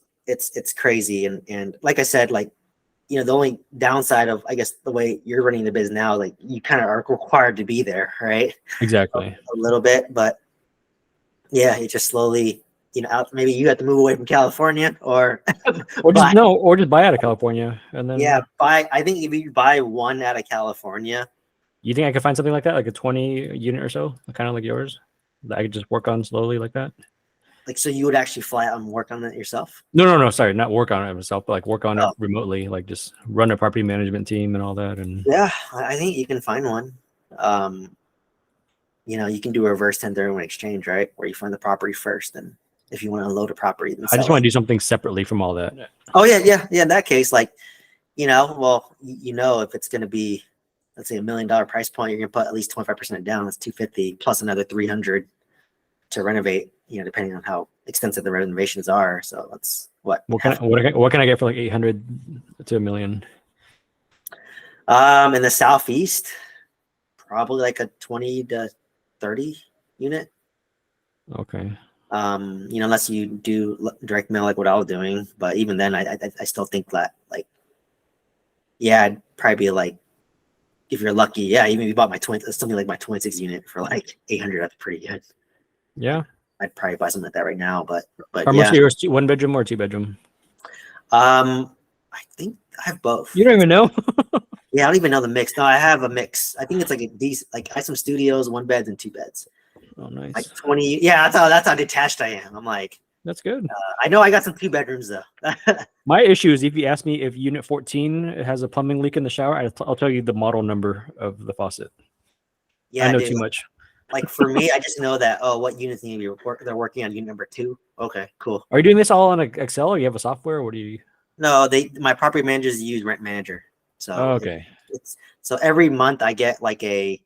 crazy and like I said, like the only downside of I guess the way you're running the biz now, like you kind of are required to be there, right? Exactly. A little bit, but yeah, it just slowly. Maybe you have to move away from California, or just buy out of California, and then I think if you buy one out of California, You think I could find something like that, like a 20 unit or so, kind of like yours, that I could just work on slowly like that? Like, so you would actually fly out and work on it yourself? No. Sorry, not work on it myself, but like work on it Oh, remotely, like just run a property management team and all that. And yeah, I think you can find one. Um, you can do a reverse 1031 exchange, right? Where you find the property first, and if you want to unload a property, then I just sell want it. to do something separately from all that. Oh yeah. In that case, like, well, if it's going to be, let's say, $1 million price point, you're going to put at least 25% down. That's 250 plus another 300 to renovate. Depending on how extensive the renovations are. So that's what. What can I get for like 800 to $1 million? In the southeast, probably like a 20 to 30 unit. Okay. Unless you do direct mail like what I was doing, but even then, I still think that, like, yeah, I'd probably be like, if you're lucky, yeah, even if you bought something like my 26 unit for like 800, that's pretty good. Yeah. I'd probably buy something like that right now, but Are most yeah. of yours 1 bedroom or 2 bedroom? I think I have both. You don't even know. Yeah, I don't even know the mix. No, I have a mix. I think it's like a decent, like I have some studios, 1 beds and 2 beds. Oh, nice. Like 20. Yeah, that's how detached I am. I'm like, That's good. I know I got some 2 bedrooms though. My issue is if you ask me if unit 14 has a plumbing leak in the shower, I'll tell you the model number of the faucet. Yeah, I know dude, too much. like for me, I just know that, what units need to be they're working on unit number 2. Okay, cool. Are you doing this all on Excel, or you have a software? Or what do you? No, my property managers use Rent Manager. So Oh, okay. it's so every month I get like a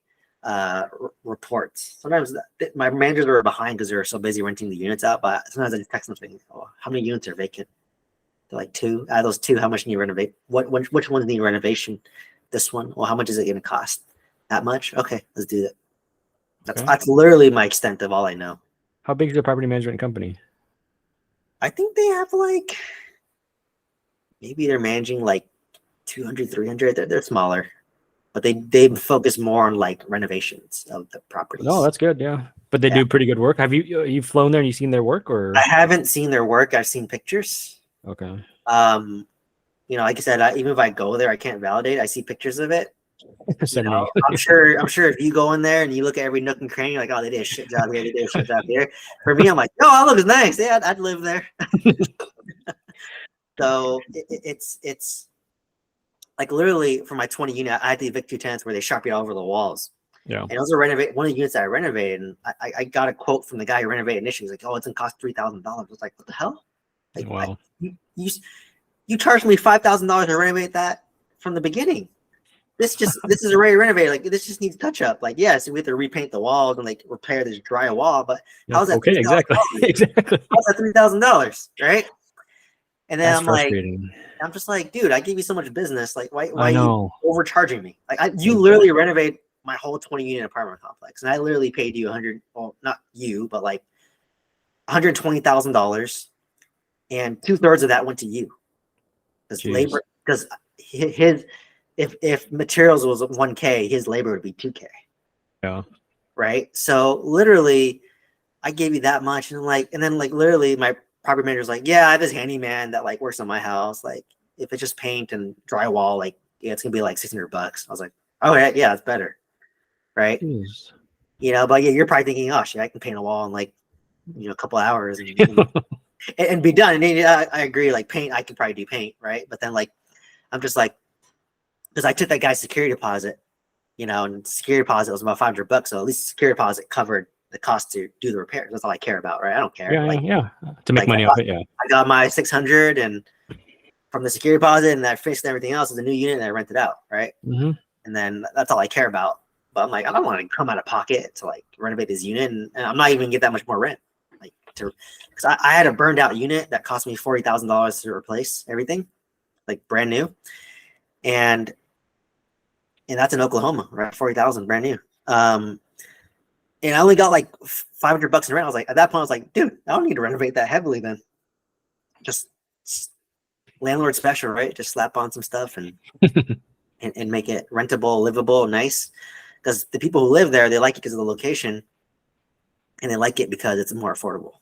report. Sometimes my managers are behind because they're so busy renting the units out, but sometimes I just text them saying, "Oh, how many units are vacant?" They're like 2. Out of those 2, how much need you renovate? Which ones need renovation? This one. Well, how much is it going to cost? That much? Okay, let's do that. Okay. That's literally my extent of all I know. How big is your property management company? I think they have like, maybe they're managing like 200, 300. They're smaller, but they focus more on like renovations of the properties. No, that's good. Yeah, but they do pretty good work. Have you've flown there and you've seen their work, or? I haven't seen their work. I've seen pictures. Okay. Like I said, even if I go there, I can't validate. I see pictures of it. Send me. I'm sure if you go in there and you look at every nook and cranny, you're like, oh, they did a shit job here, they did a shit job here. For me, I'm like, no, that looks nice. Yeah, I'd live there. So it's like literally for my 20 unit, I had to evict 2 tenants where they sharpie all over the walls. Yeah. And also one of the units that I renovated, and I got a quote from the guy who renovated initially. He's like, oh, it's gonna cost $3,000. I was like, what the hell? Like, wow. You charged me $5,000 to renovate that from the beginning. This is already renovated. Like, this just needs touch up. Like, yes, we have to repaint the walls and like repair this dry wall, but how's that? Okay, exactly. Exactly. How's that $3,000, right? And then That's I'm just like, dude, I gave you so much business. Like, why I are know. you overcharging me? Like, you literally renovate my whole 20 unit apartment complex, and I literally paid you well, not you, but like $120,000, and 2/3 of that went to you because labor. Because if materials was $1K, his labor would be $2K. Yeah. Right. So literally, I gave you that much, and then literally my property manager's like, yeah, I have this handyman that like works on my house. Like, if it's just paint and drywall, like, yeah, it's gonna be like $600. I was like, oh yeah, it's better, right? Jeez. But yeah, you're probably thinking, oh shit, I can paint a wall in like, a couple hours and be done. And I agree, like paint, I could probably do paint, right? But then like, I'm just like, because I took that guy's security deposit, and security deposit was about $500, so at least security deposit covered the cost to do the repairs. That's all I care about, right? I don't care. Yeah. To make money off it, yeah. I got my 600 and from the security deposit, and that fixed everything else is a new unit that I rented out, right? Mm-hmm. And then that's all I care about. But I'm like, I don't want to come out of pocket to like renovate this unit, and I'm not even gonna get that much more rent, like because I had a burned out unit that cost me $40,000 to replace everything, like brand new, and that's in Oklahoma, right? 40,000 brand new. And I only got like $500 in rent. I was like, at that point, I was like, dude, I don't need to renovate that heavily then. Just landlord special, right? Just slap on some stuff and and make it rentable, livable, nice. Because the people who live there, they like it because of the location, and they like it because it's more affordable.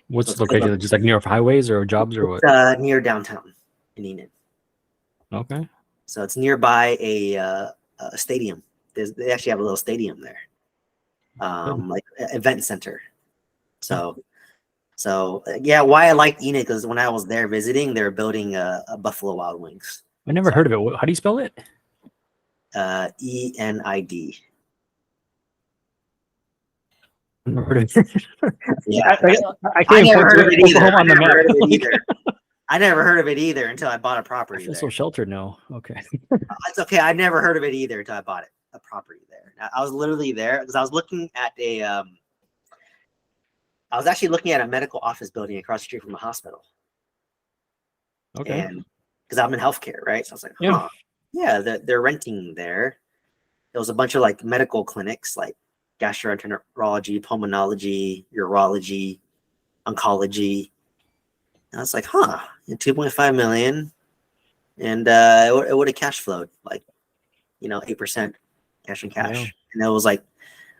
What's the location? Just like near highways or jobs or what? Near downtown in Enid. Okay. So it's nearby a stadium. they actually have a little stadium there, like event center. So yeah, why I liked Enid because when I was there visiting, they were building a Buffalo Wild Wings. I never heard of it. How do you spell it? ENID. I've never heard of it. Yeah, I I can't never point heard of to it either. Oklahoma on the map. I never heard of it either until I bought a I property feel there. so sheltered now. Okay. It's okay. I never heard of it either until I bought a property there. I was literally there because I was looking at I was actually looking at a medical office building across the street from a hospital. Okay. And because I'm in healthcare, right? So I was like, Yeah. yeah, they're renting there. There was a bunch of like medical clinics, like gastroenterology, pulmonology, urology, oncology. And I was like, 2.5 million. And it would have cash flowed like, 8% cash and cash. Yeah. And it was like,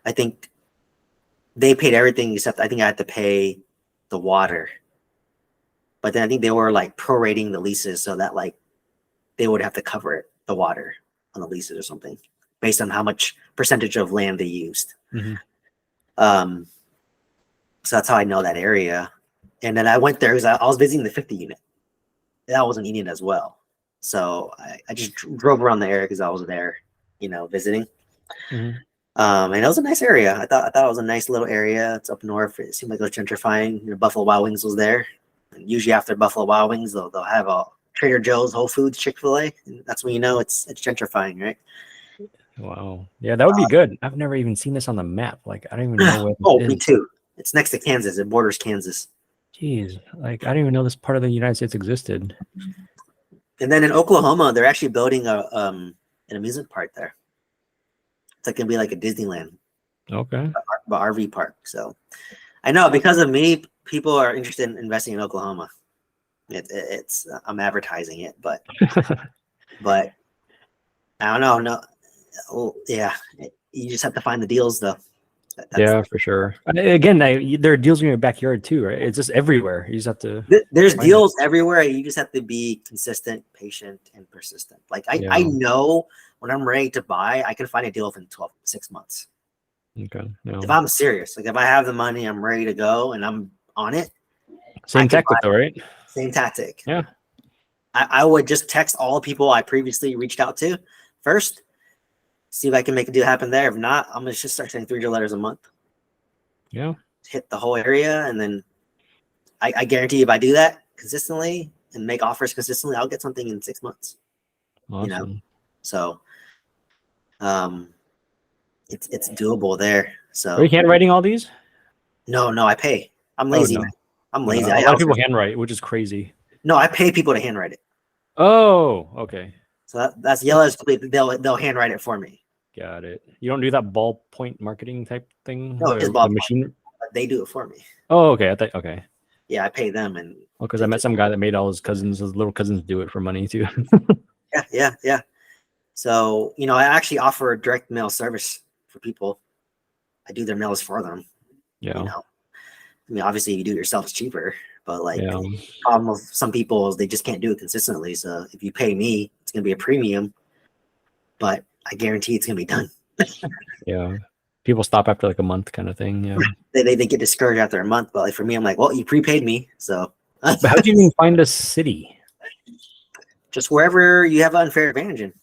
I think they paid everything except I think I had to pay the water. But then I think they were like prorating the leases so that like they would have to cover it, the water on the leases or something based on how much percentage of land they used. Mhm. So that's how I know that area. And then I went there because I was visiting the 50 unit. That was an Enid as well. So I just drove around the area because I was there, visiting. Mhm. And it was a nice area. I thought it was a nice little area. It's up north. It seemed like it was gentrifying. Buffalo Wild Wings was there. And usually after Buffalo Wild Wings, they'll have a Trader Joe's, Whole Foods, Chick-fil-A. And that's when it's gentrifying, right? Wow. Yeah, that would be good. I've never even seen this on the map. Like, I don't even know where Oh, this me is. too. It's next to Kansas. It borders Kansas. Jeez. Like, I didn't even know this part of the United States existed. And then in Oklahoma, they're actually building an amusement park there. It's like gonna be like a Disneyland, Okay. but RV park. So I know because of me, people are interested in investing in Oklahoma. It's I'm advertising it, but I don't know. No, yeah, you just have to find the deals though. Yeah, for sure. Again, there are deals in your backyard too, right? It's just everywhere. You just have to. There's find deals everywhere. You just have to be consistent, patient, and persistent. Like I know when I'm ready to buy, I can find a deal within 6 months. Okay. Yeah. If I'm serious, like if I have the money, I'm ready to go and I'm on it. Same tactic though, right? Same tactic. Yeah. I would just text all the people I previously reached out to first, see if I can make a deal happen there. If not, I'm gonna just start sending 300 letters a month. Yeah. Hit the whole area, and then I guarantee if I do that consistently and make offers consistently, I'll get something in 6 months. Awesome. So it's doable there. So Are you handwriting all these? no, I pay. I'm lazy. no. Man. I'm lazy. A lot of people handwrite, which is crazy. No, I pay people to handwrite it. Oh, okay. So that's Yellow's complete. They'll handwrite it for me. Got it. You don't do that ballpoint marketing type thing? No, just the ballpoint. machine. They do it for me. Oh, okay. I thought okay. Yeah, I pay them, and because I met some guy that made all his little cousins do it for money too. Yeah. So I actually offer a direct mail service for people. I do their mails for them. Yeah. I mean, obviously, if you do it yourself, it's cheaper. But the problem with some people is they just can't do it consistently. So if you pay me, it's gonna be a premium, but I guarantee it's gonna be done. Yeah. People stop after like a month, kind of thing. Yeah. They get discouraged after a month. But for me, I'm like, well, you prepaid me, so. But how do you even find a city? Just wherever you have an unfair advantage in.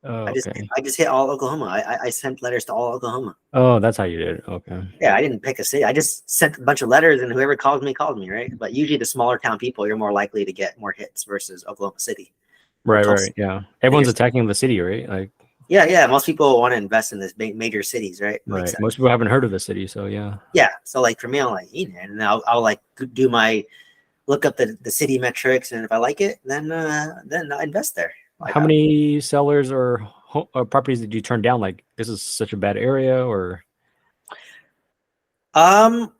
Oh, okay. I just hit all Oklahoma. I sent letters to all Oklahoma. Oh, that's how you did it. Okay. Yeah, I didn't pick a city. I just sent a bunch of letters, and whoever called me, right? But usually the smaller town people, you're more likely to get more hits versus Oklahoma City. Right. Yeah. Everyone's attacking the city, right? Like. Yeah. Most people want to invest in this major cities, right? Right. Most people haven't heard of the city, so yeah. Yeah. So for me, I'm like, and I'll do my look up the city metrics, and if I like it, then I invest there. How many sellers or properties did you turn down? Like, this is such a bad area, or? I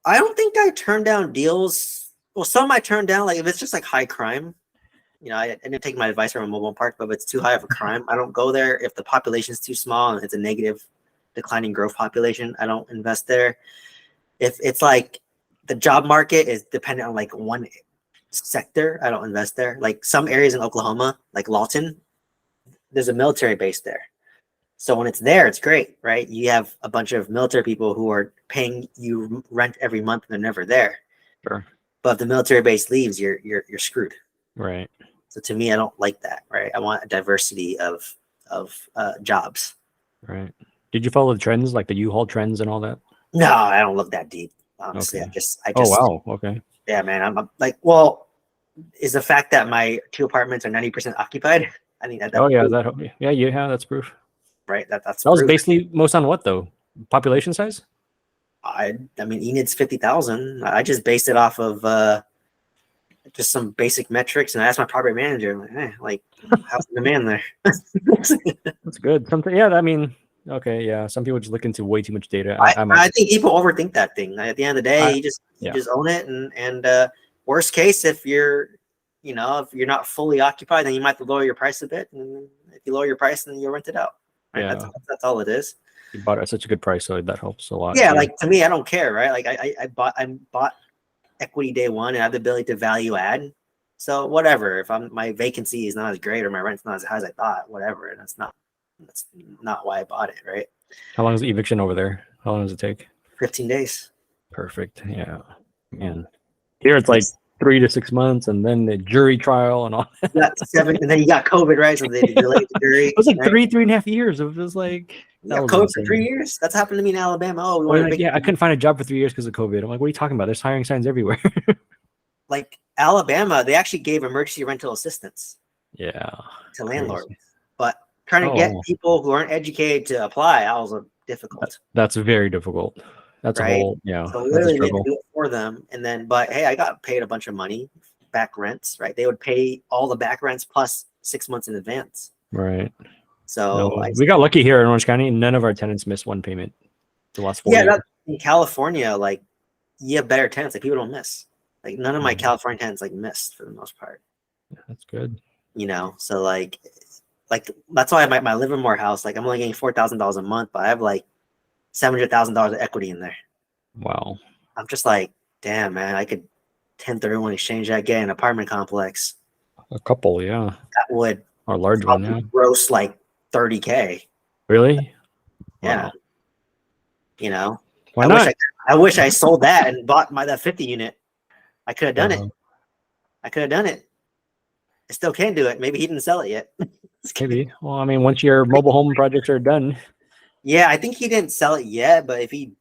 don't think I turned down deals. Well, some I turned down. Like if it's just high crime, I didn't take my advice from a mobile park. But if it's too high of a crime, I don't go there. If the population is too small and it's a negative, declining growth population, I don't invest there. If it's the job market is dependent on one sector, I don't invest there. Some areas in Oklahoma, like Lawton, there's a military base there. So when it's there, it's great, right? You have a bunch of military people who are paying you rent every month and they're never there. Sure. But if the military base leaves, you're screwed. Right. So to me, I don't like that, right? I want a diversity of jobs. Right. Did you follow the trends, like the U-Haul trends and all that? No, I don't look that deep. Honestly, Okay. I Oh just, wow. Okay. yeah, man. I'm like, well, is the fact that my 2 apartments are 90% occupied? I think that Oh yeah, proof, yeah, that's proof. right? That's That was proof. basically most on what though? Population size? I mean, Enid's 50,000. I just based it off of just some basic metrics, and I asked my property manager, like, how's the demand there? That's good. Something, yeah. I mean, okay, yeah. Some people just look into way too much data. I think people overthink that thing. At the end of the day, you yeah. just own it, and worst case, if you're not fully occupied, then you might have to lower your price a bit, and if you lower your price, then you'll rent it out. Right? Yeah. That's all it is. You bought it at such a good price, so that helps a lot. Yeah, too. like to me, I don't care, right? Like I bought equity day one, and I have the ability to value add. So whatever, if my vacancy is not as great or my rent's not as high as I thought, whatever, and that's not why I bought it, right? How long is the eviction over there? How long does it take? 15 days. Perfect. Yeah. Man. Here it's like 3 to 6 months, and then the jury trial and all. You got 7, and then you got COVID, right? So they delayed the jury. It was like right? 3.5 years. It was like You got COVID for 3 years. That's happened to me in Alabama. Oh, we well, want like, yeah, I couldn't find a job for 3 years because of COVID. I'm like, what are you talking about? There's hiring signs everywhere. like Alabama, they actually gave emergency rental assistance. Yeah. To landlords, but trying to get people who aren't educated to apply, that was difficult. That's very difficult. That's right? a whole, yeah. So literally they do it for them, and then, but hey, I got paid a bunch of money, back rents, right? They would pay all the back rents plus 6 months in advance. Right. So we got lucky here in Orange County. None of our tenants missed one payment the last 4 years. In California, like you have better tenants. Like people don't miss. Like none of my California tenants like missed for the most part. Yeah, that's good. So like that's why my Livermore house, like I'm only getting $4,000 a month, but I have like $700,000 of equity in there. Wow. I'm just like, damn, man, I could 1031 exchange that, get an apartment complex. A couple, yeah. That would a large one, yeah. Gross like 30K. Really? Yeah. Wow. Why not? I wish I sold that and bought that 50 unit. I could have done it. I could have done it. I still can't do it. Maybe he didn't sell it yet. Maybe. Well, I mean, once your mobile home projects are done. Yeah, I think he didn't sell it yet, but if he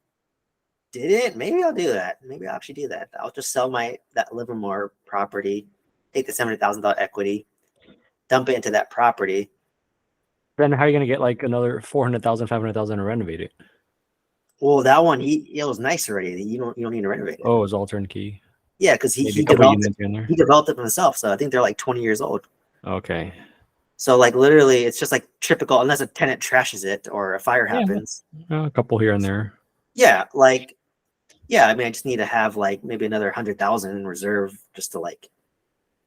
didn't, maybe I'll do that. Maybe I'll actually do that. I'll just sell that Livermore property, take the $700,000 equity, dump it into that property. Then how are you going to get like another 400,000, 500,000 to renovate it? Well, that one, it was nice already. You don't need to renovate it. Oh, it was all turnkey. Yeah, because he developed it himself. So I think they're like 20 years old. Okay. So like literally, it's just like typical, unless a tenant trashes it or a fire happens. A couple here and there. Yeah, I mean, I just need to have like maybe another 100,000 in reserve just to like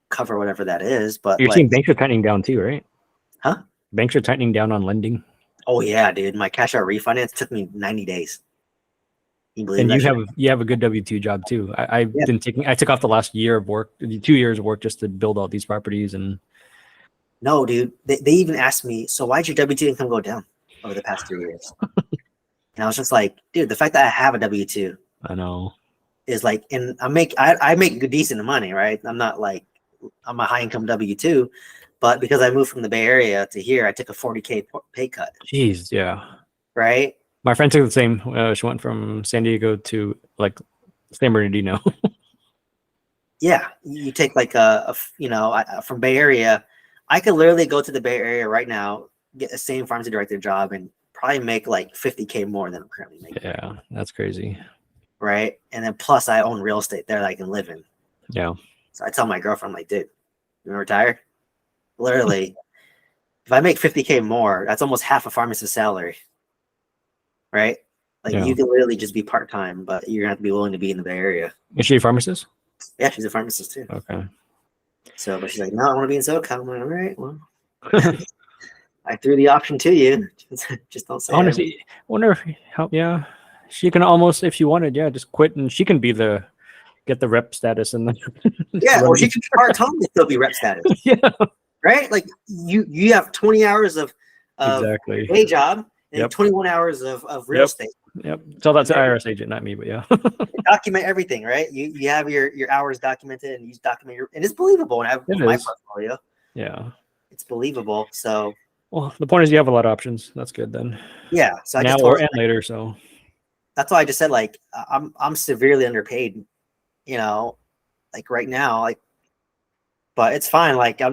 cover whatever that is. But you're seeing banks are tightening down too, right? Huh? Banks are tightening down on lending. Oh yeah, dude. My cash out refinance took me 90 days. And you have a good W-2 job too. I took off the last year of work, 2 years of work just to build all these properties. And no, dude, they even asked me, so why'd your W-2 income go down over the past 3 years? And I was just like, dude, the fact that I have a W-2, I know, is like, and I make good decent money, right? I'm not like I'm a high income W-2, but because I moved from the Bay Area to here, I took a 40K pay cut. Jeez, yeah, right. My friend took the same. She went from San Diego to like San Bernardino. Yeah, you take like from Bay Area, I could literally go to the Bay Area right now, get the same pharmacy director job, and probably make like 50K more than I'm currently making. Yeah, that's crazy. Right, and then plus I own real estate there that I can live in. Yeah. So I tell my girlfriend, like, dude, you want to retire? Literally, if I make 50K more, that's almost half a pharmacist's salary. Right? Like you can literally just be part-time, but you're gonna have to be willing to be in the Bay Area. Is she a pharmacist? Yeah, she's a pharmacist too. Okay. So, but she's like, no, I want to be in SoCal. I'm like, all right, well, I threw the option to you. Just don't say. Honestly, I wonder how. Yeah, she can almost, if she wanted, just quit, and she can be get the rep status and then. Or she can part-time and still be rep status. Yeah. Right? Like you have 20 hours of of Exactly. day job and Yep. 21 hours of real Yep. estate. Yep. So that's an Very- IRS agent, not me, but yeah. Document everything, right? You have your hours documented, and you document and it's believable. And I have It my is. portfolio, Yeah. it's believable. So Well, the point is you have a lot of options. That's good then. yeah, so I Now just told or her, and later. So that's why I just said like I'm severely underpaid, you know, like right now, like, but it's fine. Like I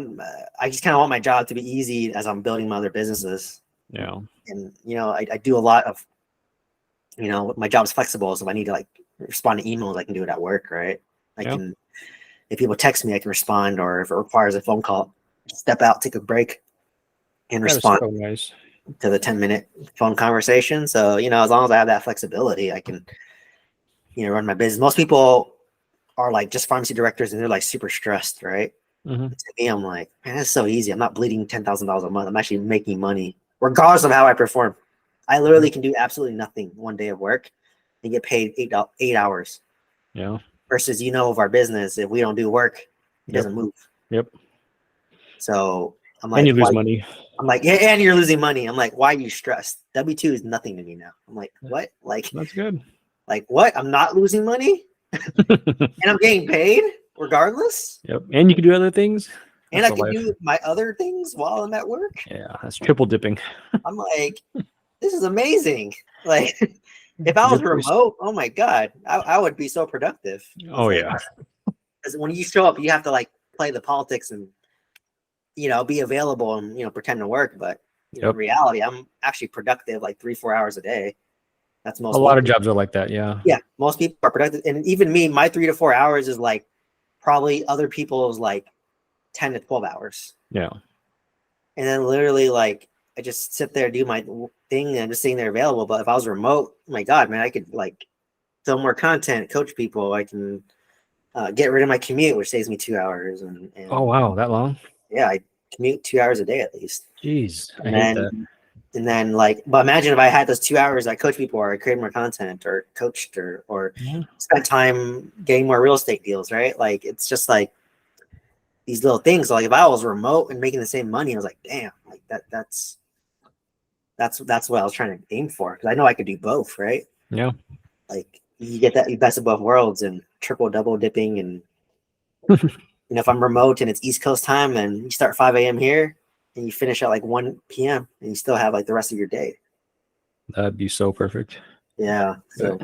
just kind of want my job to be easy as I'm building my other businesses, yeah. and I do a lot of, my job's flexible, so if I need to like respond to emails, I can do it at work, right? I Yeah. can, if people text me, I can respond, or if it requires a phone call, step out, take a break, and That is respond so nice. to the 10-minute phone conversation. So, as long as I have that flexibility, I can, run my business. Most people are like just pharmacy directors and they're like super stressed, right? Hmm. To me, I'm like, man, that's so easy. I'm not bleeding $10,000 a month. I'm actually making money regardless of how I perform. I literally can do absolutely nothing one day of work and get paid 8 hours. Yeah. Versus, of our business, if we don't do work, it Yep. doesn't move. Yep. So I'm And like, you lose why? money. I'm like, yeah, and you're losing money. I'm like, why are you stressed? W2 is nothing to me now. I'm like, what? That's good. Like what? I'm not losing money and I'm getting paid regardless. Yep. And you can do other things. And That's I the can life. do my other things while I'm at work. Yeah. That's triple dipping. I'm like, this is amazing. Like, if I was You're pretty- remote, oh my God, I would be so productive. Oh It's like, yeah. because when you show up, you have to like play the politics and, be available and, pretend to work. But in Yep. reality, I'm actually productive like 3-4 hours a day. That's most A lot of people. jobs are like that. Yeah. Yeah, most people are productive. And even me, my 3 to 4 hours is like probably other people's like 10 to 12 hours. Yeah. And then literally like I just sit there, do my thing, and I'm just sitting there available. But if I was remote, oh my God, man, I could like film more content, coach people. I can get rid of my commute, which saves me 2 hours. And Oh wow, that long? yeah, I commute 2 hours a day at least. Jeez, I And hate that. like, but imagine if I had those 2 hours, I coach people, or I created more content, or coached, or Yeah. spent time getting more real estate deals, right? Like it's just like these little things. Like if I was remote and making the same money, I was like, damn, like that's what I was trying to aim for, because I know I could do both, right? Yeah. Like you get that best of both worlds and triple double dipping, and if I'm remote and it's East Coast time, and you start 5 a.m. here and you finish at like 1 p.m. and you still have like the rest of your day. That'd be so perfect. Yeah. So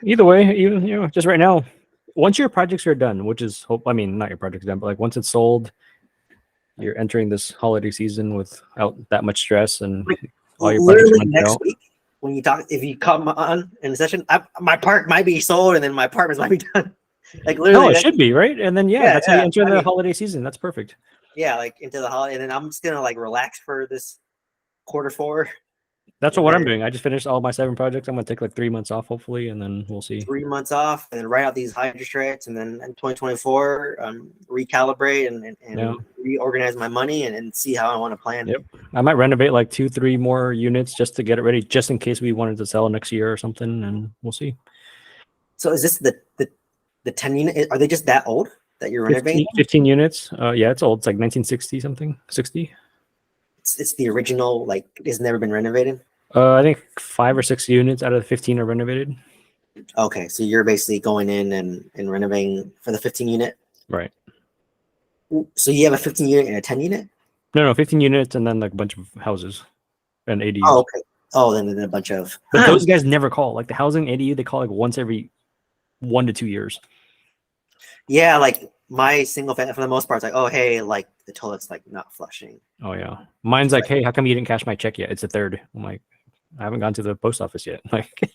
Either way, even just right now, once your projects are done, which is I mean, not your project's done, but like once it's sold, you're entering this holiday season without that much stress and all your projects literally rented next out. week, when you talk, if you come on in the session, my park might be sold and then my apartments might be done. Like No, literally, it should be right, and then Yeah, that's how you yeah, enter I the mean- holiday season. That's perfect. yeah, like into the holiday, and then I'm just gonna like relax for this quarter 4. That's And what I'm then doing. I just finished all my 7 projects. I'm gonna take like 3 months off, hopefully, and then we'll see. 3 months off, and then write out these high interest rates, and then in 2024, recalibrate and Yeah. reorganize my money, and see how I want to plan. Yep. I might renovate like 2-3 more units just to get it ready, just in case we wanted to sell next year or something, and we'll see. So is this the 10 unit? Are they just that old that you're renovating? 15 units. Yeah, it's old. It's like 1960 something, 60. It's the original, like it's never been renovated. I think 5 or 6 units out of the 15 are renovated. Okay, so you're basically going in and renovating for the 15 unit. Right. So you have a 15 unit and a 10 unit? No, 15 units and then like a bunch of houses and ADUs. Oh, okay. Oh, then a bunch of. But those guys never call. Like the housing ADU, they call like once every 1 to 2 years. Yeah, like my single family, for the most part, it's like, oh, hey, like the toilet's like not flushing. Oh yeah. Mine's like, hey, how come you didn't cash my check yet? It's the 3rd. I'm like, I haven't gone to the post office yet. Like, they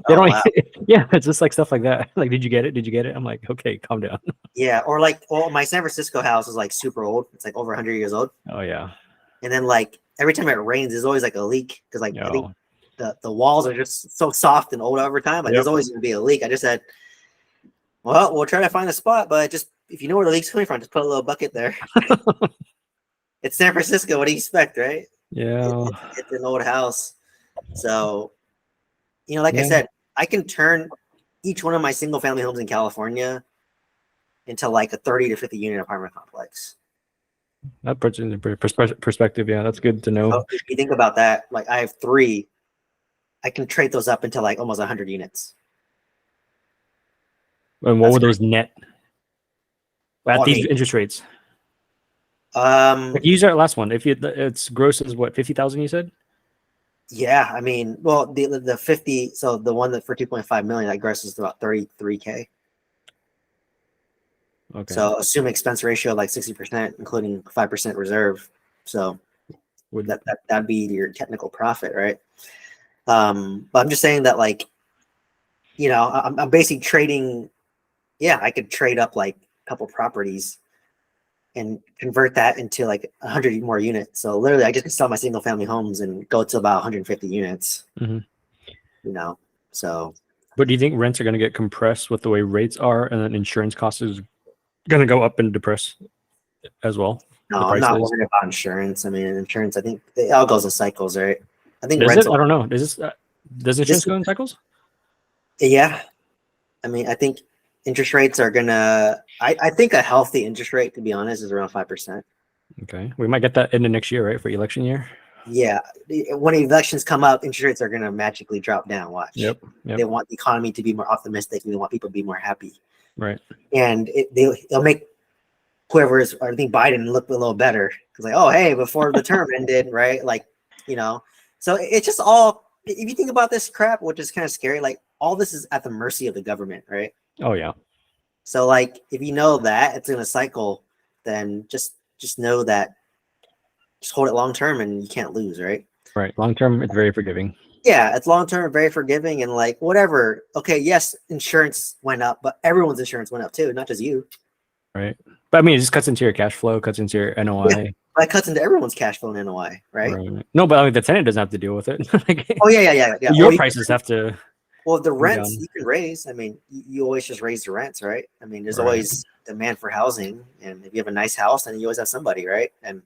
don't. wow. Yeah, it's just like stuff like that. Like, did you get it? Did you get it? I'm like, okay, calm down. Yeah, or like, well, my San Francisco house is like super old. It's like over 100 years old. Oh yeah. And then like every time it rains, there's always like a leak, because like I think No. the walls are just so soft and old over time. Like there's always going to be a leak. I just said, well, we'll try to find a spot, but just if you know where the leak's coming from, just put a little bucket there. It's San Francisco. What do you expect, right? Yeah. It's an old house. So, like I Yeah. said, I can turn each one of my single family homes in California into like a 30 to 50 unit apartment complex. That puts it in perspective. Yeah, that's good to know. So if you think about that, like I have 3, I can trade those up into like almost 100 units. And what That's were those net at Well, I these mean, interest rates? um, Like use our last one. If it's gross is what 50,000 you said. yeah, I mean, well, the 50, so the one that for 2.5 million, that gross is about 33K. Okay. So assume expense ratio like 60%, including 5% reserve. So that'd be your technical profit, right? But I'm just saying that, like, I'm basically trading. Yeah, I could trade up like a couple properties and convert that into like 100 more units. So literally, I just could sell my single family homes and go to about 150 units. Mm-hmm. So. But do you think rents are going to get compressed with the way rates are, and then insurance costs is going to go up and depress as well? No, The I'm not prices. worried about insurance. I mean, insurance, I think it all goes in cycles, right? I think Does it? rental. I don't know. Does insurance go in cycles? Yeah. I mean, I think interest rates are gonna. I think a healthy interest rate, to be honest, is around 5%. Okay, we might get that into next year, right, for election year. Yeah, when elections come up, interest rates are gonna magically drop down. Watch. Yep. They want the economy to be more optimistic. They want people to be more happy. Right. And they'll make whoever is, I think Biden look a little better because, like, oh hey, before the term ended, right? Like, so it's just all. If you think about this crap, which is kind of scary, like all this is at the mercy of the government, right? Oh yeah. So like if you know that it's in a cycle, then just know that, just hold it long term and you can't lose, right? Right. Long term, it's very forgiving. Yeah, it's long term, very forgiving, and like whatever. Okay, yes, insurance went up, but everyone's insurance went up too, not just you. Right. But I mean, it just cuts into your cash flow, cuts into your NOI. Yeah, that cuts into everyone's cash flow and NOI, right? No, but I mean, the tenant doesn't have to deal with it. Oh yeah. Your prices have to. Well, the rents you can raise. I mean, you always just raise the rents, right? I mean, there's always demand for housing, and if you have a nice house, then you always have somebody, right? And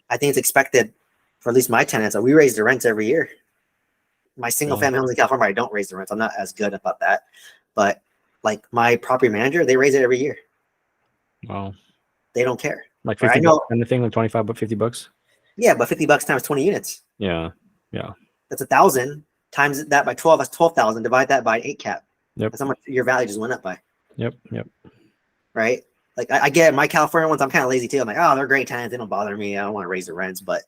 I think it's expected, for at least my tenants, that we raise the rents every year. My single family homes in California, I don't raise the rents. I'm not as good about that, but like my property manager, they raise it every year. Wow. They don't care. Like 50 bucks, anything like 25, but $50. Yeah, but $50 times 20 units. Yeah. That's 1,000 times that by 12. That's 12,000. Divide that by 8 cap. Yep. That's how much your value just went up by. Yep. Right. Like I get my California ones. I'm kind of lazy too. I'm like, oh, they're great tenants. They don't bother me. I don't want to raise the rents, but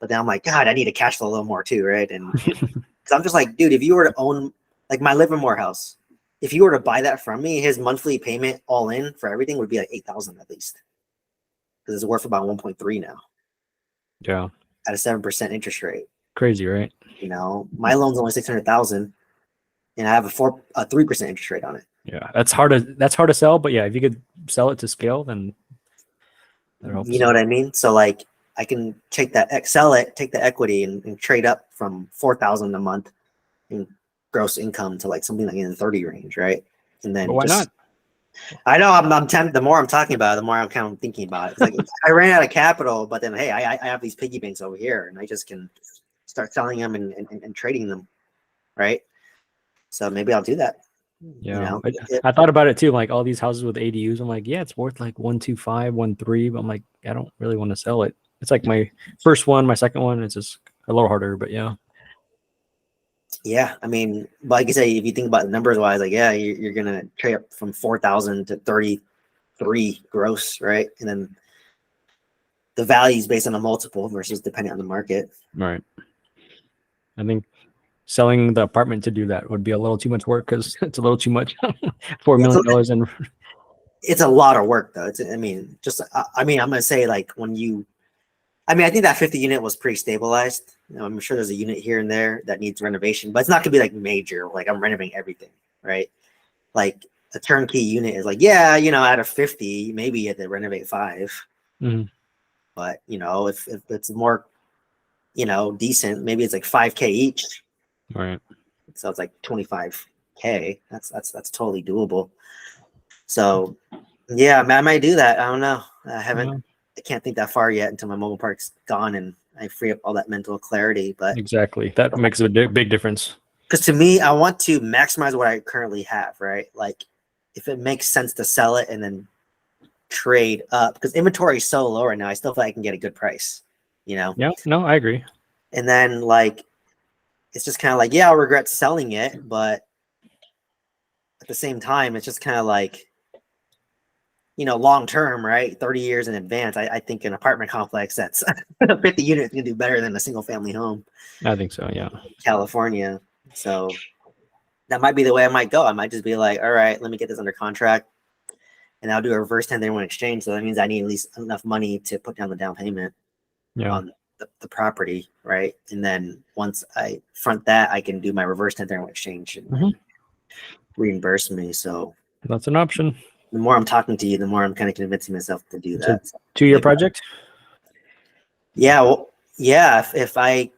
then I'm like, God, I need to cash flow a little more too, right? And because I'm just like, dude, if you were to own like my Livermore house, if you were to buy that from me, his monthly payment all in for everything would be like 8,000 at least, because it's worth about 1.3 now. Yeah. At a 7% interest rate. Crazy, right? My loan's only 600,000, and I have a 3% interest rate on it. Yeah, that's hard to sell, but yeah, if you could sell it to scale, then that helps. You know what I mean? So like I can take the equity and trade up from 4,000 a month in gross income to like something like in the 30 range, right? And then but why not? I know I'm tempted. The more I'm talking about it, the more I'm kind of thinking about it. Like I ran out of capital, but then hey, I have these piggy banks over here, and I just can start selling them and trading them, right? So maybe I'll do that. Yeah, I thought about it too. Like all these houses with ADUs, I'm like, yeah, it's worth like 1.25, 1.3, but I'm like, I don't really want to sell it. It's like my first one, my second one. It's just a little harder, but yeah. Yeah, I mean, like you say, if you think about the numbers wise, like yeah, you're gonna trade up from 4,000 to 33 gross, right? And then the value is based on a multiple versus depending on the market. Right. I think selling the apartment to do that would be a little too much work because it's a little too much. $4 million and it's a lot of work though. I'm gonna say like I think that 50 unit was pretty stabilized. I'm sure there's a unit here and there that needs renovation, but it's not gonna be like major. Like I'm renovating everything, right? Like a turnkey unit is like, yeah, out of 50, maybe you have to renovate 5. Mm-hmm. But if it's more, decent, maybe it's like 5K each. Right. So it's like 25K. That's totally doable. So yeah, I might do that. I don't know. I can't think that far yet until my mobile park's gone and I free up all that mental clarity. But exactly, that makes a big difference. Because to me, I want to maximize what I currently have, right? Like if it makes sense to sell it and then trade up because inventory is so low right now. I still feel like I can get a good price, you know? Yeah, no, I agree. And then like, it's just kind of like, yeah, I'll regret selling it, but at the same time, it's just kind of like, you know, long term, right? 30 years in advance, I think an apartment complex that's 50 units can do better than a single family home I think so. Yeah. in California. So that might be the way I might go. I might just be like, all right, let me get this under contract and I'll do a reverse 1031 exchange. So that means I need at least enough money to put down the down payment Yeah. on the property, right? And then once I front that, I can do my reverse 1031 exchange and Mhm. reimburse me. So That's an option. the more I'm talking to you, the more I'm kind of convincing myself to do It's a that. So 2-year maybe- project. Yeah, well, yeah. If I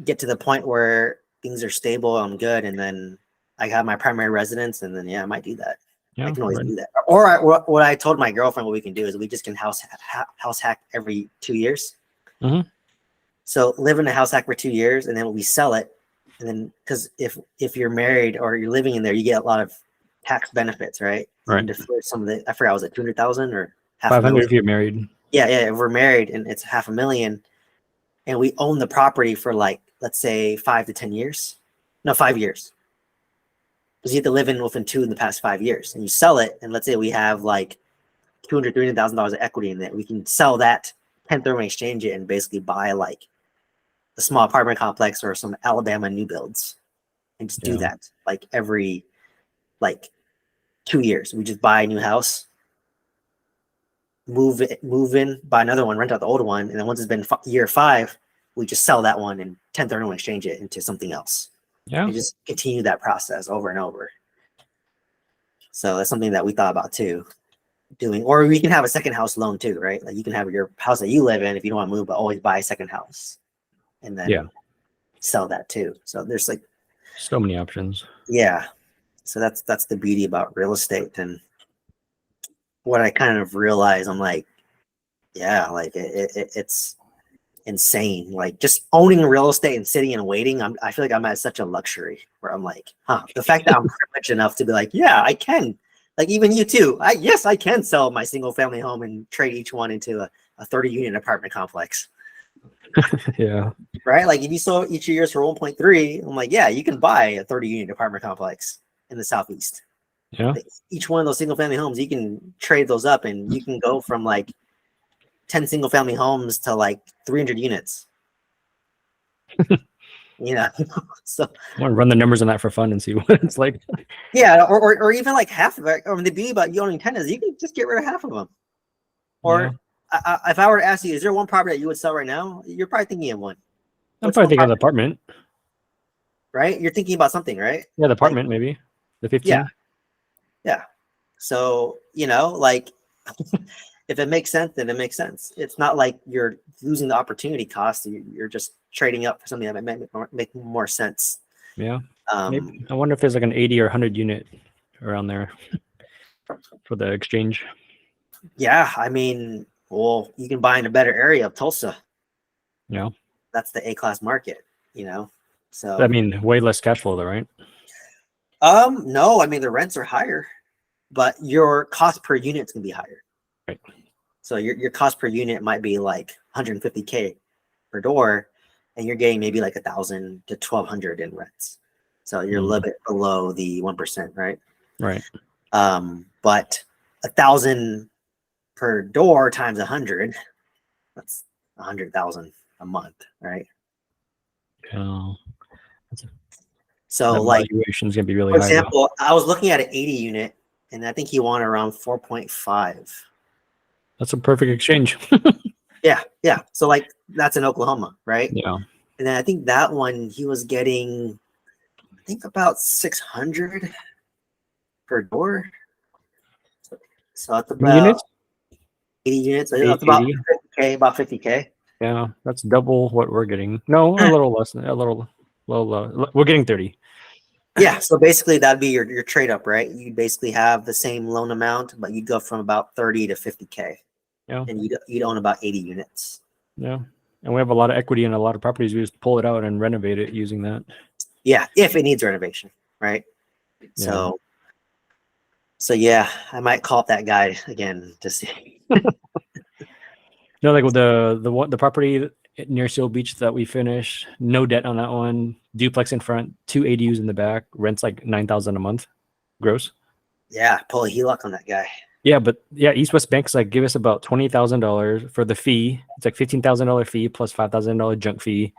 get to the point where things are stable, I'm good, and then I have my primary residence, and then yeah, I might do that. Yeah. I can always right. do that. Or what I told my girlfriend, what we can do is we just can house hack every 2 years. Mhm. So live in a house hack for 2 years, and then we sell it, and then because if you're married or you're living in there, you get a lot of tax benefits, right? You can Right. defer some of the. I forgot, was it 200,000 or half a 500 million? if you're married. Yeah, if we're married and it's 500,000 and we own the property for like, let's say 5 to 10 years, no, 5 years. Because you have to live in within 2 in the past 5 years and you sell it. And let's say we have like $200,000, $300,000 of equity in it. We can sell that 1031 exchange it and basically buy like a small apartment complex or some Alabama new builds and just do Yeah. that like every like 2 years. We just buy a new house, move in, buy another one, rent out the old one, and then once it's been year 5, we just sell that one and 1031 exchange it into something else. Yeah. And just continue that process over and over. So that's something that we thought about too, doing. Or we can have a second house loan too, right? Like you can have your house that you live in if you don't want to move, but always buy a second house and then sell that too. So there's like So many options. yeah. So that's the beauty about real estate. And what I kind of realize, I'm like, yeah, like it's insane. Like just owning real estate and sitting and waiting. I feel like I'm at such a luxury where I'm like, the fact that I'm privileged enough to be like, yeah, I can. Like even you too. I can sell my single family home and trade each one into a 30 unit apartment complex. Yeah. Right? Like if you sold each of yours for 1.3, I'm like, yeah, you can buy a 30 unit apartment complex in the Southeast. Yeah. Like, each one of those single family homes, you can trade those up and you can go from like 10 single family homes to like 300 units. You know, so I want to run the numbers on that for fun and see what it's like. yeah, or even like half of it. Or the beauty about you owning 10 is you can just get rid of half of them. Or if I were to ask you, is there one property that you would sell right now? You're probably thinking of one. I'm What's probably one thinking of the property? apartment. Right? You're thinking about something, right? Yeah, the apartment maybe. The 15. Yeah. Yeah. So, you know, like if it makes sense, then it makes sense. It's not like you're losing the opportunity cost. You're just trading up for something that might make more sense. Yeah. Maybe. I wonder if there's like an 80 or 100 unit around there for the exchange. Yeah. I mean, well, you can buy in a better area of Tulsa. Yeah. That's the A-class market, you know? So, I mean, way less cash flow though, right? no, I mean, the rents are higher, but your cost per unit is going to be higher. Right. So your cost per unit might be like 150K per door, and you're getting maybe like 1,000 to 1,200 in rents. So you're a little bit below the 1%, right? Right. But 1,000 per door times 100, that's 100,000 a month, right? So like valuation is gonna be really for high. example, I was looking at an 80 unit, and I think he wanted around 4.5. That's a perfect exchange. Yeah. So like that's in Oklahoma, right? Yeah. And then I think that one he was getting, I think about 600 per door. So that's about Units? 80 units. So that's about 80. 50K, about 50K. Yeah, that's double what we're getting. No, a little less. A little. We're getting 30. Yeah. So basically that'd be your trade up, right? You basically have the same loan amount, but you go from about 30 to 50K. Yeah. And you'd own about 80 units. Yeah. And we have a lot of equity in a lot of properties. We just pull it out and renovate it using that. Yeah, if it needs renovation, right? Yeah. So yeah, I might call up that guy again to see. No, like with the property near Seal Beach that we finished, no debt on that one, duplex in front, 2 ADUs in the back, rents like 9,000 a month, gross. Yeah, pull a HELOC on that guy. Yeah, but yeah, East West Bank's like give us about $20,000 for the fee. It's like $15,000 fee plus $5,000 junk fee,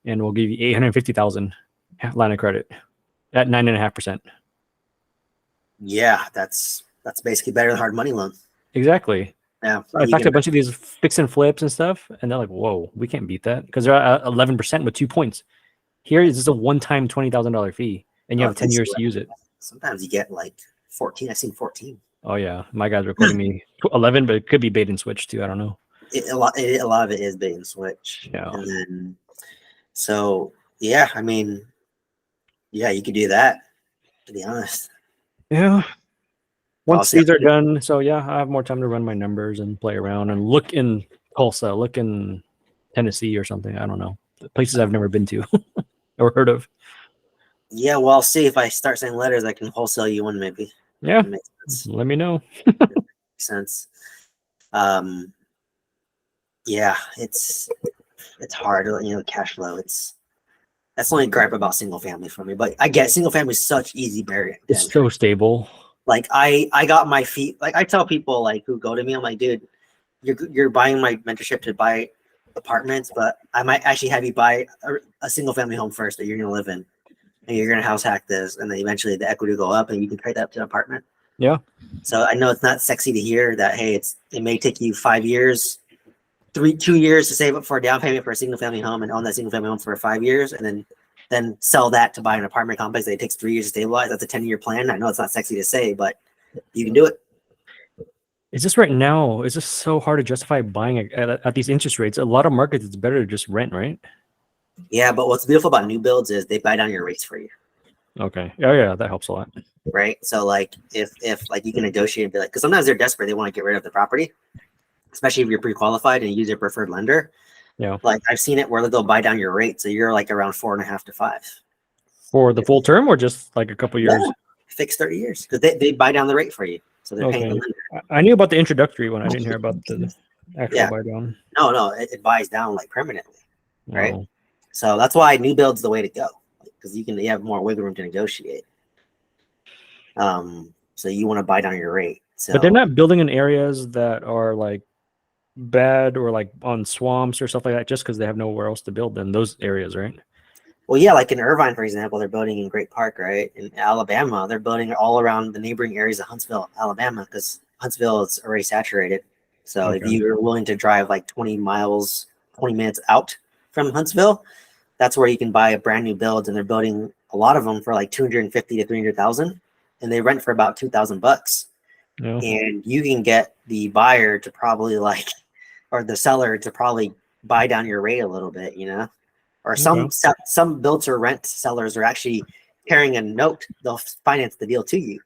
and we'll give you 850,000 line of credit at 9.5%. Yeah, that's basically better than hard money loan. Exactly. Yeah, I talked to a bunch of these fix and flips and stuff, and they're like, "Whoa, we can't beat that because they're at 11% with 2 points." Here is just a one-time $20,000 fee, and you have 10 years to use it. Sometimes you get like 14. I've seen 14. Oh yeah, my guys are quoting me 11, but it could be bait and switch too. I don't know. A lot of it is bait and switch. Yeah. And then, so yeah, I mean, yeah, you could do that. To be honest. Yeah. Once see these are done, so yeah, I have more time to run my numbers and play around and look in Tulsa, look in Tennessee or something. I don't know. Places I've never been to or heard of. Yeah, well, I'll see if I start sending letters, I can wholesale you one maybe. Yeah. That makes sense. Let me know. Makes sense. Yeah, it's hard, you know, cash flow. That's the only gripe about single family for me. But I get single family is such easy barrier. It's so stable. Like I got my feet. Like I tell people like who go to me, I'm like, dude, you're buying my mentorship to buy apartments, but I might actually have you buy a single family home first that you're gonna live in, and you're gonna house hack this, and then eventually the equity will go up, and you can trade that up to an apartment. Yeah. So I know it's not sexy to hear that. Hey, it may take you 5 years, 2 years to save up for a down payment for a single family home and own that single family home for 5 years, and then sell that to buy an apartment complex that it takes 3 years to stabilize. That's a 10-year plan. I know it's not sexy to say, but you can do it. It's just right now, it's just so hard to justify buying at these interest rates. A lot of markets, it's better to just rent, right? Yeah, but what's beautiful about new builds is they buy down your rates for you. Okay. Oh yeah, that helps a lot. Right. So like if like you can negotiate and be like, because sometimes they're desperate, they want to get rid of the property, especially if you're pre-qualified and you use your preferred lender. Yeah. Like I've seen it where they'll buy down your rate, so you're like around 4.5 to 5 For the full term or just like a couple years? Yeah, fixed 30 years because they buy down the rate for you, so they're paying the lender. I knew about the introductory one. I didn't hear about the actual buy down. No, it buys down like permanently, right? Oh. So that's why new build's the way to go because you have more wiggle room to negotiate. So you want to buy down your rate. So, but they're not building in areas that are like bad or like on swamps or stuff like that just because they have nowhere else to build in those areas, right? Well, yeah, like in Irvine, for example, they're building in Great Park, right? In Alabama, they're building all around the neighboring areas of Huntsville, Alabama, because Huntsville is already saturated. So if you're willing to drive like 20 minutes out from Huntsville, that's where you can buy a brand new build, and they're building a lot of them for like 250 to 300,000, and they rent for about $2,000. Yeah. And you can get the buyer to probably or the seller to probably buy down your rate a little bit, you know, or some build to rent sellers are actually carrying a note. They'll finance the deal to you,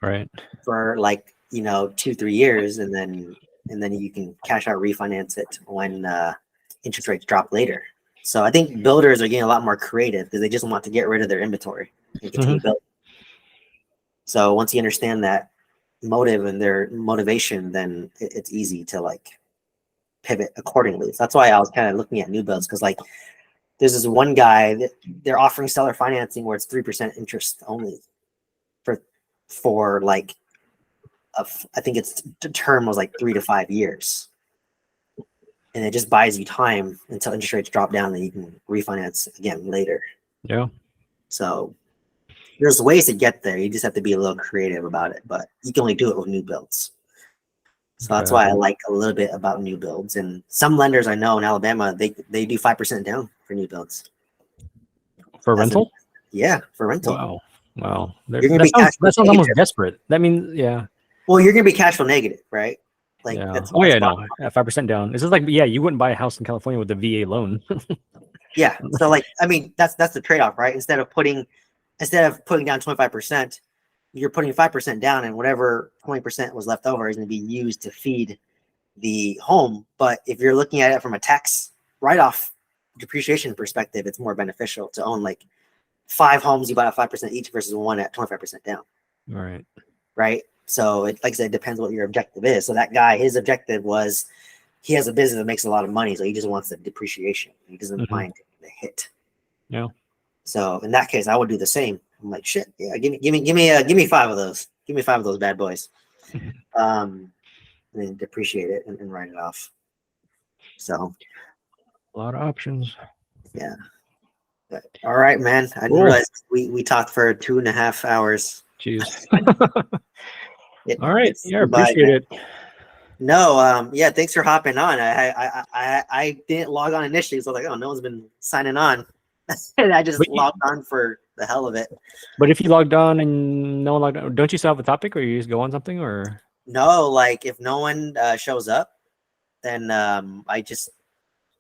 right, for like, 2-3 years, and then you can cash out, refinance it when interest rates drop later. So I think builders are getting a lot more creative because they just want to get rid of their inventory and continue building. So once you understand that motive and their motivation, then it's easy to like pivot accordingly. So that's why I was kind of looking at new builds, because like there's this one guy that they're offering seller financing where it's 3% interest only for like I think the term was like 3 to 5 years. And it just buys you time until interest rates drop down, and you can refinance again later. Yeah. So there's ways to get there. You just have to be a little creative about it, but you can only do it with new builds. So that's why I like a little bit about new builds. And some lenders I know in Alabama, they do 5% down for new builds. For rental? Yeah, for rental. Wow. That sounds almost desperate. That means, yeah. Well, you're going to be cash flow negative, right? Like, yeah. At 5% down. It's just like, yeah, you wouldn't buy a house in California with the VA loan. Yeah. So like, I mean, that's the trade-off, right? Instead of putting down 25%, you're putting 5% down, and whatever 20% was left over is going to be used to feed the home. But if you're looking at it from a tax write-off depreciation perspective, it's more beneficial to own like 5 homes you buy at 5% each versus one at 25% down. Right. Right. So it, like I said, it depends what your objective is. So that guy, his objective was he has a business that makes a lot of money, so he just wants the depreciation. He doesn't Mhm. mind taking the hit. Yeah. So in that case, I would do the same. I'm like, shit, yeah, give me 5 of those. Give me 5 of those bad boys. And then depreciate it and write it off. So A lot of options. yeah. But, all right, man. I didn't Cool. realize we talked for 2.5 hours. Jeez. It, All right. it's Yeah, flew by, appreciate man. it. No, yeah, thanks for hopping on. I didn't log on initially, so I was like, oh, no one's been signing on. And I just But you- logged on for the hell of it. But if you logged on and no one logged on, don't you still have a topic, or you just go on something, or? No, like if no one shows up, then I just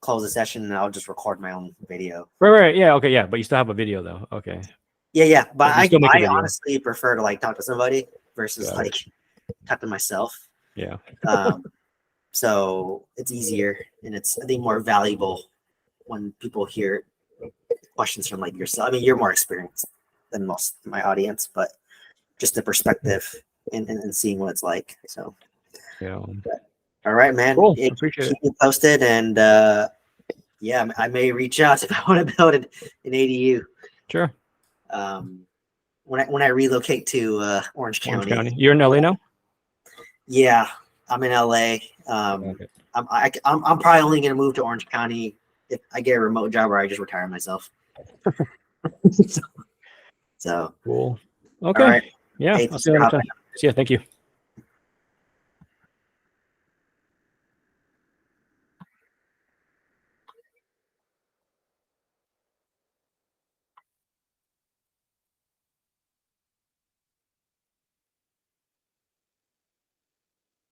close the session and I'll just record my own video. Right. Yeah. Okay. Yeah. But you still have a video though. Okay. Yeah, but You still make a I video. honestly prefer to like talk to somebody versus Got it. like talk to myself. Yeah. So it's easier and it's I think more valuable when people hear questions from like yourself. I mean, you're more experienced than most of my audience, but just the perspective and seeing what it's like. So Yeah. all right, man. Cool. Yeah, Appreciate keep me posted and yeah, I may reach out if I want to build an ADU. Sure. When I relocate to Orange County. Orange County. You're in LA now? Yeah, I'm in LA. Okay. I'm probably only gonna move to Orange County if I get a remote job or I just retire myself. So Cool. all Okay. right. Yeah. Hey, I'll thanks see you for next hopping time. See ya. Thank you.